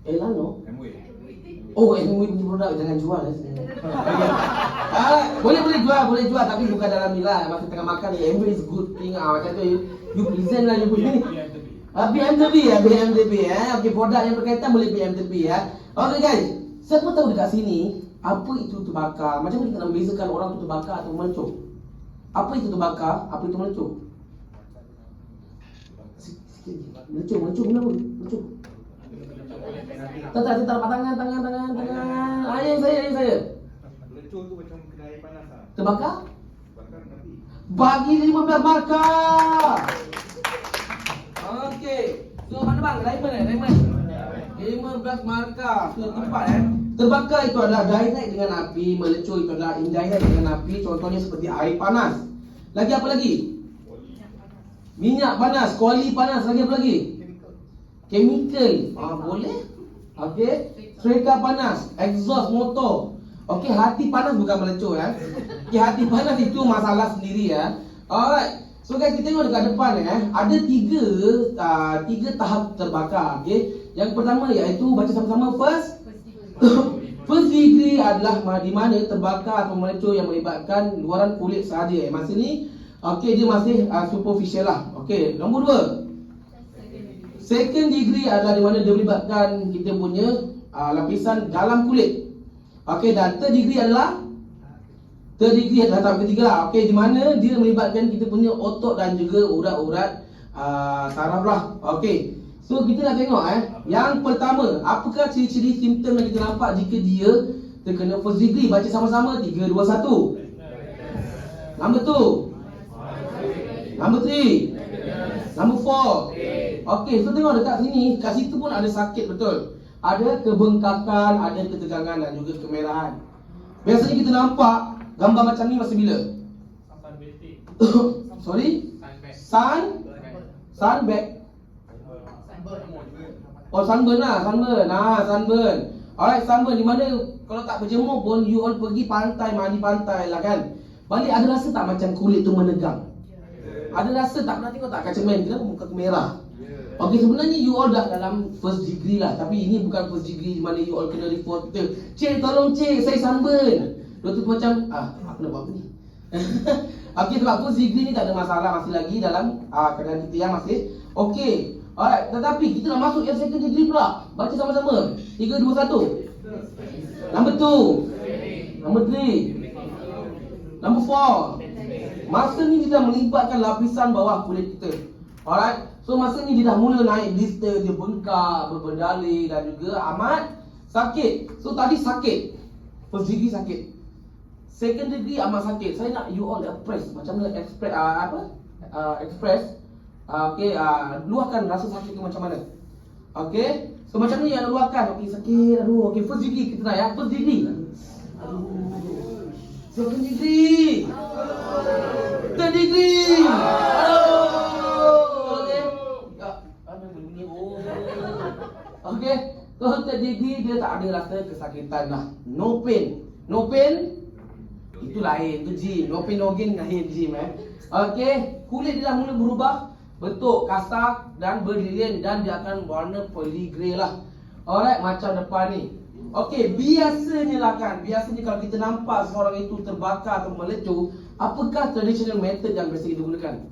Elano? Oh, MW punya produk, jangan jual boleh jual tapi bukan dalam ni lah. Masa tengah makan ni, MW is good thing macam tu you present lah you punya BMTB Okey, produk yang berkaitan boleh BMTB Okey guys, siapa tahu dekat sini apa itu terbakar? Macam mana kita nak membezakan orang tu terbakar atau melecur? Apa itu terbakar? Apa itu melecur? Melecur kenapa? Melecur. Tak lepas tangan. Ayah saya. Melecur tu macam kena air panas lah. Terbakar? Bakar mati. Bagi 15 markah. Okey. So mana bang? Diamond. 15 markah. So tempat Terbakar itu adalah direct dengan api, melecur itu adalah indirect dengan api. Contohnya seperti air panas. Lagi apa lagi? Minyak panas, kuali panas, lagi apa lagi? Chemical. Boleh. Okey. Serika panas, exhaust motor. Okey, hati panas bukan melecur Okey, hati panas itu masalah sendiri Alright. So guys, kita tengok dekat depan ada tiga tahap terbakar. Okey. Yang pertama iaitu baca sama-sama First degree adalah di mana terbakar atau melecur yang melibatkan luaran kulit sahaja. Masa ni dia masih superficial lah. Okey, nombor 2. Second degree adalah di mana dia melibatkan kita punya lapisan dalam kulit. Okey, dan third degree adalah tahap ketiga lah. Okey, di mana dia melibatkan kita punya otot dan juga urat-urat saraf lah. Okey. So kita nak tengok yang pertama, apakah ciri-ciri simptom yang kita nampak jika dia terkena first degree? Baca sama-sama 3, 2, 1. Number 2. Number 3. Number 4. Okey, so tengok dekat sini, kat situ pun ada sakit betul. Ada kebengkakan, ada ketegangan dan juga kemerahan. Biasanya kita nampak gambar macam ni masa bila? Sorry? Sunback. Oh, sunburn lah, sunburn. Alright, sunburn di mana kalau tak berjemur pun you all pergi pantai, mandi pantai lah kan. Balik ada rasa tak macam kulit tu menegang? Ada rasa tak? Pernah tengok tak kaca man, kenapa muka aku merah? Okay, sebenarnya you all dah dalam first degree lah. Tapi ini bukan first degree di mana you all kena report kita. Cik, tolong cik, saya sunburn. Doktor tu macam, aku nak buat apa ni? Okay, sebab first degree ni tak ada masalah. Masih lagi dalam keadaan kita yang masih okay. Alright, tetapi kita nak masuk yang second degree pula. Baca sama-sama 3, 2, 1. Number 2. Number 3. Number 4. Masa ni dia dah melibatkan lapisan bawah kulit kita. Alright, so masa ni dia dah mula naik blister, dia bengkak, berberdalih dan juga amat sakit. So tadi sakit, first degree sakit, second degree amat sakit. Saya nak you all express macam mana express express okay, luahkan rasa sakit tu macam mana. Okay, so macam ni yang luahkan. Okay, sakit, aduh. Okay, first degree kita nak ya, first degree. Aduh. Second degree. Third degree. Okay, so third degree dia tak ada rasa kesakitan lah. No pain. No pain, itu lain, tu gym. No pain no gain lain gym Okay, kulit dia dah mula berubah bentuk kasar dan berdirian dan dia akan warna pearly grey lah. Alright, macam depan ni. Okay, biasanya lah kan, biasanya kalau kita nampak seorang itu terbakar atau meletup, apakah traditional method yang biasa kita gunakan?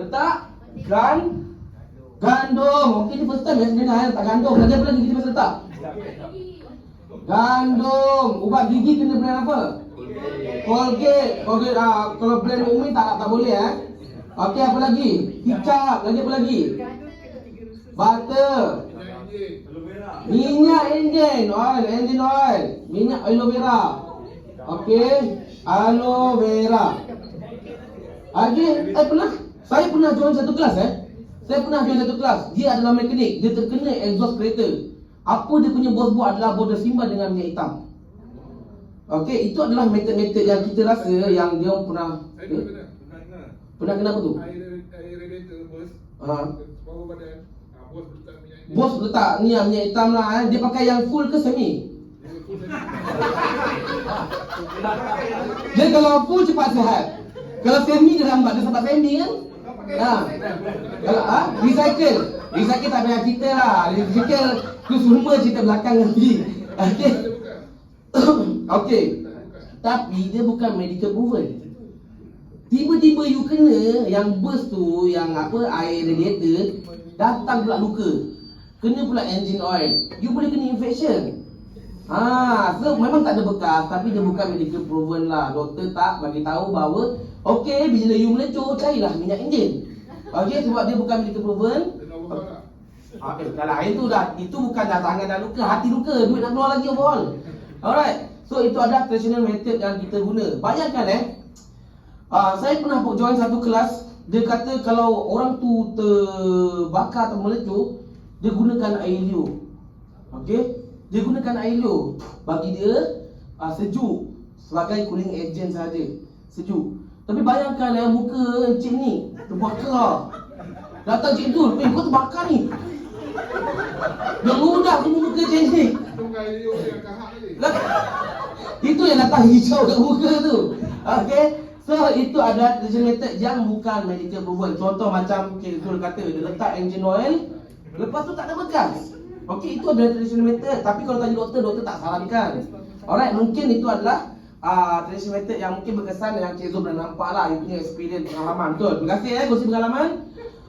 Letak gandum. Okay, ni first time ya sebenarnya letak gandum. Lagi apa lagi kita biasa letak? Gandum. Ubat gigi kena brand apa? Colgate. Kalau brand Umi tak boleh Okay, apa lagi? Kicap. Lagi apa lagi? Butter. Minyak engine oil. Minyak aloe vera. Okay, aloe vera. Lagi, saya pernah join satu kelas Dia adalah mekanik. Dia terkena exhaust kereta. Apa dia punya bos buat adalah bos dia simpan dengan minyak hitam. Okay, itu adalah metod-metod yang kita rasa yang dia pernah pernah kena apa tu? Air radiator bos. Bawah badan. Bos letak minyak ini. Bos letak ni minyak hitam lah Dia pakai yang full ke semi? Dia kalau full cepat sihat. Kalau semi dia lambat. Dia sebab semi kan? Kalau recycle tak payah cerita lah. Recycle tu semua cerita belakang nanti. Okay. Okay. Tapi dia bukan medical proven. Tiba-tiba you kena yang burst tu, yang air radiator, datang pula luka. Kena pula engine oil. You boleh kena infection. So memang tak ada bekas, tapi dia bukan medical proven lah. Doktor tak bagi tahu bahawa okay, bila you melecup, carilah minyak enjin. Okay, sebab dia bukan medical proven. Dah lain tu dah. Itu bukan dah tangan dah luka, hati luka, duit nak keluar lagi overall. Alright, so itu ada traditional method yang kita guna. Bayangkan saya pernah join satu kelas. Dia kata kalau orang tu terbakar atau meletup, dia gunakan air liur. Okay, dia gunakan air liur. Bagi dia sejuk, sebagai cooling agent saja. Sejuk. Tapi bayangkan muka encik ni terbakar. Datang cik tu, kau terbakar ni. Dia mudah semua muka encik ni. Itu yang datang hijau kat muka tu. Okay, so itu ada traditional method yang bukan medical proven. Contoh macam Cik Zul kata, dia letak engine oil, lepas tu tak ada bekas. Okay, itu adalah traditional method. Tapi kalau tanya doktor tak sarankan. Alright, mungkin itu adalah traditional method yang mungkin berkesan yang Cik Zul pernah nampak lah. You punya experience, pengalaman. Betul, terima kasih gosip pengalaman.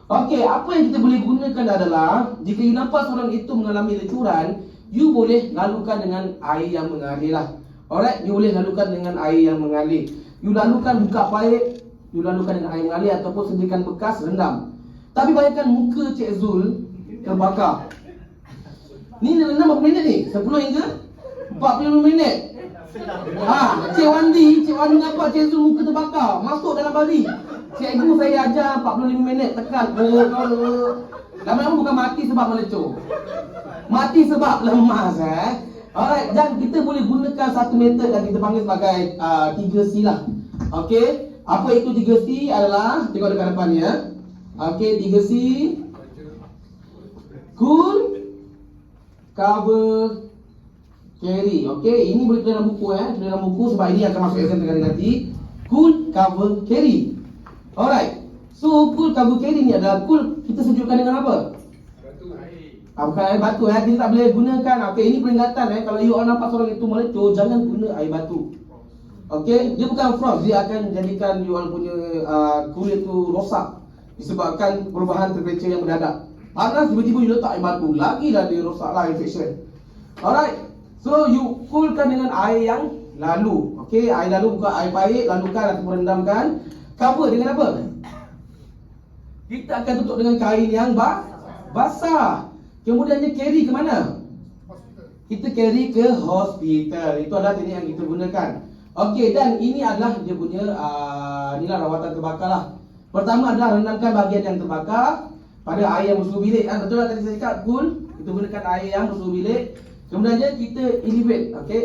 Okay, apa yang kita boleh gunakan adalah, jika you nampak seorang itu mengalami lecuran, you boleh lalukan dengan air yang mengalir lah. Alright, you boleh lalukan dengan air yang mengalir. You lalukan buka paip, you lalukan dengan air mengalir ataupun sediakan bekas rendam. Tapi bayangkan muka Cik Zul terbakar. Ni rendam berapa minit ni? 10 hingga 45 minit. Cik Wandi nampak Cik Zul muka terbakar, masuk dalam bali. Cikgu saya ajar 45 minit tekan. Lama-lama bukan mati sebab melecup, mati sebab lemas. Alright, dan kita boleh gunakan satu metod yang kita panggil sebagai 3C lah. Okay, apa itu 3C adalah, tengok dekat depan ya. Okay, 3C, cool, cover carry. Okey, ini boleh tulis dalam buku tulis dalam buku sebab ini akan masuk exam tengah hari nanti. Cool cover carry. Alright. So cool cover carry ni adalah cool kita sejukkan dengan apa? Bukan air batu kita tak boleh gunakan. Okey, ini peringatan kalau you all nampak seorang itu meletup, jangan guna air batu. Okey, dia bukan frost, dia akan jadikan you all punya kulit tu rosak disebabkan perubahan temperature yang mendadak. Panas tiba-tiba you letak air batu, lagi dah dia rosaklah infection. Alright. So you coolkan dengan air yang lalu. Okey, air lalu bukan air baik, lalukan ataupun rendamkan. Cover dengan apa? Kita akan tutup dengan kain yang basah. Kemudiannya carry ke mana? Kita carry ke hospital. Itu adalah teknik yang kita gunakan. Okey, dan ini adalah dia punya inilah rawatan terbakar lah. Pertama adalah rendamkan bahagian yang terbakar pada air yang bersuhu bilik. Betul lah tadi saya cakap, cool. Kita gunakan air yang bersuhu bilik. Kemudiannya kita elevate. Okey,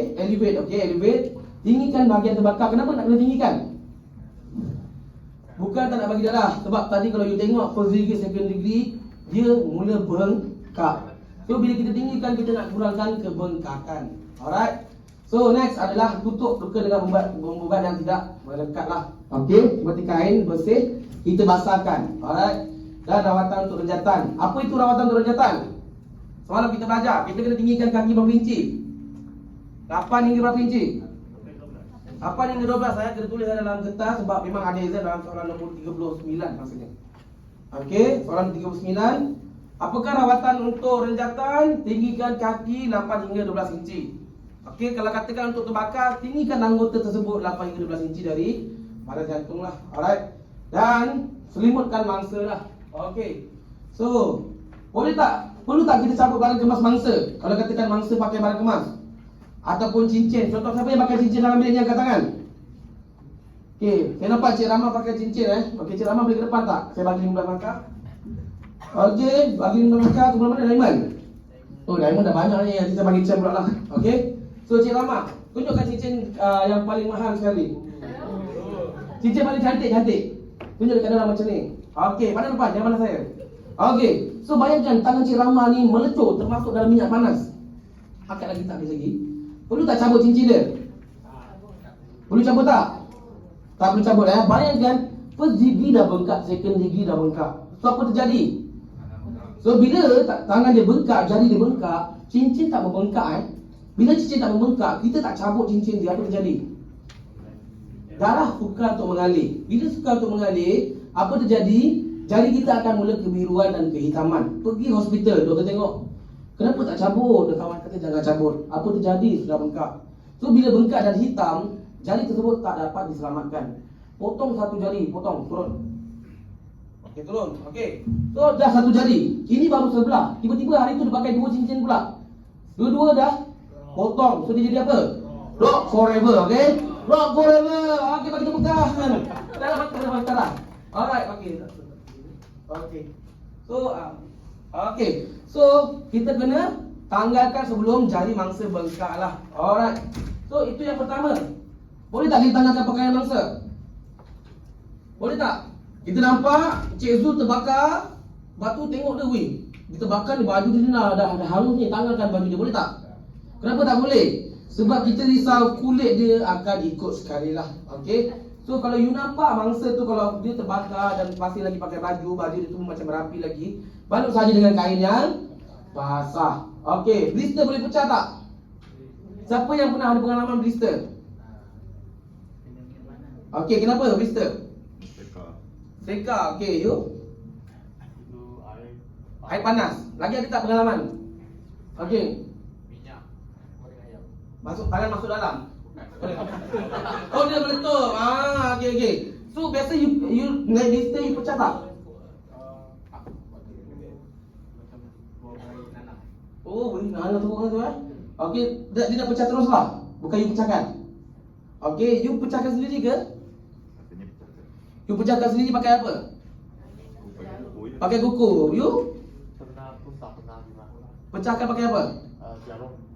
elevate. Tinggikan bahagian terbakar. Kenapa nak kena tinggikan? Bukan tak nak bagi darah. Sebab tadi kalau you tengok first degree, second degree, dia mula bengkak. So bila kita tinggikan, kita nak kurangkan kebengkakan. Alright. So next adalah tutup luka dengan ubat yang tidak melekat lah. Okey, seperti kain bersih, kita basahkan. Alright. Dan rawatan untuk renjatan. Apa itu rawatan untuk renjatan? Semalam kita belajar, kita kena tinggikan kaki berapa inci? 8 hingga berapa inci? 8 hingga 12 saya kena tulis dalam kertas sebab memang ada exam dalam soalan nombor 39 maksudnya. Okey, soalan 39. Apakah rawatan untuk renjatan? Tinggikan kaki 8 hingga 12 inci. Okey, kalau katakan untuk terbakar, tinggikan anggota tersebut 8 hingga 12 inci dari pada jantung lah. Alright. Dan selimutkan mangsa lah. Okey. So, boleh tak? Perlu tak kita cabut barang kemas mangsa? Kalau katakan mangsa pakai barang kemas ataupun cincin. Contoh siapa yang pakai cincin dalam bilik ni angkat tangan? Okey, saya nampak Cik Rama pakai cincin Okey, Cik Rama boleh ke depan tak? Saya bagi 15 langkah. Okey, bagi 15 langkah ke mana Diamond? Oh, Diamond dah banyak ni, nanti saya bagi Cik pula lah. Okey. So Cik Rama, tunjukkan cincin yang paling mahal sekali. Cincin paling cantik. Tunjuk dekat dalam macam ni. Okey, mana depan? Yang mana saya? Okey. So bayangkan tangan Cik Rama ni meletup termasuk dalam minyak panas. Angkat lagi tak lagi? Perlu tak cabut cincin dia? Perlu cabut tak? Tak perlu cabut Bayangkan first degree dah bengkak, second degree dah bengkak. So apa terjadi? So bila tangan dia bengkak, jari dia bengkak, cincin tak membengkak Bila cincin tak membengkak, kita tak cabut cincin dia, apa terjadi? Darah sukar untuk mengalir. Bila sukar untuk mengalir, apa terjadi? Jari kita akan mula kebiruan dan kehitaman. Pergi hospital, doktor tengok. Kenapa tak cabut? Kawan kata jangan cabut. Apa terjadi? Sudah bengkak. So bila bengkak dan hitam, jari tersebut tak dapat diselamatkan. Potong satu jari, potong, turun. Okey, turun. Okey. So dah satu jari. Ini baru sebelah. Tiba-tiba hari tu dia pakai 2 cincin pula. Dua-dua dah potong. So dia jadi apa? Rock forever, okey? Rock forever. Okey, bagi tepuk tangan. Dalam. Alright, okey. Okey. So okey. So kita kena tanggalkan sebelum jari mangsa bengkak lah. Alright. So itu yang pertama. Boleh tak kita tanggalkan pakaian mangsa? Boleh tak? Kita nampak Cik Zul terbakar, batu tengok dia, weh. Dia terbakar ni, baju dia dah hangus ni, tanggalkan baju dia. Boleh tak? Kenapa tak boleh? Sebab kita risau kulit dia akan ikut sekali lah. Okey. So kalau you nampak mangsa tu kalau dia terbakar dan masih lagi pakai baju dia tu macam berapi lagi, balut saja dengan kain yang basah. Okey, blister boleh pecah tak? Siapa yang pernah ada pengalaman blister? Okey, kenapa blister? Seka, okey, you? Air panas. Lagi ada tak pengalaman? Okey. Minyak goreng ayam. Tangan masuk dalam. Oh dia meletup. Okey. So biasa you naik blister you pecah tak? Oh, boleh nak tengok tu Okey, dia nak pecah terus lah. Bukan you pecahkan. Okey, you pecahkan sendiri ke? You pecahkan sendiri pakai apa? Pakai kuku. You? Pecahkan pakai apa?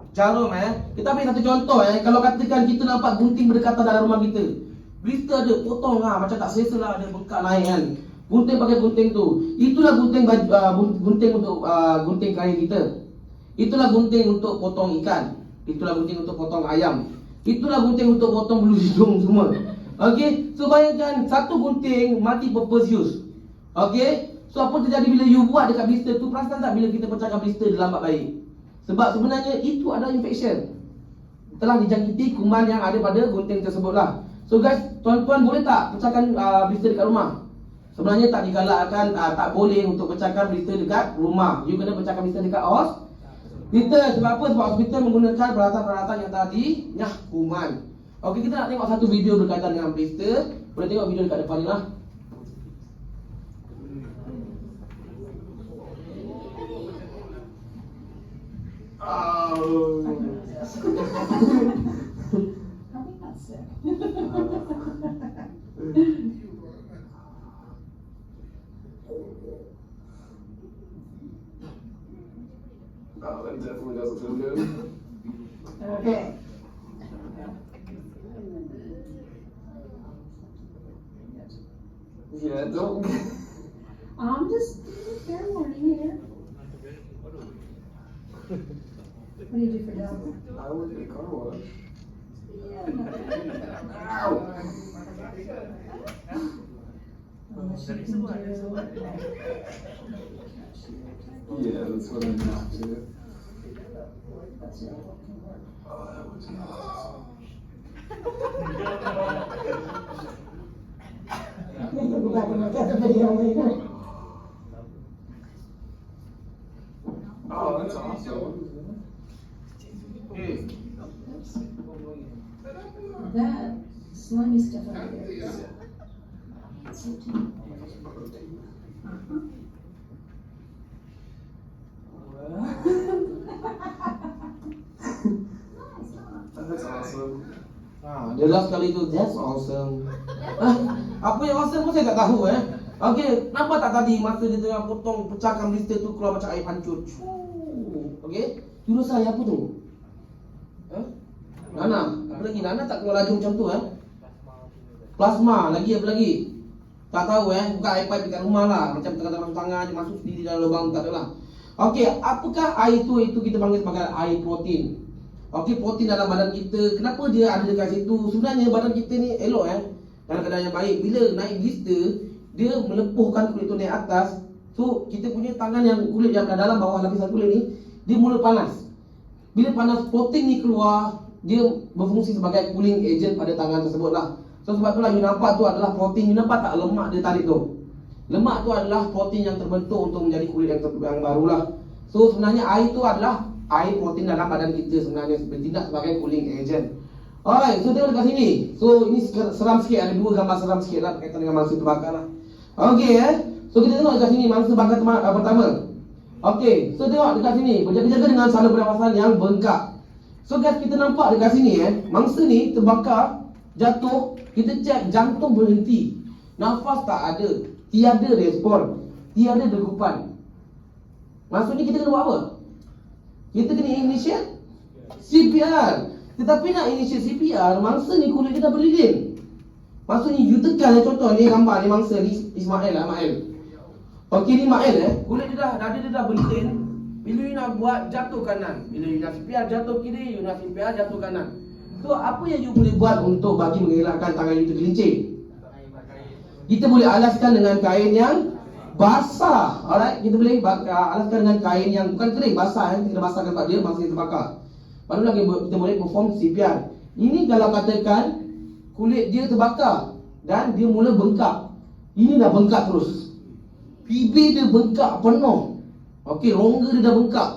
Jarum Kita ambil satu contoh Kalau katakan kita nampak gunting berdekatan dalam rumah kita, blister ada, potong macam tak selesa lah, ada bengkak naik kan. Gunting pakai gunting tu. Itulah gunting gunting untuk gunting kain kita. Itulah gunting untuk potong ikan. Itulah gunting untuk potong ayam. Itulah gunting untuk potong bulu hidung semua. Okey, so bayangkan satu gunting multi purpose use. Okey, so apa terjadi bila you buat dekat blister tu? Perasan tak bila kita pecahkan blister dia lambat baik? Sebab sebenarnya itu ada infection. Telah dijangkiti kuman yang ada pada gunting tersebut lah. So guys, tuan-tuan boleh tak pecahkan blister dekat rumah? Sebenarnya tak digalakkan, tak boleh untuk pecahkan blister dekat rumah. You kena pecahkan blister dekat hospital. Sebab apa? Sebab hospital menggunakan peralatan-peralatan yang tadi nyah kuman. Okey, kita nak tengok satu video berkaitan dengan blister. Boleh tengok video dekat depan ni lah. That definitely doesn't feel good. Okay. Yeah, don't. I'm just fair warning here. What do you do for dogs? I work at a car wash. Unless you can do. Yeah, that's what I used to do. That's not what can work. Oh, that was nice. Go back and look at the video later. Oh, that's awesome. That slimy stuff over there is protein. That's awesome. Dia last kali tu, that's awesome. Apa yang awesome pun saya tak tahu Okey, nampak tak tadi masa dia tengah potong, pecahkan blister tu keluar macam air pancur. Okey, you rasa air apa tu? Nana, apa lagi? Nana tak keluar laju macam tu Plasma, lagi apa lagi? Tak tahu buka air pipe dekat rumah lah. Macam tengah-tengah tangan dia masuk sendiri dalam lubang, tak adalah. Okey, apakah air itu kita panggil sebagai air protein. Okey, protein dalam badan kita, kenapa dia ada dekat situ? Sebenarnya badan kita ni elok dalam keadaan yang baik. Bila naik blister, dia melepuhkan kulit tu naik atas. So, kita punya tangan yang kulit yang dalam bawah lapisan kulit ni, dia mula panas. Bila panas, protein ni keluar, dia berfungsi sebagai cooling agent pada tangan tersebut lah. So, sebab itulah you nampak tu adalah protein. You nampak tak lemak dia tarik tu? Lemak tu adalah protein yang terbentuk untuk menjadi kulit yang baru lah. So, sebenarnya air tu adalah air protein dalam badan kita sebenarnya bertindak sebagai cooling agent. Alright, so tengok dekat sini. So, ini seram sikit, ada dua gambar seram sikit lah berkaitan dengan mangsa terbakar lah. Okey so kita tengok dekat sini mangsa bakar pertama. Okey, so tengok dekat sini, berjaga-jaga dengan saluran pernafasan yang bengkak. So guys, kita nampak dekat sini mangsa ni terbakar, jatuh, kita cek jantung berhenti, nafas tak ada, tiada respon, tiada degupan. Maksudnya kita kena buat apa? Kita kena initiate CPR. Tetapi nak initiate CPR, mangsa ni kulit dia dah berlilin. Maksudnya you tekan contoh ni gambar ni mangsa ni Ismail lah, Mael. Okey, ni Mael kulit dia dah, dada dia dah berlilin. Bila you nak buat jatuh kanan, bila you nak CPR jatuh kiri, you nak CPR jatuh kanan. So apa yang you boleh buat untuk bagi mengelakkan tangan you tergelincir? Kita boleh alaskan dengan kain yang basah. Alright, kita boleh alaskan dengan kain yang bukan kering, basah kita basahkan tempat dia mangsa dia terbakar. Barulah kita boleh perform CPR. Ini kalau katakan kulit dia terbakar dan dia mula bengkak. Ini dah bengkak terus. PB dia bengkak penuh. Okey, rongga dia dah bengkak.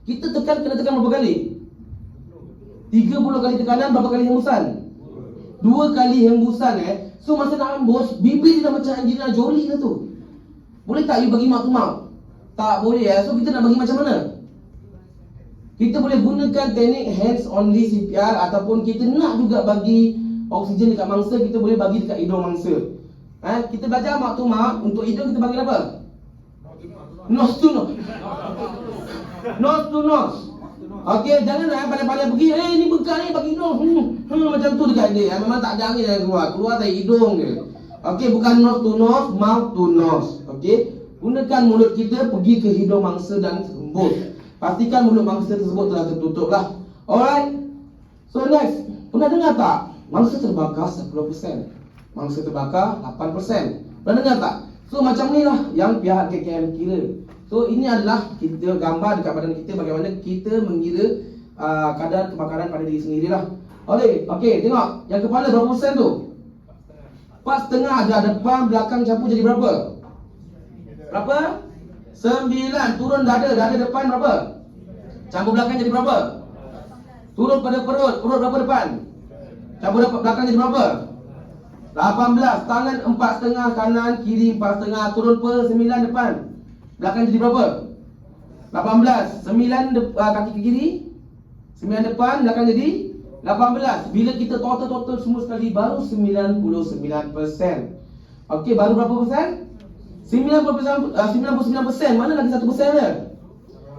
Kita kena tekan berapa kali? 30 kali tekanan, berapa kali hembusan? 2 kali hembusan So masa nak hembus, bibir dia dah macam Angelina Jolie lah tu. Boleh tak you bagi mouth to mouth? Tak boleh So kita nak bagi macam mana? Kita boleh gunakan teknik hands only CPR, ataupun kita nak juga bagi oksigen dekat mangsa, kita boleh bagi dekat hidung mangsa. Kita belajar mouth to mouth. Untuk hidung kita bagi apa? Nose to nose. Nose to nose. Okey, jangan pandai-pandai pergi, ni bengkak ni bagi hidung. Macam tu dekat dia. Memang tak ada angin yang keluar dari hidung dia. Okey, bukan nose to nose, mouth to nose. Okey, gunakan mulut kita pergi ke hidung mangsa dan hembus. pastikan mulut mangsa tersebut telah tertutup lah. Alright. So next, pernah dengar tak? Mangsa terbakar 10%, mangsa terbakar 8%. Pernah dengar tak? So macam ni lah yang pihak KKM kira. So ini adalah kita gambar dekat badan kita bagaimana kita mengira kadar kebakaran pada diri sendirilah. Okey, tengok yang kepala berapa persen tu? 4,5 ada depan, belakang campur jadi berapa? Berapa? 9. Turun dada depan berapa? Campur belakang jadi berapa? Turun pada perut berapa depan? Campur belakang jadi berapa? 18. Tangan 4,5 kanan, kiri 4,5. Turun per 9 depan. Belakang jadi berapa? 18. 9 kaki ke kiri, 9 depan, belakang jadi 18. Bila kita total semua sekali baru 99%. Okey, baru berapa persen? 99%. Mana lagi 1% dia?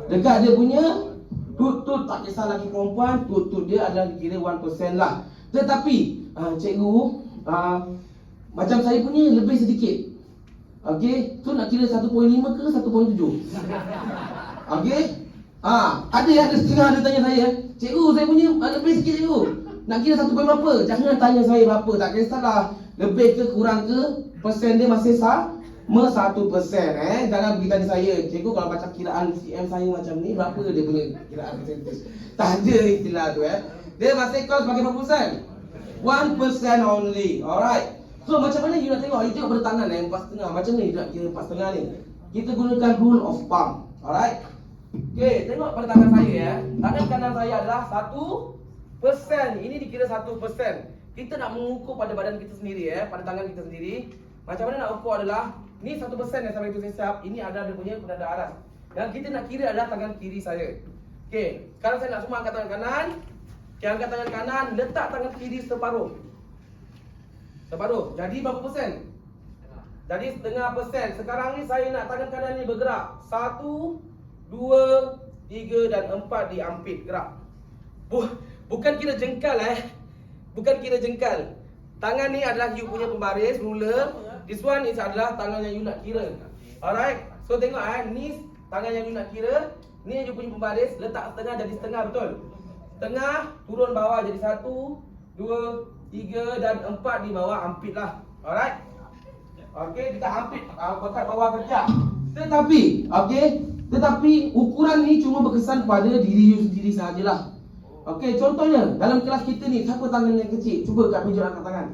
Dekat dia punya tut tak kisah lagi perempuan, tut dia adalah dikira 1% lah. Tetapi cikgu, macam saya punya lebih sedikit. Okey, tu nak kira 1.5 ke 1.7? Okey? Ada setengah ada tanya saya, cikgu saya punya lebih sikit cikgu. Nak kira 1 point berapa? Jangan tanya saya berapa, tak kisahlah. Lebih ke kurang ke, persen dia masih sama 1%. Jangan pergi tanya saya, cikgu kalau baca kiraan CM saya macam ni, berapa dia punya kiraan percentage? Tak ada istilah tu Dia masih call sebagai berapa persen? 1% only. Alright. So macam mana you nak tengok? You tengok pada tangan 4,5. Macam ni you nak kira 4,5 ni. Kita gunakan rule of thumb. Alright. Okay, tengok pada tangan saya Tangan kanan saya adalah 1%. Ini dikira 1%. Kita nak mengukur pada badan kita sendiri pada tangan kita sendiri. Macam mana nak ukur adalah ni 1% yang sampai itu saya siap. Ini adalah dia punya penanda aras. Yang kita nak kira adalah tangan kiri saya. Okay, sekarang saya nak semua angkat tangan kanan. Okay, angkat tangan kanan, letak tangan kiri separuh. Jadi berapa persen? Jadi 0.5%. Sekarang ni saya nak tangan kanan ni bergerak 1, 2, 3 dan 4 diampit gerak. Bukan kira jengkal Bukan kira jengkal. Tangan ni adalah you punya pembaris, ruler. This one is adalah tangan yang you nak kira. Alright. So tengok ni tangan yang you nak kira. Ni you punya pembaris, letak setengah jadi setengah, betul? Setengah, turun bawah jadi 1, 2, 3 dan 4 di bawah, ampit lah. Alright. Okey, kita ampit dekat bawah kejap. Tetapi ukuran ni cuma berkesan pada diri you sendiri sajalah. Okey, contohnya dalam kelas kita ni, siapa tangan yang kecil? Cuba Kak Pijok angkat tangan.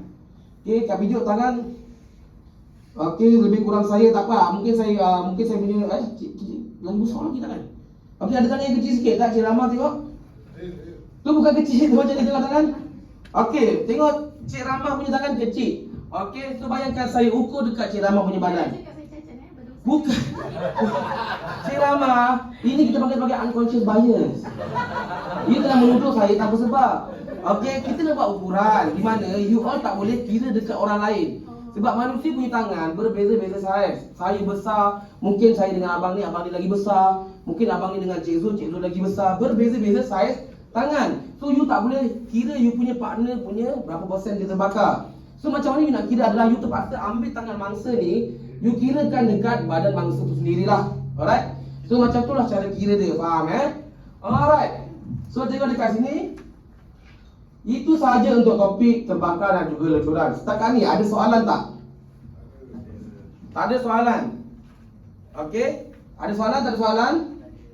Okey, Kak Pijok tangan. Okey, lebih kurang saya tak apa. Mungkin saya punya lagi besar lagi tangan. Okey, ada tangan yang kecil sikit tak? Cik Rama tengok. Tu bukan kecil tu macam ni tengok tangan. Okey, tengok Cik Rama punya tangan kecil. Okey, so bayangkan saya ukur dekat Cik Rama punya badan. Bukan. Cik Rama, ini kita panggil sebagai unconscious bias. Dia telah menuduh saya tanpa sebab. Okey, kita nak buat ukuran di mana you all tak boleh kira dekat orang lain. Sebab manusia punya tangan berbeza-beza saiz. Saya besar, mungkin saya dengan abang ni lagi besar. Mungkin abang ni dengan Cik Zul lagi besar. Berbeza-beza saiz tangan. So you tak boleh kira you punya partner punya berapa persen dia terbakar. So macam mana you nak kira adalah you terpaksa ambil tangan mangsa ni, you kirakan dekat badan mangsa tu sendirilah. Alright. So macam itulah cara kira dia, faham Alright. So tengok dekat sini. Itu sahaja untuk topik terbakar dan juga lecuran. Setakat ni ada soalan tak? Tak ada soalan. Okey? Ada soalan, tak ada soalan?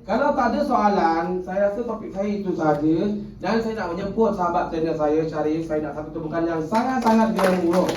Kalau tak ada soalan, saya rasa topik saya itu sahaja. Dan saya nak menjemput sahabat trainer saya, Syarif. Saya nak satu temukan yang sangat-sangat gemurung.